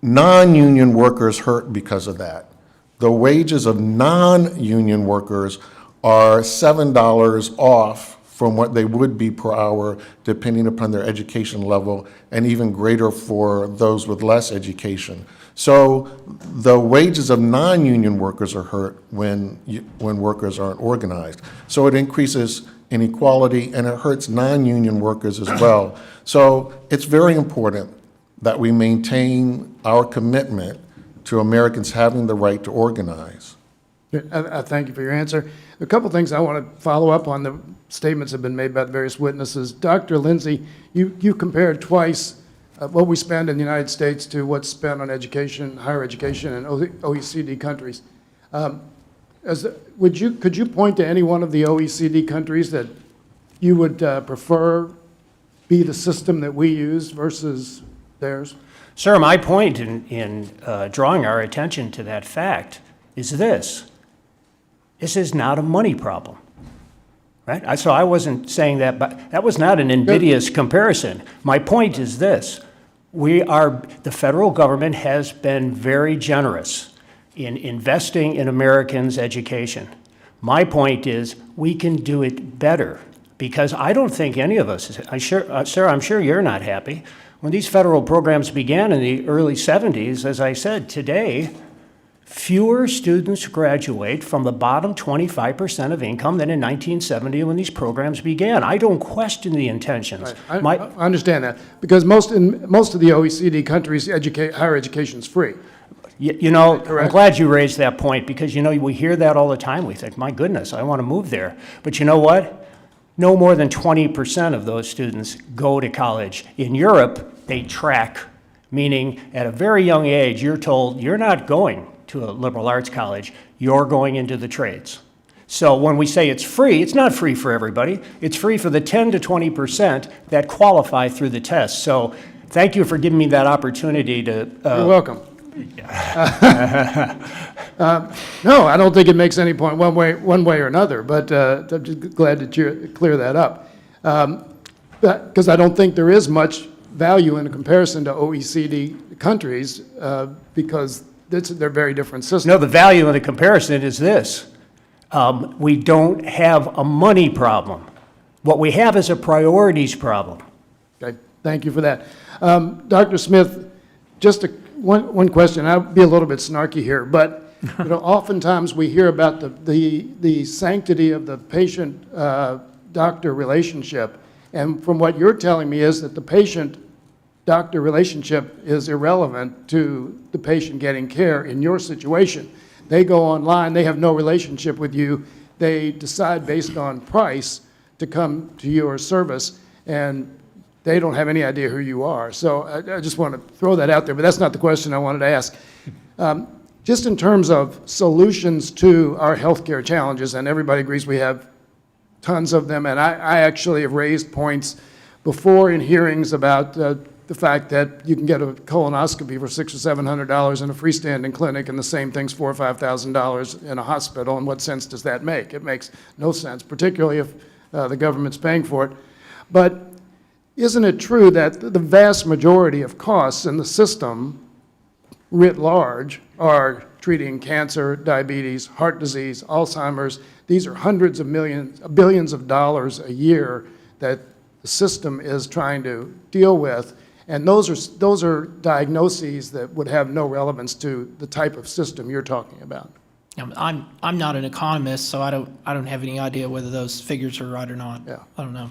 Non-union workers hurt because of that. The wages of non-union workers are $7 off from what they would be per hour, depending upon their education level, and even greater for those with less education. So the wages of non-union workers are hurt when workers aren't organized. So it increases inequality, and it hurts non-union workers as well. So it's very important that we maintain our commitment to Americans having the right to organize. I thank you for your answer. A couple things I want to follow up on. The statements have been made by the various witnesses. Dr. Lindsay, you compared twice what we spend in the United States to what's spent on education, higher education in OECD countries. Could you point to any one of the OECD countries that you would prefer be the system that we use versus theirs? Sir, my point in drawing our attention to that fact is this. This is not a money problem, right? So I wasn't saying that, but that was not an invidious comparison. My point is this. The federal government has been very generous in investing in Americans' education. My point is we can do it better, because I don't think any of us, sir, I'm sure you're not happy. When these federal programs began in the early 70s, as I said, today, fewer students graduate from the bottom 25% of income than in 1970 when these programs began. I don't question the intentions. Right. I understand that, because in most of the OECD countries, higher education is free. You know, I'm glad you raised that point, because, you know, we hear that all the time. We think, my goodness, I want to move there. But you know what? No more than 20% of those students go to college. In Europe, they track, meaning at a very young age, you're told you're not going to a liberal arts college, you're going into the trades. So when we say it's free, it's not free for everybody. It's free for the 10 to 20% that qualify through the test. So thank you for giving me that opportunity to... You're welcome. No, I don't think it makes any point one way or another, but I'm just glad that you clear that up. Because I don't think there is much value in comparison to OECD countries, because they're very different systems. No, the value in the comparison is this. We don't have a money problem. What we have is a priorities problem. Okay, thank you for that. Dr. Smith, just one question. I'll be a little bit snarky here, but you know, oftentimes we hear about the sanctity of the patient-doctor relationship, and from what you're telling me is that the patient-doctor relationship is irrelevant to the patient getting care in your situation. They go online, they have no relationship with you, they decide based on price to come to your service, and they don't have any idea who you are. So I just want to throw that out there, but that's not the question I wanted to ask. Just in terms of solutions to our healthcare challenges, and everybody agrees we have tons of them, and I actually have raised points before in hearings about the fact that you can get a colonoscopy for $600 or $700 in a freestanding clinic, and the same thing's $4,000 or $5,000 in a hospital. And what sense does that make? It makes no sense, particularly if the government's paying for it. But isn't it true that the vast majority of costs in the system, writ large, are treating cancer, diabetes, heart disease, Alzheimer's? These are hundreds of millions, billions of dollars a year that the system is trying to deal with. And those are diagnoses that would have no relevance to the type of system you're talking about. I'm not an economist, so I don't have any idea whether those figures are right or not. Yeah. I don't know.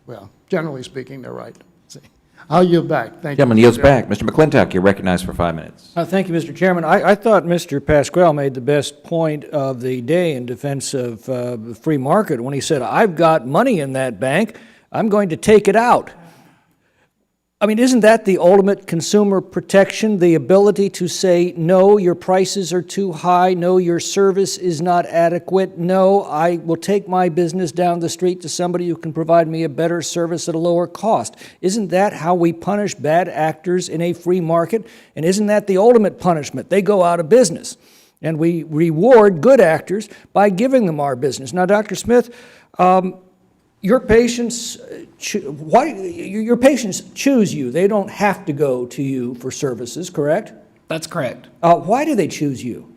Well, generally speaking, they're right. See, I'll yield back. Thank you. Gentleman yields back. Mr. McClintock, you're recognized for 5 minutes. Thank you, Mr. Chairman. I thought Mr. Pasquale made the best point of the day in defense of the free market when he said, I've got money in that bank, I'm going to take it out. I mean, isn't that the ultimate consumer protection, the ability to say, no, your prices are too high, no, your service is not adequate, no, I will take my business down the street to somebody who can provide me a better service at a lower cost? Isn't that how we punish bad actors in a free market? And isn't that the ultimate punishment? They go out of business. And we reward good actors by giving them our business. Now, Dr. Smith, Your patients, your patients choose you. They don't have to go to you for services, correct? That's correct. Why do they choose you?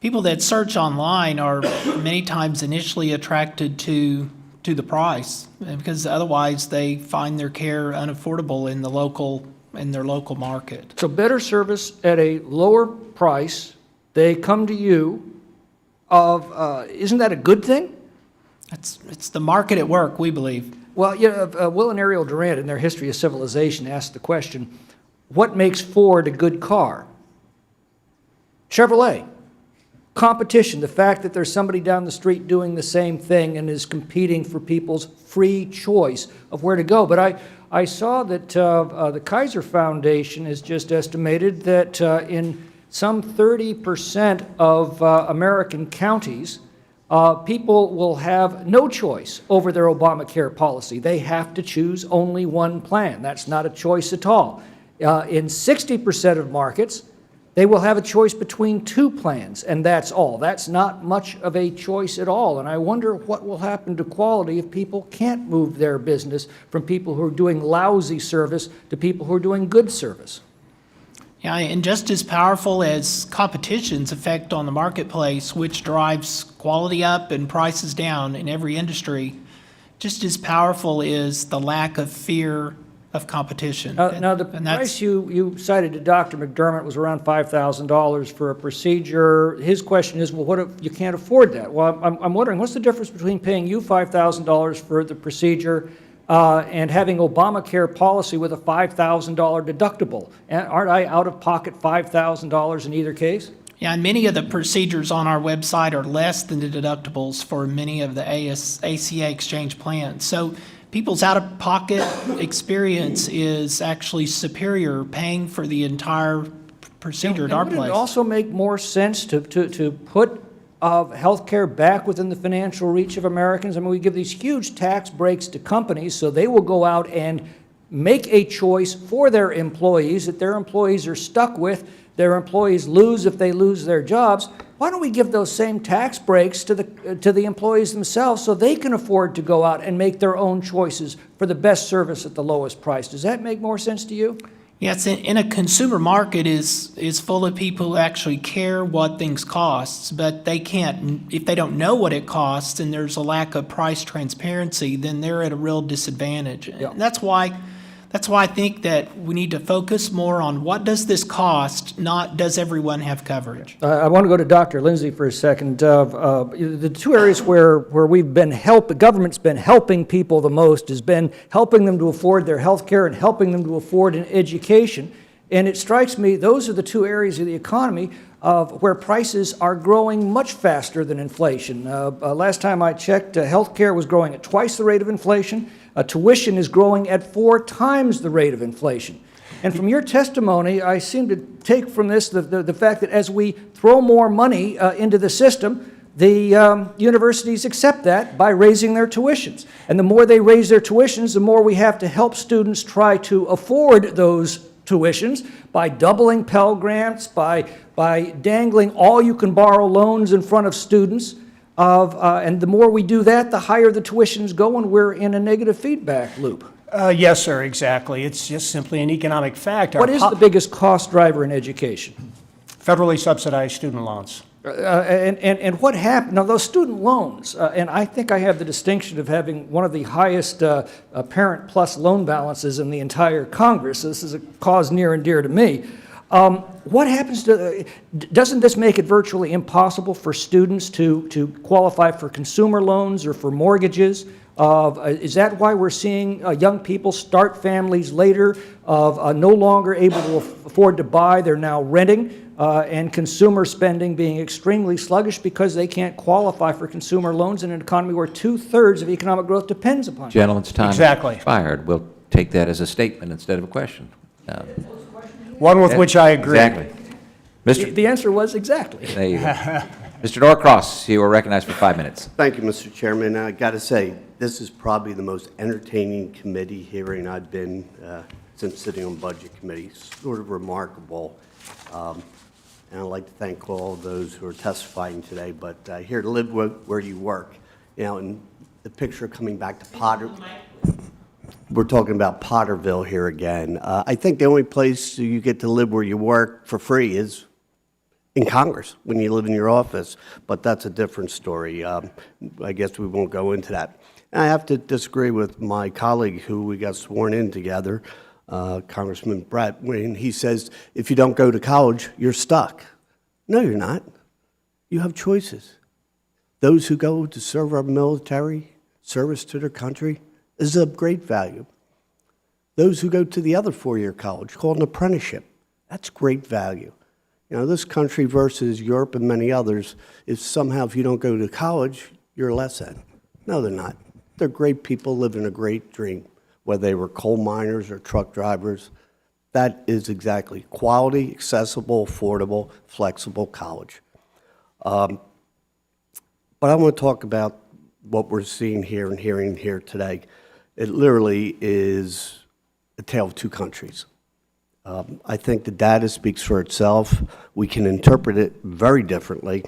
People that search online are many times initially attracted to the price, because otherwise they find their care unaffordable in their local market. So better service at a lower price, they come to you. Isn't that a good thing? It's the market at work, we believe. Well, Will and Ariel Durant, in their History of Civilization, asked the question, what makes Ford a good car? Chevrolet. Competition, the fact that there's somebody down the street doing the same thing and is competing for people's free choice of where to go. But I saw that the Kaiser Foundation has just estimated that in some 30% of American counties, people will have no choice over their Obamacare policy. They have to choose only one plan. That's not a choice at all. In 60% of markets, they will have a choice between two plans, and that's all. That's not much of a choice at all. And I wonder what will happen to quality if people can't move their business from people who are doing lousy service to people who are doing good service. Yeah, and just as powerful as competition's effect on the marketplace, which drives quality up and prices down in every industry, just as powerful is the lack of fear of competition. Now, the price you cited to Dr. McDermott was around $5,000 for a procedure. His question is, well, what if you can't afford that? Well, I'm wondering, what's the difference between paying you $5,000 for the procedure and having Obamacare policy with a $5,000 deductible? Aren't I out of pocket $5,000 in either case? Yeah, and many of the procedures on our website are less than the deductibles for many of the ACA exchange plans. So people's out-of-pocket experience is actually superior paying for the entire procedure at our place. Would it also make more sense to put health care back within the financial reach of Americans? I mean, we give these huge tax breaks to companies so they will go out and make a choice for their employees that their employees are stuck with. Their employees lose if they lose their jobs. Why don't we give those same tax breaks to the employees themselves so they can afford to go out and make their own choices for the best service at the lowest price? Does that make more sense to you? Yes, in a consumer market is full of people who actually care what things cost, but they can't, if they don't know what it costs and there's a lack of price transparency, then they're at a real disadvantage. Yeah. And that's why I think that we need to focus more on what does this cost, not does everyone have coverage. I want to go to Dr. Lindsay for a second. The two areas where we've been the government's been helping people the most has been helping them to afford their health care and helping them to afford an education. And it strikes me those are the two areas of the economy where prices are growing much faster than inflation. Last time I checked, health care was growing at twice the rate of inflation. Tuition is growing at 4 times the rate of inflation. And from your testimony, I seem to take from this the fact that as we throw more money into the system, the universities accept that by raising their tuitions. And the more they raise their tuitions, the more we have to help students try to afford those tuitions by doubling Pell Grants, by dangling all-you-can-borrow loans in front of students. And the more we do that, the higher the tuitions go, and we're in a negative feedback loop. Yes, sir, exactly. It's just simply an economic fact. What is the biggest cost driver in education? Federally subsidized student loans. And what happened? Now, those student loans, and I think I have the distinction of having one of the highest parent plus loan balances in the entire Congress. This is a cause near and dear to me. What happens to, doesn't this make it virtually impossible for students to qualify for consumer loans or for mortgages? Is that why we're seeing young people start families later, no longer able to afford to buy, they're now renting, and consumer spending being extremely sluggish because they can't qualify for consumer loans in an economy where 2/3 of economic growth depends upon it? Gentleman's time Exactly. expired. We'll take that as a statement instead of a question. One with which I agree. Exactly. The answer was exactly. There you go. Mr. Norcross, you are recognized for 5 minutes. Thank you, Mr. Chairman. I got to say, this is probably the most entertaining committee hearing I've been since sitting on Budget Committee. Sort of remarkable. And I'd like to thank all of those who are testifying today, but here to live where you work. You know, and the picture coming back to Potter. We're talking about Potterville here again. I think the only place you get to live where you work for free is in Congress, when you live in your office, but that's a different story. I guess we won't go into that. And I have to disagree with my colleague who we got sworn in together, Congressman Brett, when he says, if you don't go to college, you're stuck. No, you're not. You have choices. Those who go to serve our military, service to their country, is of great value. Those who go to the other four-year college, called an apprenticeship, that's great value. You know, this country versus Europe and many others is somehow if you don't go to college, you're less than. No, they're not. They're great people living a great dream, whether they were coal miners or truck drivers. That is exactly quality, accessible, affordable, flexible college. But I want to talk about what we're seeing here and hearing here today. It literally is a tale of two countries. I think the data speaks for itself. We can interpret it very differently.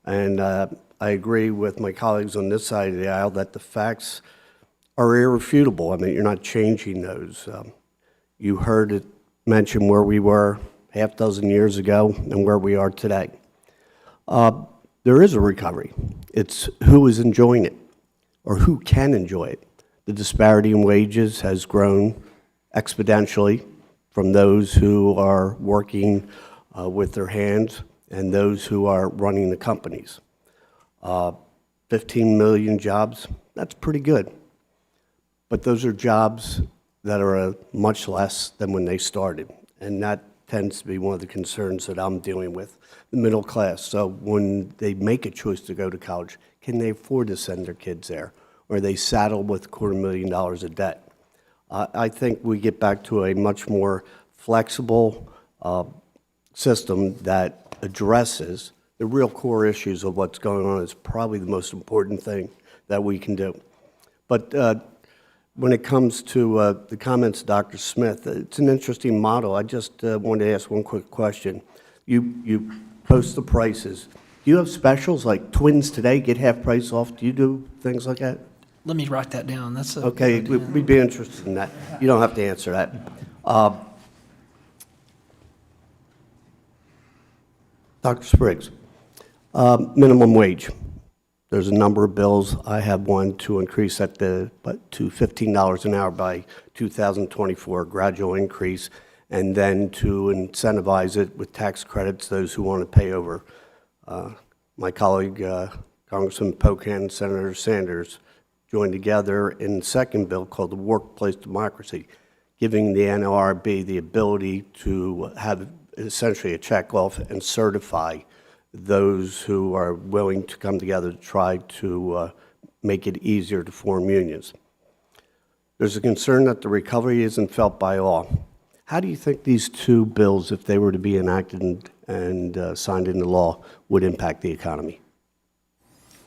And I agree with my colleagues on this side of the aisle that the facts are irrefutable. I mean, you're not changing those. You heard it mentioned where we were half dozen years ago and where we are today. There is a recovery. It's who is enjoying it or who can enjoy it. The disparity in wages has grown exponentially from those who are working with their hands and those who are running the companies. 15 million jobs, that's pretty good. But those are jobs that are much less than when they started. And that tends to be one of the concerns that I'm dealing with, the middle class. So when they make a choice to go to college, can they afford to send their kids there? Or are they saddled with $250,000 of debt? I think we get back to a much more flexible system that addresses the real core issues of what's going on. Is probably the most important thing that we can do. But when it comes to the comments of Dr. Smith, it's an interesting model. I just wanted to ask one quick question. You post the prices. Do you have specials like twins today get half price off? Do you do things like that? Let me write that down. That's a Okay, we'd be interested in that. You don't have to answer that. Dr. Spriggs, minimum wage. There's a number of bills. I have one to increase that to $15 an hour by 2024, gradual increase, and then to incentivize it with tax credits, those who want to pay over. My colleague, Congressman Pocan and Senator Sanders, joined together in the second bill called the Workplace Democracy, giving the NLRB the ability to have essentially a check-off and certify those who are willing to come together to try to make it easier to form unions. There's a concern that the recovery isn't felt by all. How do you think these two bills, if they were to be enacted and signed into law, would impact the economy?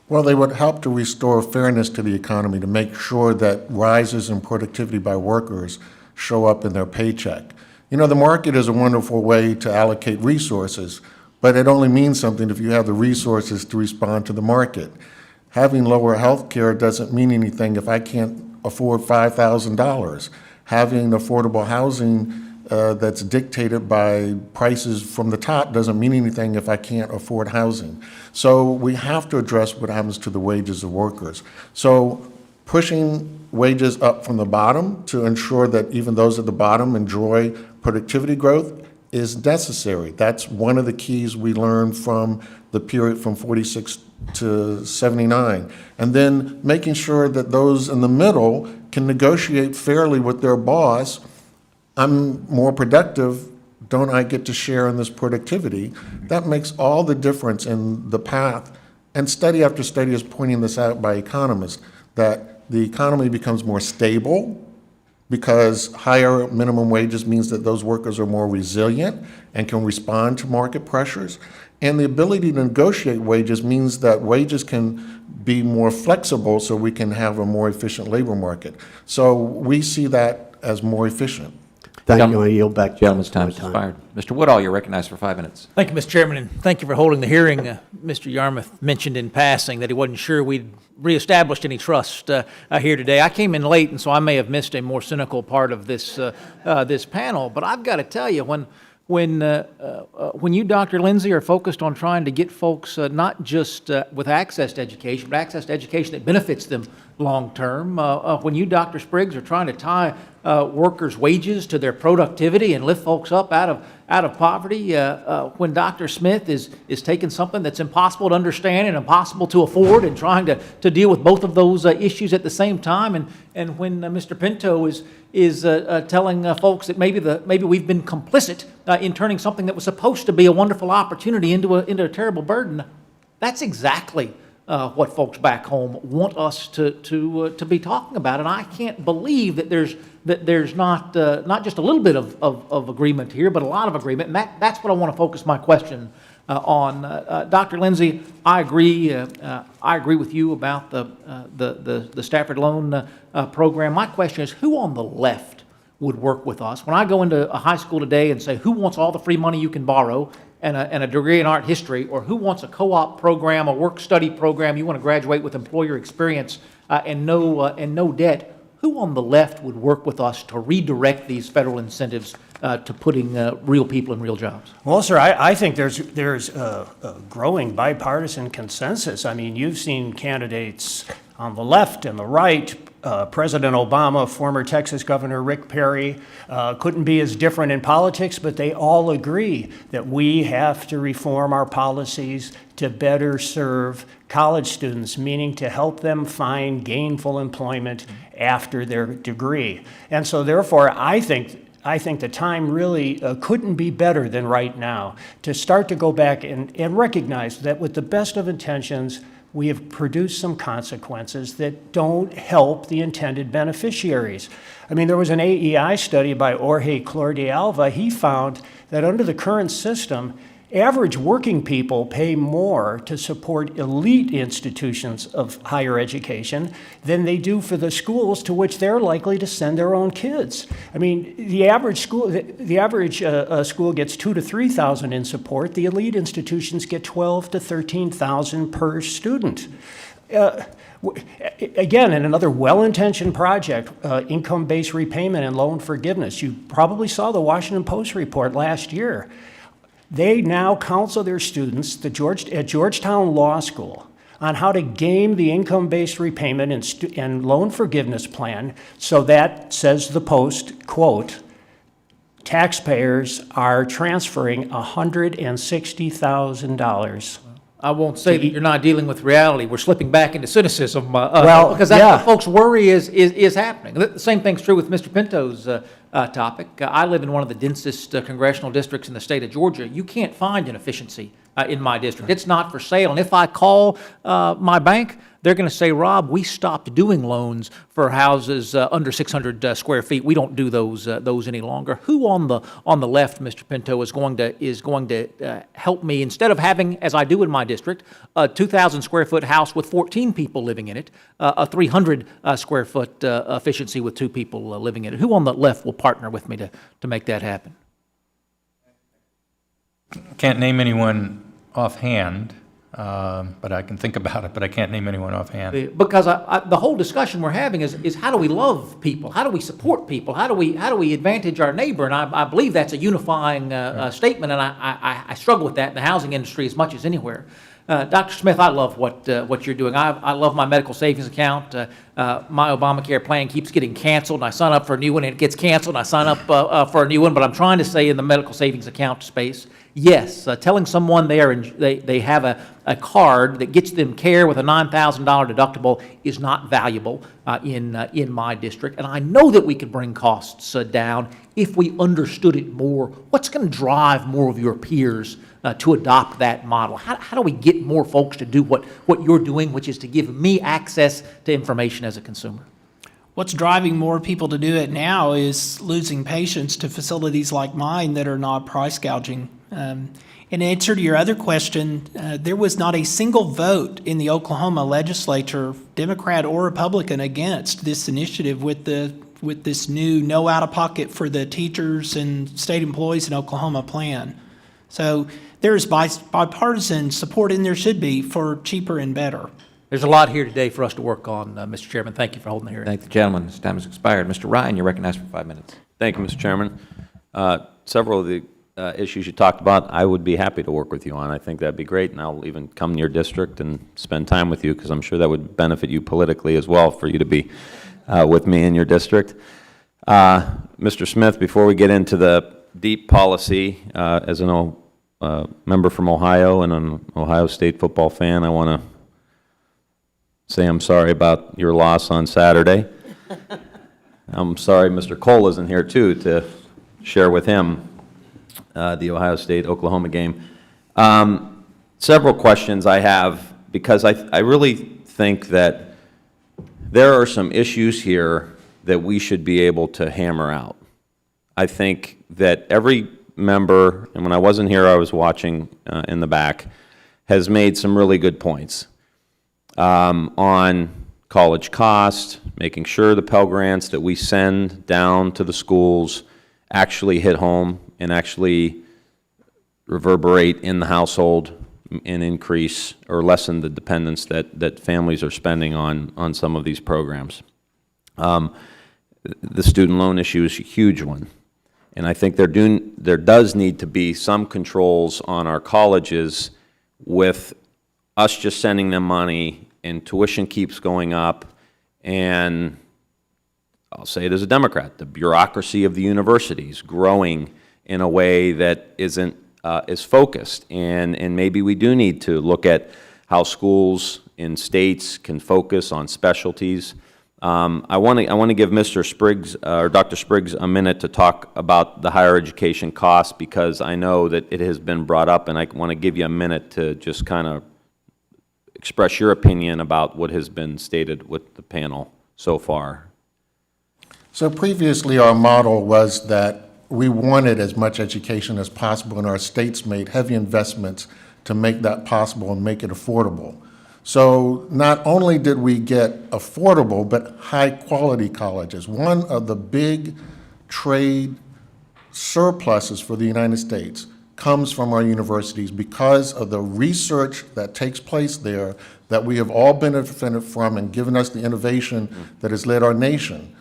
Well, they would help to restore fairness to the economy, to make sure that rises in productivity by workers show up in their paycheck. You know, the market is a wonderful way to allocate resources, but it only means something if you have the resources to respond to the market. Having lower health care doesn't mean anything if I can't afford $5,000. Having affordable housing that's dictated by prices from the top doesn't mean anything if I can't afford housing. So we have to address what happens to the wages of workers. So pushing wages up from the bottom to ensure that even those at the bottom enjoy productivity growth is necessary. That's one of the keys we learned from the period from 46 to 79. And then making sure that those in the middle can negotiate fairly with their boss. I'm more productive, don't I get to share in this productivity? That makes all the difference in the path. And study after study is pointing this out by economists, that the economy becomes more stable because higher minimum wages means that those workers are more resilient and can respond to market pressures. And the ability to negotiate wages means that wages can be more flexible so we can have a more efficient labor market. So we see that as more efficient. Thank you. I yield back. Gentleman's my time has expired. Mr. Woodall, you're recognized for 5 minutes. Thank you, Mr. Chairman, and thank you for holding the hearing. Mr. Yarmouth mentioned in passing that he wasn't sure we'd reestablished any trust here today. I came in late, and so I may have missed a more cynical part of this this panel. But I've got to tell you, when you, Dr. Lindsay, are focused on trying to get folks not just with access to education, but access to education that benefits them long term, when you, Dr. Spriggs, are trying to tie workers' wages to their productivity and lift folks up out of poverty, when Dr. Smith is taking something that's impossible to understand and impossible to afford and trying to deal with both of those issues at the same time, and when Mr. Pinto is telling folks that maybe we've been complicit in turning something that was supposed to be a wonderful opportunity into a terrible burden. That's exactly what folks back home want us to be talking about, and I can't believe that there's not just a little bit of agreement here, but a lot of agreement, and that's what I want to focus my question on. Dr. Lindsay, I agree with you about the Stafford Loan program. My question is, who on the left would work with us? When I go into a high school today and say, who wants all the free money you can borrow and a degree in art history, or who wants a co-op program, a work-study program, you want to graduate with employer experience and no debt, who on the left would work with us to redirect these federal incentives to putting real people in real jobs? Well, sir, I think there's a growing bipartisan consensus. I mean, you've seen candidates on the left and the right. President Obama, former Texas Governor Rick Perry, couldn't be as different in politics, but they all agree that we have to reform our policies to better serve college students, meaning to help them find gainful employment after their degree. And so therefore, I think the time really couldn't be better than right now to start to go back and recognize that with the best of intentions, we have produced some consequences that don't help the intended beneficiaries. I mean, there was an AEI study by Jorge Clordialva. He found that under the current system, average working people pay more to support elite institutions of higher education than they do for the schools to which they're likely to send their own kids. I mean, the average school gets $2,000 to $3,000 in support. The elite institutions get $12,000 to $13,000 per student. Again, in another well-intentioned project, income-based repayment and loan forgiveness. You probably saw the Washington Post report last year. They now counsel their students at Georgetown Law School on how to game the income-based repayment and loan forgiveness plan so that, says the Post, quote, taxpayers are transferring $160,000. I won't say that you're not dealing with reality. We're slipping back into cynicism because that's what folks worry is happening. The same thing's true with Mr. Pinto's topic. I live in one of the densest congressional districts in the state of Georgia. You can't find an efficiency in my district. It's not for sale. And if I call my bank, they're going to say, Rob, we stopped doing loans for houses under 600 square feet. We don't do those any longer. Who on the left, Mr. Pinto, is going to help me, instead of having, as I do in my district, a 2,000 square foot house with 14 people living in it, a 300 square foot efficiency with 2 people living in it? Who on the left will partner with me to make that happen? Can't name anyone offhand, but I can think about it, but I can't name anyone offhand. Because the whole discussion we're having is how do we love people? How do we support people? How do we advantage our neighbor? And I believe that's a unifying statement, and I struggle with that in the housing industry as much as anywhere. Dr. Smith, I love what you're doing. I love my medical savings account. My Obamacare plan keeps getting canceled, and I sign up for a new one, and it gets canceled, and I sign up for a new one. But I'm trying to say in the medical savings account space, yes, telling someone they have a card that gets them care with a $9,000 deductible is not valuable in my district. And I know that we could bring costs down if we understood it more. What's going to drive more of your peers to adopt that model? How do we get more folks to do what you're doing, which is to give me access to information as a consumer? What's driving more people to do it now is losing patience to facilities like mine that are not price gouging. In answer to your other question, there was not a single vote in the Oklahoma legislature, Democrat or Republican, against this initiative with the with this new no out-of-pocket for the teachers and state employees in Oklahoma plan. So there's bipartisan support, and there should be, for cheaper and better. There's a lot here today for us to work on, Mr. Chairman. Thank you for holding the hearing. Thank the gentleman. His time has expired. Mr. Ryan, you're recognized for 5 minutes. Thank you, Mr. Chairman. Several of the issues you talked about, I would be happy to work with you on. I think that'd be great, and I'll even come to your district and spend time with you, because I'm sure that would benefit you politically as well, for you to be with me in your district. Mr. Smith, before we get into the deep policy, as an member from Ohio and an Ohio State football fan, I want to say I'm sorry about your loss on Saturday. I'm sorry Mr. Cole isn't here, too, to share with him the Ohio State-Oklahoma game. Several questions I have, because I really think that there are some issues here that we should be able to hammer out. I think that every member, and when I wasn't here, I was watching in the back, has made some really good points on college cost, making sure the Pell Grants that we send down to the schools actually hit home and actually reverberate in the household and increase or lessen the dependence that families are spending on some of these programs. The student loan issue is a huge one. And I think there does need to be some controls on our colleges with us just sending them money, and tuition keeps going up, and I'll say it as a Democrat, the bureaucracy of the universities growing in a way that isn't is focused, and maybe we do need to look at how schools in states can focus on specialties. I want to give Mr. Spriggs or Dr. Spriggs a minute to talk about the higher education costs, because I know that it has been brought up, and I want to give you a minute to just kind of express your opinion about what has been stated with the panel so far. So previously, our model was that we wanted as much education as possible, and our states made heavy investments to make that possible and make it affordable. So not only did we get affordable, but high-quality colleges. One of the big trade surpluses for the United States comes from our universities because of the research that takes place there that we have all benefited from and given us the innovation that has led our nation.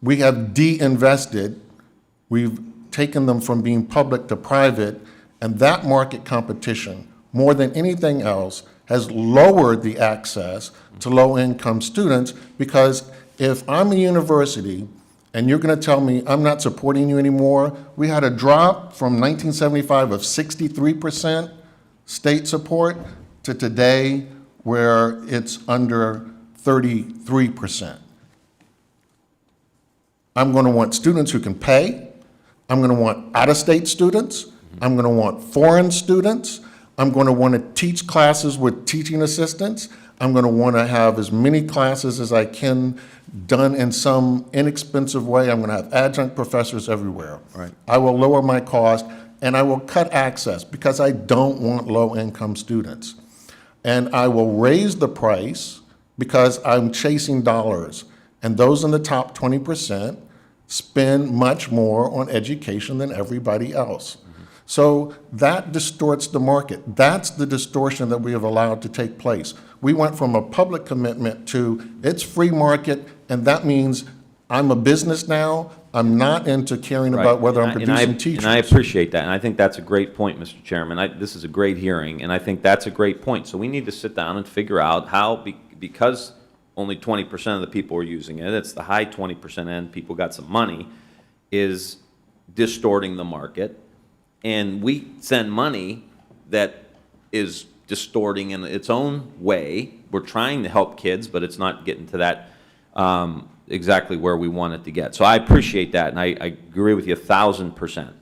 We have de-invested. We've taken them from being public to private, and that market competition, more than anything else, has lowered the access to low-income students, because if I'm a university and you're going to tell me I'm not supporting you anymore, we had a drop from 1975 of 63% state support to today where it's under 33%. I'm going to want students who can pay. I'm going to want out-of-state students. I'm going to want foreign students. I'm going to want to teach classes with teaching assistants. I'm going to want to have as many classes as I can done in some inexpensive way. I'm going to have adjunct professors everywhere. Right. I will lower my cost, and I will cut access, because I don't want low-income students. And I will raise the price because I'm chasing dollars. And those in the top 20% spend much more on education than everybody else. So that distorts the market. That's the distortion that we have allowed to take place. We went from a public commitment to it's free market, and that means I'm a business now. I'm not into caring about whether I'm producing teachers. And I appreciate that, and I think that's a great point, Mr. Chairman. This is a great hearing, and I think that's a great point. So we need to sit down and figure out how, because only 20% of the people are using it, it's the high 20% end, people got some money, is distorting the market. And we send money that is distorting in its own way. We're trying to help kids, but it's not getting to that exactly where we want it to get. So I appreciate that, and I agree with you 1,000%.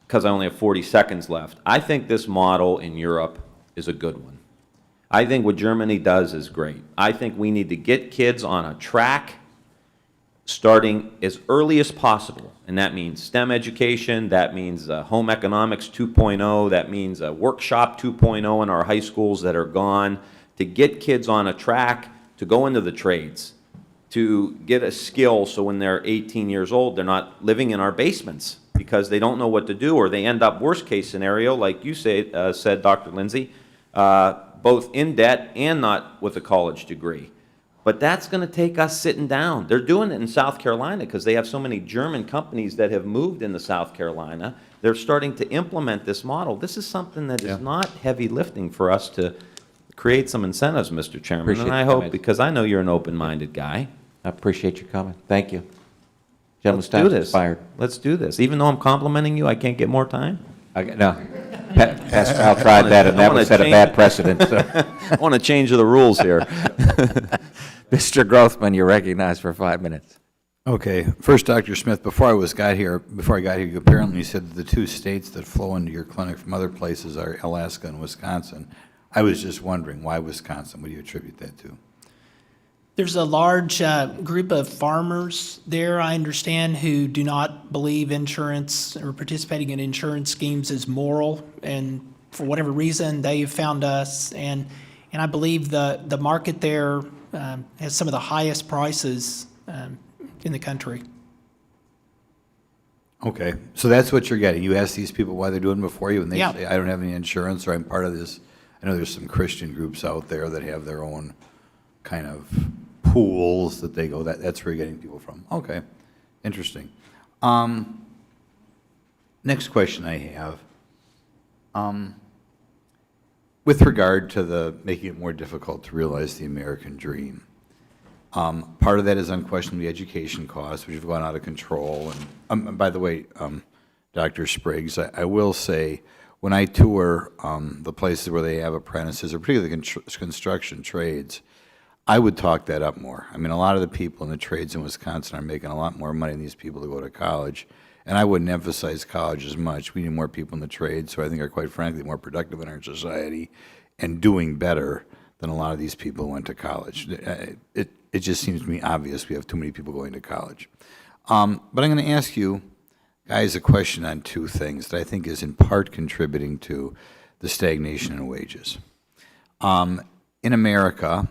Because I only have 40 seconds left. I think this model in Europe is a good one. I think what Germany does is great. I think we need to get kids on a track starting as early as possible, and that means STEM education, that means home economics 2.0, that means a workshop 2.0 in our high schools that are gone, to get kids on a track to go into the trades, to get a skill so when they're 18 years old, they're not living in our basements because they don't know what to do, or they end up, worst case scenario, like you said, Dr. Lindsay, both in debt and not with a college degree. But that's going to take us sitting down. They're doing it in South Carolina because they have so many German companies that have moved into South Carolina. They're starting to implement this model. This is something that is not heavy lifting for us to create some incentives, Mr. Chairman. Appreciate And I the hope, comment. because I know you're an open-minded guy. I appreciate your comment. Thank you. Let's Gentleman's do time this. expired. Let's do this. Even though I'm complimenting you, I can't get more time? No. Pascal tried that, and that would set a bad precedent. So. I want to change the rules here. Mr. Grothman, you're recognized for 5 minutes. Okay. First, Dr. Smith, before I got here, you apparently said that the two states that flow into your clinic from other places are Alaska and Wisconsin. I was just wondering, why Wisconsin? What do you attribute that to? There's a large group of farmers there, I understand, who do not believe insurance or participating in insurance schemes is moral, and for whatever reason, they have found us, and I believe the market there has some of the highest prices in the country. Okay, so that's what you're getting. You ask these people why they're doing it before you, and they Yeah. say, I don't have any insurance, or I'm part of this. I know there's some Christian groups out there that have their own kind of pools that they go, that's where you're getting people from. Okay, interesting. Next question I have. With regard to the making it more difficult to realize the American dream, part of that is unquestionably education costs, which have gone out of control. And by the way, Dr. Spriggs, I will say, when I tour the places where they have apprentices, or particularly the construction trades, I would talk that up more. I mean, a lot of the people in the trades in Wisconsin are making a lot more money than these people to go to college, and I wouldn't emphasize college as much. We need more people in the trades, who I think are, quite frankly, more productive in our society and doing better than a lot of these people who went to college. It just seems to me obvious we have too many people going to college. But I'm going to ask you guys a question on two things that I think is in part contributing to the stagnation in wages. In America,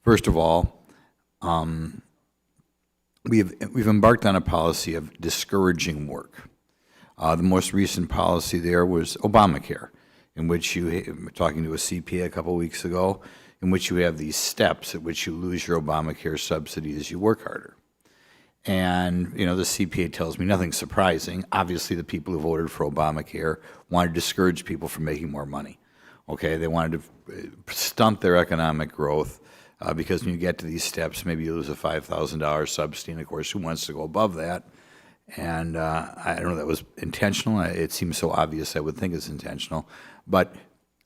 first of all, we've embarked on a policy of discouraging work. The most recent policy there was Obamacare, in which you, talking to a CPA a couple of weeks ago, in which you have these steps at which you lose your Obamacare subsidy as you work harder. And, you know, the CPA tells me nothing surprising. Obviously, the people who voted for Obamacare wanted to discourage people from making more money. Okay, they wanted to stunt their economic growth because when you get to these steps, maybe you lose a $5,000 subsidy, and of course, who wants to go above that? And I don't know if that was intentional. It seems so obvious I would think it's intentional. But,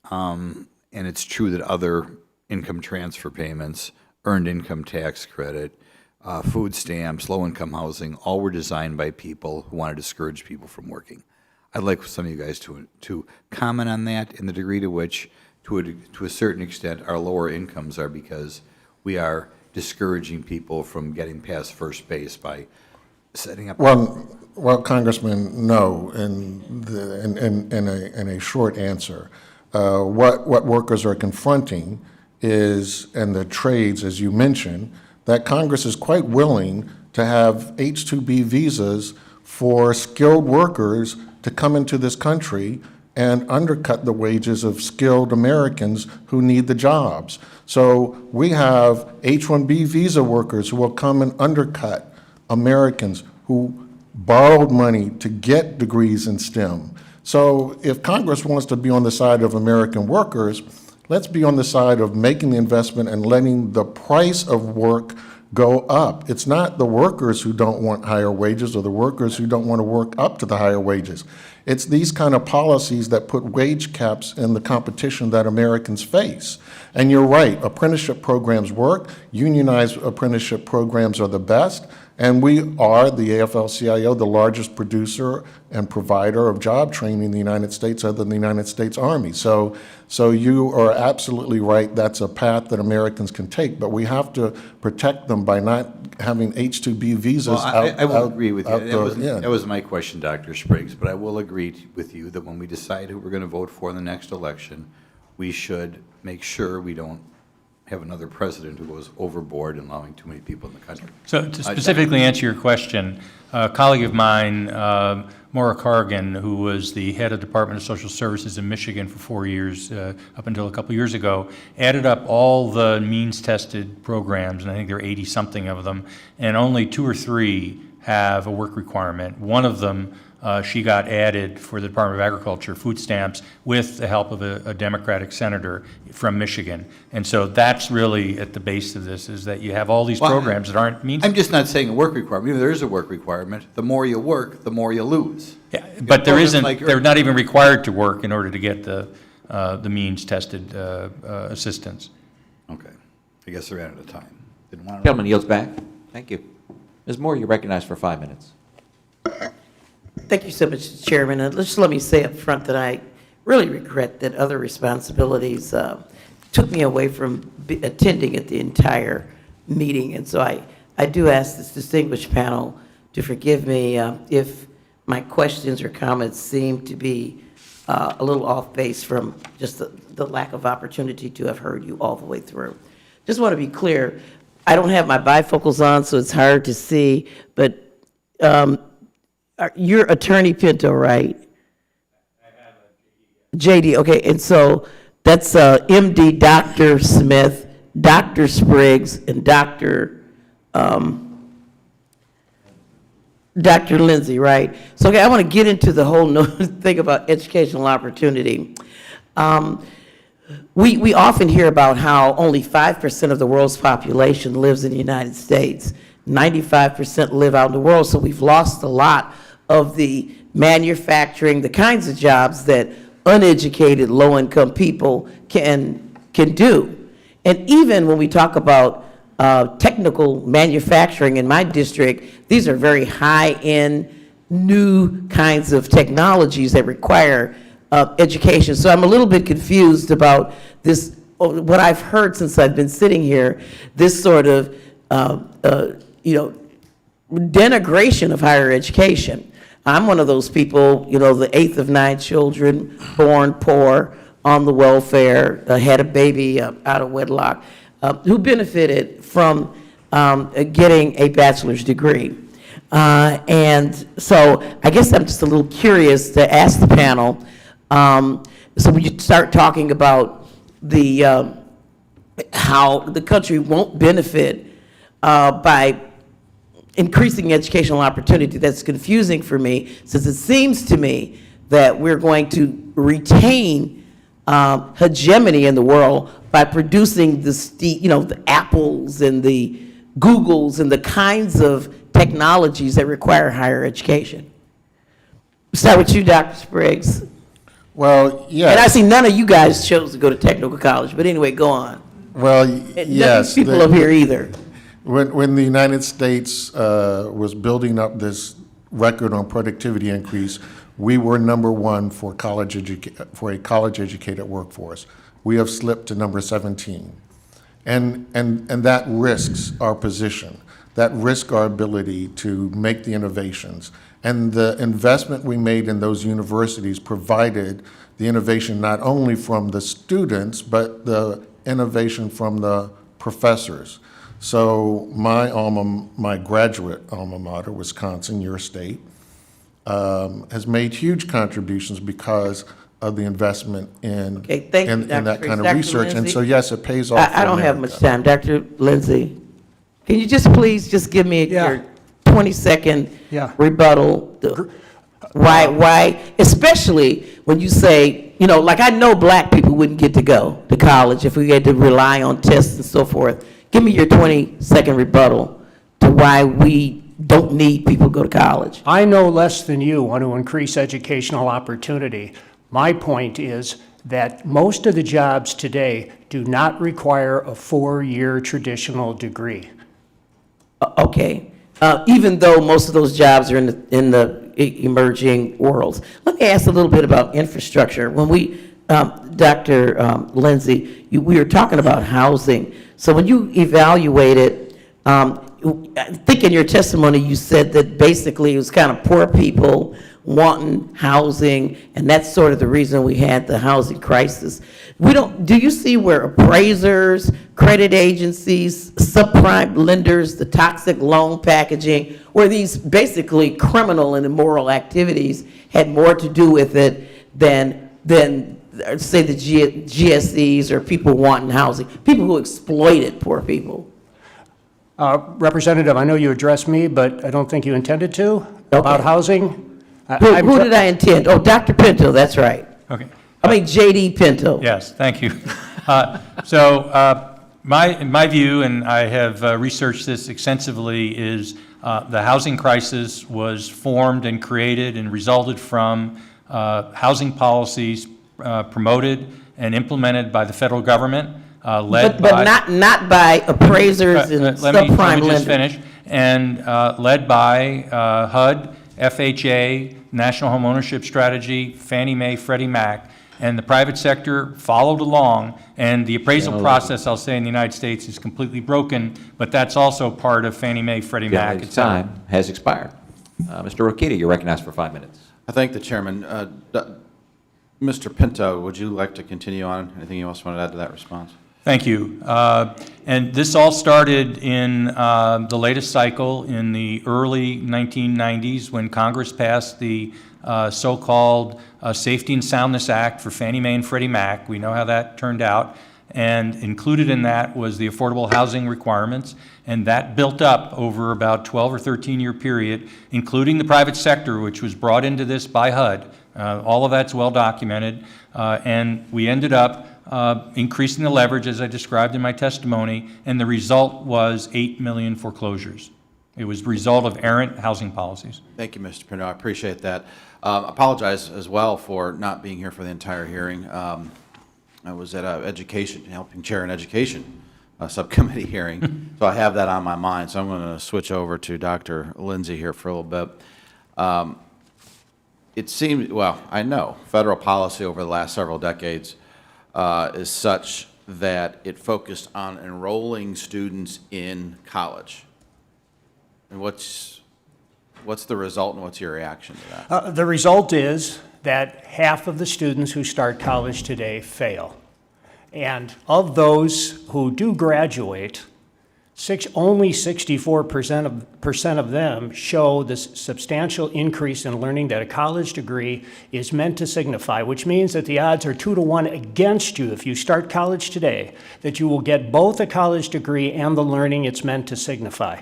and it's true that other income transfer payments, earned income tax credit, food stamps, low-income housing, all were designed by people who want to discourage people from working. I'd like some of you guys to comment on that, and the degree to which, to a certain extent, our lower incomes are because we are discouraging people from getting past first base by setting up. Well, Congressman, no, in a short answer. What workers are confronting is, and the trades, as you mentioned, that Congress is quite willing to have H-2B visas for skilled workers to come into this country and undercut the wages of skilled Americans who need the jobs. So we have H-1B visa workers who will come and undercut Americans who borrowed money to get degrees in STEM. So if Congress wants to be on the side of American workers, let's be on the side of making the investment and letting the price of work go up. It's not the workers who don't want higher wages or the workers who don't want to work up to the higher wages. It's these kind of policies that put wage caps in the competition that Americans face. And you're right, apprenticeship programs work. Unionized apprenticeship programs are the best. And we are, the AFL-CIO, the largest producer and provider of job training in the United States other than the United States Army. So you are absolutely right, that's a path that Americans can take, but we have to protect them by not having H-2B visas Well, I will agree with you. That That was my question, Dr. Spriggs, but I will agree with you that when we decide who we're going to vote for in the next election, we should make sure we don't have another president who goes overboard and allowing too many people in the country. So to specifically answer your question, a colleague of mine, Maura Cargan, who was the head of Department of Social Services in Michigan for 4 years, up until a couple years ago, added up all the means-tested programs, and I think there are 80-something of them, and only 2 or 3 have a work requirement. One of them, she got added for the Department of Agriculture, food stamps, with the help of a Democratic senator from Michigan. And so that's really at the base of this, is that you have all these programs that aren't means. I'm just not saying a work requirement. Even if there is a work requirement, the more you work, the more you lose. Yeah, but there isn't, they're not even required to work in order to get the means-tested assistance. Okay. I guess they're out of time. Didn't want to. Gentleman yields back. Thank you. Ms. Moore, you're recognized for 5 minutes. Thank you so much, Chairman. Just let me say up front that I really regret that other responsibilities took me away from attending at the entire meeting. And so I do ask this distinguished panel to forgive me if my questions or comments seem to be a little off base from just the lack of opportunity to have heard you all the way through. Just want to be clear, I don't have my bifocals on, so it's hard to see, but you're Attorney Pinto, right? I have a JD. Okay, and so that's MD Dr. Smith, Dr. Spriggs, and Dr. Lindsay, right? So okay, I want to get into the whole thing about educational opportunity. We often hear about how only 5% of the world's population lives in the United States. 95% live out in the world, so we've lost a lot of the manufacturing, the kinds of jobs that uneducated, low-income people can do. And even when we talk about technical manufacturing in my district, these are very high-end, new kinds of technologies that require education. So I'm a little bit confused about this, what I've heard since I've been sitting here, this sort of, denigration of higher education. I'm one of those people, the 8th of 9 children, born poor, on the welfare, had a baby out of wedlock, who benefited from getting a bachelor's degree. And so I guess I'm just a little curious to ask the panel, so when you start talking about how the country won't benefit by increasing educational opportunity, that's confusing for me, since it seems to me that we're going to retain hegemony in the world by producing the Apples and the Googles and the kinds of technologies that require higher education. Start with you, Dr. Spriggs. Well, yes. And I see none of you guys chose to go to technical college, but anyway, go on. Well, And yes. none of people up here either. When the United States was building up this record on productivity increase, we were #1 for a college-educated workforce. We have slipped to number 17. And that risks our position. That risks our ability to make the innovations. And the investment we made in those universities provided the innovation not only from the students, but the innovation from the professors. So my graduate alma mater, Wisconsin, your state, has made huge contributions because of the investment in that kind of research. And so, yes, it pays off. I don't have much time. Dr. Lindsay, can you please give me your 20-second rebuttal? Why, especially when you say, like I know black people wouldn't get to go to college if we had to rely on tests and so forth. Give me your 20-second rebuttal to why we don't need people to go to college. I know less than you want to increase educational opportunity. My point is that most of the jobs today do not require a 4-year traditional degree. Okay. Even though most of those jobs are in the emerging worlds. Let me ask a little bit about infrastructure. When we, Dr. Lindsay, we were talking about housing. So when you evaluated, I think in your testimony you said that basically it was kind of poor people wanting housing, and that's sort of the reason we had the housing crisis. Do you see where appraisers, credit agencies, subprime lenders, the toxic loan packaging, where these basically criminal and immoral activities had more to do with it than say the GSEs or people wanting housing, people who exploited poor people? Representative, I know you addressed me, but I don't think you intended to, about housing. Who did I intend? Oh, Dr. Pinto, that's right. Okay. I mean, J.D. Pinto. Yes, thank you. My view, and I have researched this extensively, is the housing crisis was formed and created and resulted from housing policies promoted and implemented by the federal government, led by... But not by appraisers and subprime lenders. Let me just finish. And led by HUD, FHA, National Home Ownership Strategy, Fannie Mae, Freddie Mac, and the private sector followed along, and the appraisal process, I'll say, in the United States is completely broken, but that's also part of Fannie Mae, Freddie Mac. Time has expired. Mr. Rokita, you're recognized for 5 minutes. I thank the chairman. Mr. Pinto, would you like to continue on? Anything else you want to add to that response? Thank you. And this all started in the latest cycle in the early 1990s when Congress passed the so-called Safety and Soundness Act for Fannie Mae and Freddie Mac. We know how that turned out. And included in that was the affordable housing requirements. And that built up over about 12 or 13-year period, including the private sector, which was brought into this by HUD. All of that's well documented. And we ended up increasing the leverage, as I described in my testimony, and the result was 8 million foreclosures. It was the result of errant housing policies. Thank you, Mr. Pinto. I appreciate that. Apologize as well for not being here for the entire hearing. I was at helping chair an education subcommittee hearing, so I have that on my mind. So I'm going to switch over to Dr. Lindsay here for a little bit. It seems, well, I know federal policy over the last several decades is such that it focused on enrolling students in college. And what's the result, and what's your reaction to that? The result is that half of the students who start college today fail. And of those who do graduate, only 64% of them show this substantial increase in learning that a college degree is meant to signify, which means that the odds are 2 to 1 against you if you start college today, that you will get both a college degree and the learning it's meant to signify.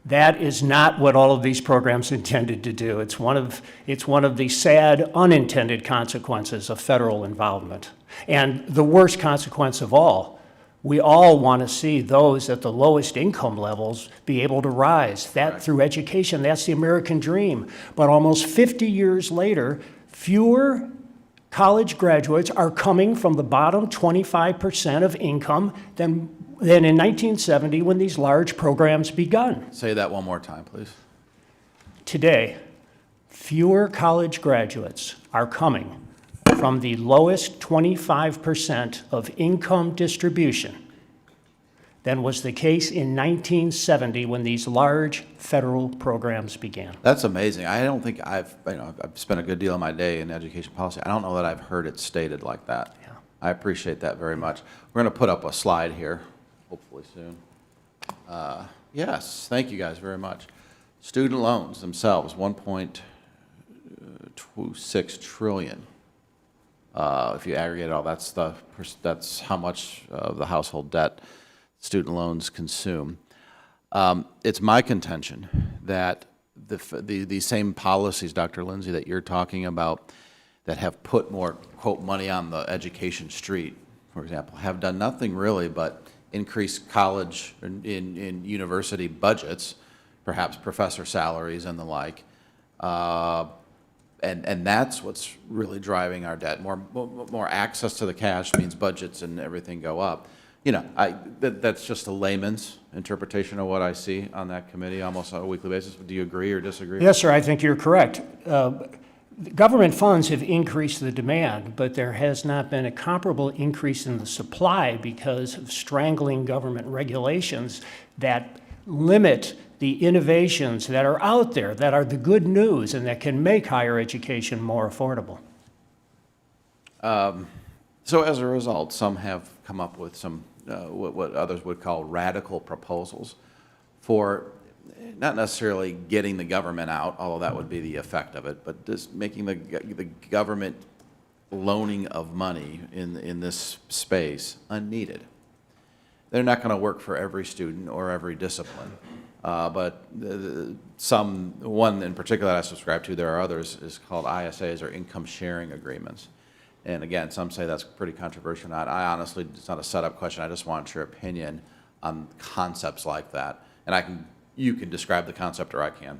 That is not what all of these programs intended to do. It's one of the sad unintended consequences of federal involvement. And the worst consequence of all, we all want to see those at the lowest income levels be able to rise. That through education, that's the American dream. But almost 50 years later, fewer college graduates are coming from the bottom 25% of income than in 1970 when these large programs begun. Say that one more time, please. Today, fewer college graduates are coming from the lowest 25% of income distribution than was the case in 1970 when these large federal programs began. That's amazing. I don't think I've spent a good deal of my day in education policy. I don't know that I've heard it stated like that. Yeah. I appreciate that very much. We're going to put up a slide here, hopefully soon. Yes, thank you guys very much. Student loans themselves, 1.26 trillion. If you aggregate all, that's how much of the household debt student loans consume. It's my contention that the same policies, Dr. Lindsay, that you're talking about that have put more, quote, money on the education street, for example, have done nothing really but increase college in university budgets, perhaps professor salaries and the like. And that's what's really driving our debt. More access to the cash means budgets and everything go up. You know, that's just a layman's interpretation of what I see on that committee almost on a weekly basis. Do you agree or disagree? Yes, sir, I think you're correct. Government funds have increased the demand, but there has not been a comparable increase in the supply because of strangling government regulations that limit the innovations that are out there, that are the good news and that can make higher education more affordable? So as a result, some have come up with some, what others would call radical proposals for not necessarily getting the government out, although that would be the effect of it, but just making the government loaning of money in this space unneeded. They're not going to work for every student or every discipline, but one in particular that I subscribe to, there are others, is called ISAs, or income sharing agreements. And again, some say that's pretty controversial. I honestly, it's not a setup question. I just want your opinion on concepts like that. And you can describe the concept, or I can.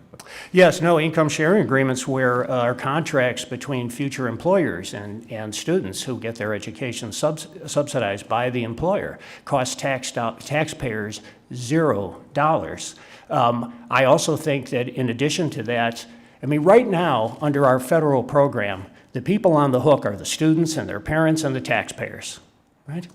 Yes, no, income sharing agreements are contracts between future employers and students who get their education subsidized by the employer. Cost taxpayers $0. I also think that in addition to that, I mean, right now, under our federal program, the people on the hook are the students and their parents and the taxpayers, right?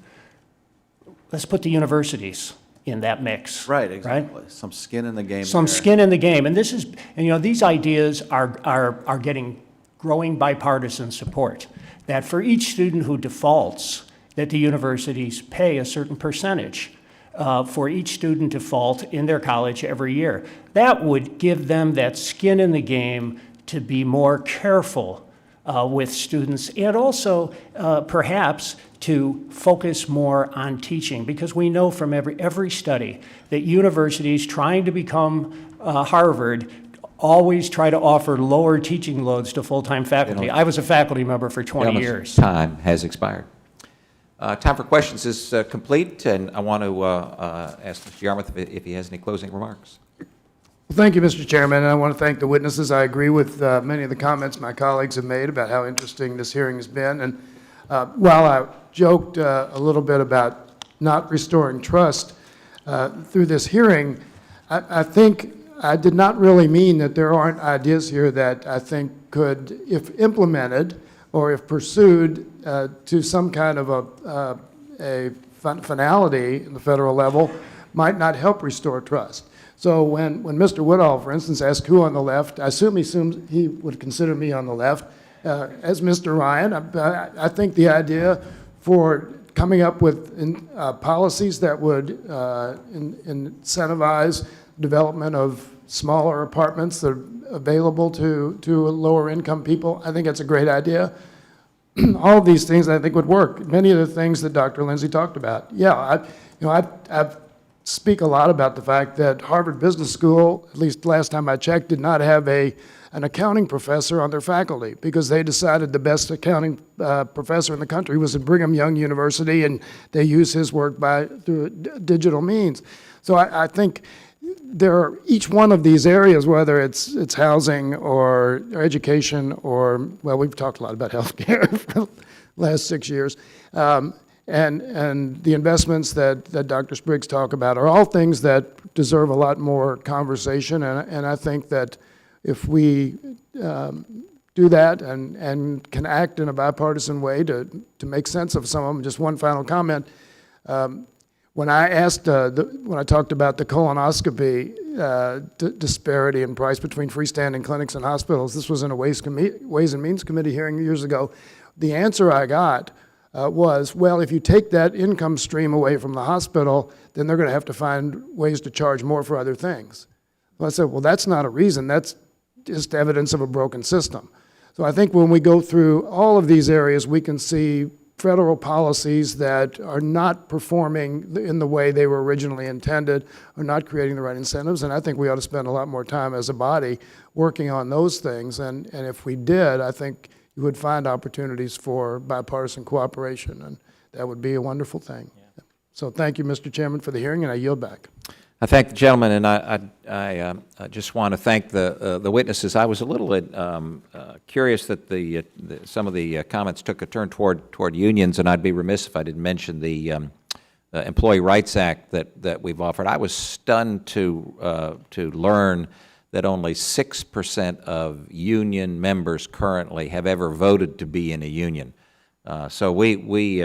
Let's put the universities in that mix. Right, exactly. Right? Some skin in the game. Some skin in the game. And this is, and, you know, these ideas are getting growing bipartisan support, that for each student who defaults, that the universities pay a certain percentage for each student default in their college every year. That would give them that skin in the game to be more careful with students, and also perhaps to focus more on teaching, because we know from every study that universities trying to become Harvard always try to offer lower teaching loads to full-time faculty. I was a faculty member for 20 years. Time has expired. Time for questions is complete, and I want to ask Mr. Yarmouth if he has any closing remarks. Well, thank you, Mr. Chairman, and I want to thank the witnesses. I agree with many of the comments my colleagues have made about how interesting this hearing has been. And while I joked a little bit about not restoring trust through this hearing, I think I did not really mean that there aren't ideas here that I think could, if implemented or if pursued to some kind of a finality in the federal level, might not help restore trust. So when Mr. Woodall, for instance, asked who on the left, I assume he would consider me on the left. As Mr. Ryan, I think the idea for coming up with policies that would incentivize development of smaller apartments that are available to lower income people, I think that's a great idea. All of these things I think would work. Many of the things that Dr. Lindsay talked about. Yeah, I've speak a lot about the fact that Harvard Business School, at least last time I checked, did not have an accounting professor on their faculty because they decided the best accounting professor in the country was at Brigham Young University, and they use his work through digital means. So I think there are each one of these areas, whether it's housing or education or, well, we've talked a lot about healthcare for the last 6 years. And the investments that Dr. Spriggs talked about are all things that deserve a lot more conversation, and I think that if we do that and can act in a bipartisan way to make sense of some of them. Just one final comment. When I talked about the colonoscopy disparity in price between freestanding clinics and hospitals, this was in a Ways and Means Committee hearing years ago, the answer I got was, well, if you take that income stream away from the hospital, then they're going to have to find ways to charge more for other things. Well, I said, well, that's not a reason. That's just evidence of a broken system. So I think when we go through all of these areas, we can see federal policies that are not performing in the way they were originally intended, or not creating the right incentives, and I think we ought to spend a lot more time as a body working on those things, and if we did, I think you would find opportunities for bipartisan cooperation, and that would be a wonderful thing. Yeah. So thank you, Mr. Chairman, for the hearing, and I yield back. I thank the gentleman, and I just want to thank the witnesses. I was a little curious that some of the comments took a turn toward unions, and I'd be remiss if I didn't mention the Employee Rights Act that we've offered. I was stunned to learn that only 6% of union members currently have ever voted to be in a union. So when we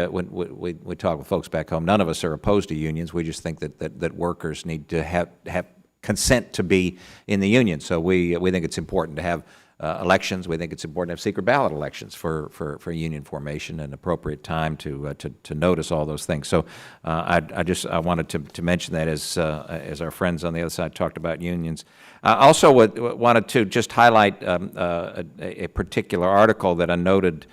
talk with folks back home, none of us are opposed to unions. We just think that workers need to have consent to be in the union. So we think it's important to have elections. We think it's important to have secret ballot elections for union formation and appropriate time to notice all those things. So I wanted to mention that as our friends on the other side talked about unions. I also wanted to just highlight a particular article that I noted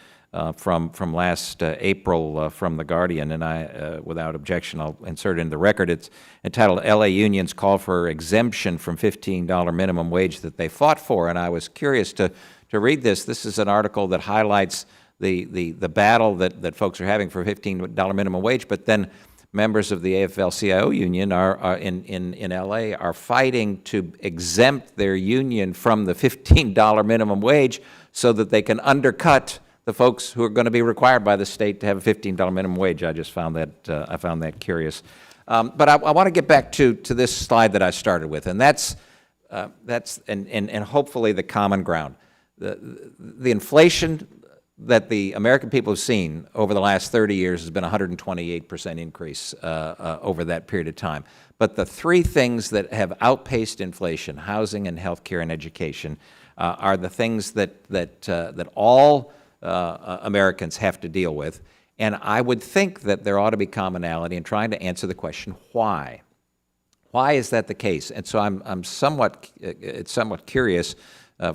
from last April from The Guardian, and I, without objection, I'll insert it in the record. It's entitled, "LA Unions Call for Exemption from $15 Minimum Wage That They Fought For," and I was curious to read this. This is an article that highlights the battle that folks are having for $15 minimum wage, but then members of the AFL-CIO union in LA are fighting to exempt their union from the $15 minimum wage so that they can undercut the folks who are going to be required by the state to have a $15 minimum wage. I just found that I found that curious. But I want to get back to this slide that I started with, and that's hopefully the common ground. The inflation that the American people have seen over the last 30 years has been a 128% increase over that period of time. But the three things that have outpaced inflation, housing and healthcare and education, are the things that all Americans have to deal with. And I would think that there ought to be commonality in trying to answer the question, why? Why is that the case? And so I'm somewhat curious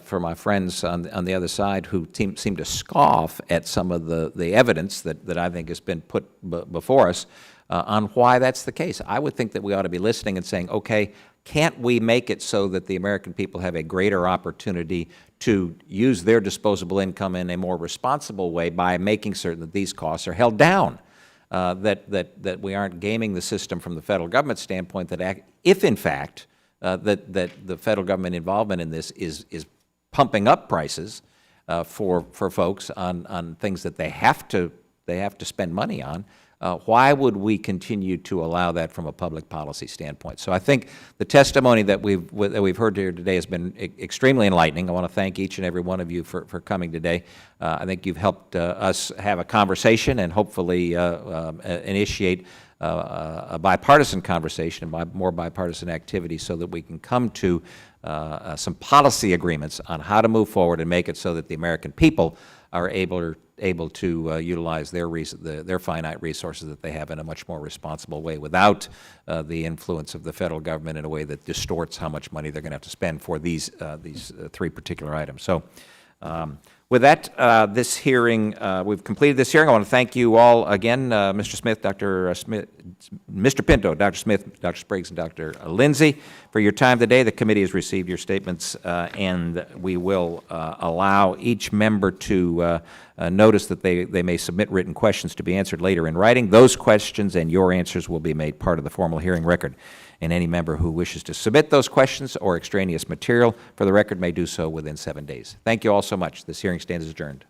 for my friends on the other side who seem to scoff at some of the evidence that I think has been put before us on why that's the case. I would think that we ought to be listening and saying, okay, can't we make it so that the American people have a greater opportunity to use their disposable income in a more responsible way by making certain that these costs are held down, that we aren't gaming the system from the federal government standpoint, that if in fact that the federal government involvement in this is pumping up prices for folks on things that they have to spend money on, why would we continue to allow that from a public policy standpoint? So I think the testimony that we've heard here today has been extremely enlightening. I want to thank each and every one of you for coming today. I think you've helped us have a conversation and hopefully initiate a bipartisan conversation and more bipartisan activity so that we can come to some policy agreements on how to move forward and make it so that the American people are able to utilize their finite resources that they have in a much more responsible way without the influence of the federal government in a way that distorts how much money they're going to have to spend for these three particular items. So with that, this hearing, we've completed this hearing. I want to thank you all again, Mr. Smith, Mr. Pinto, Dr. Smith, Dr. Spriggs, and Dr. Lindsay, for your time today. The committee has received your statements, and we will allow each member to notice that they may submit written questions to be answered later in writing. Those questions and your answers will be made part of the formal hearing record. And any member who wishes to submit those questions or extraneous material for the record may do so within 7 days. Thank you all so much. This hearing stands adjourned.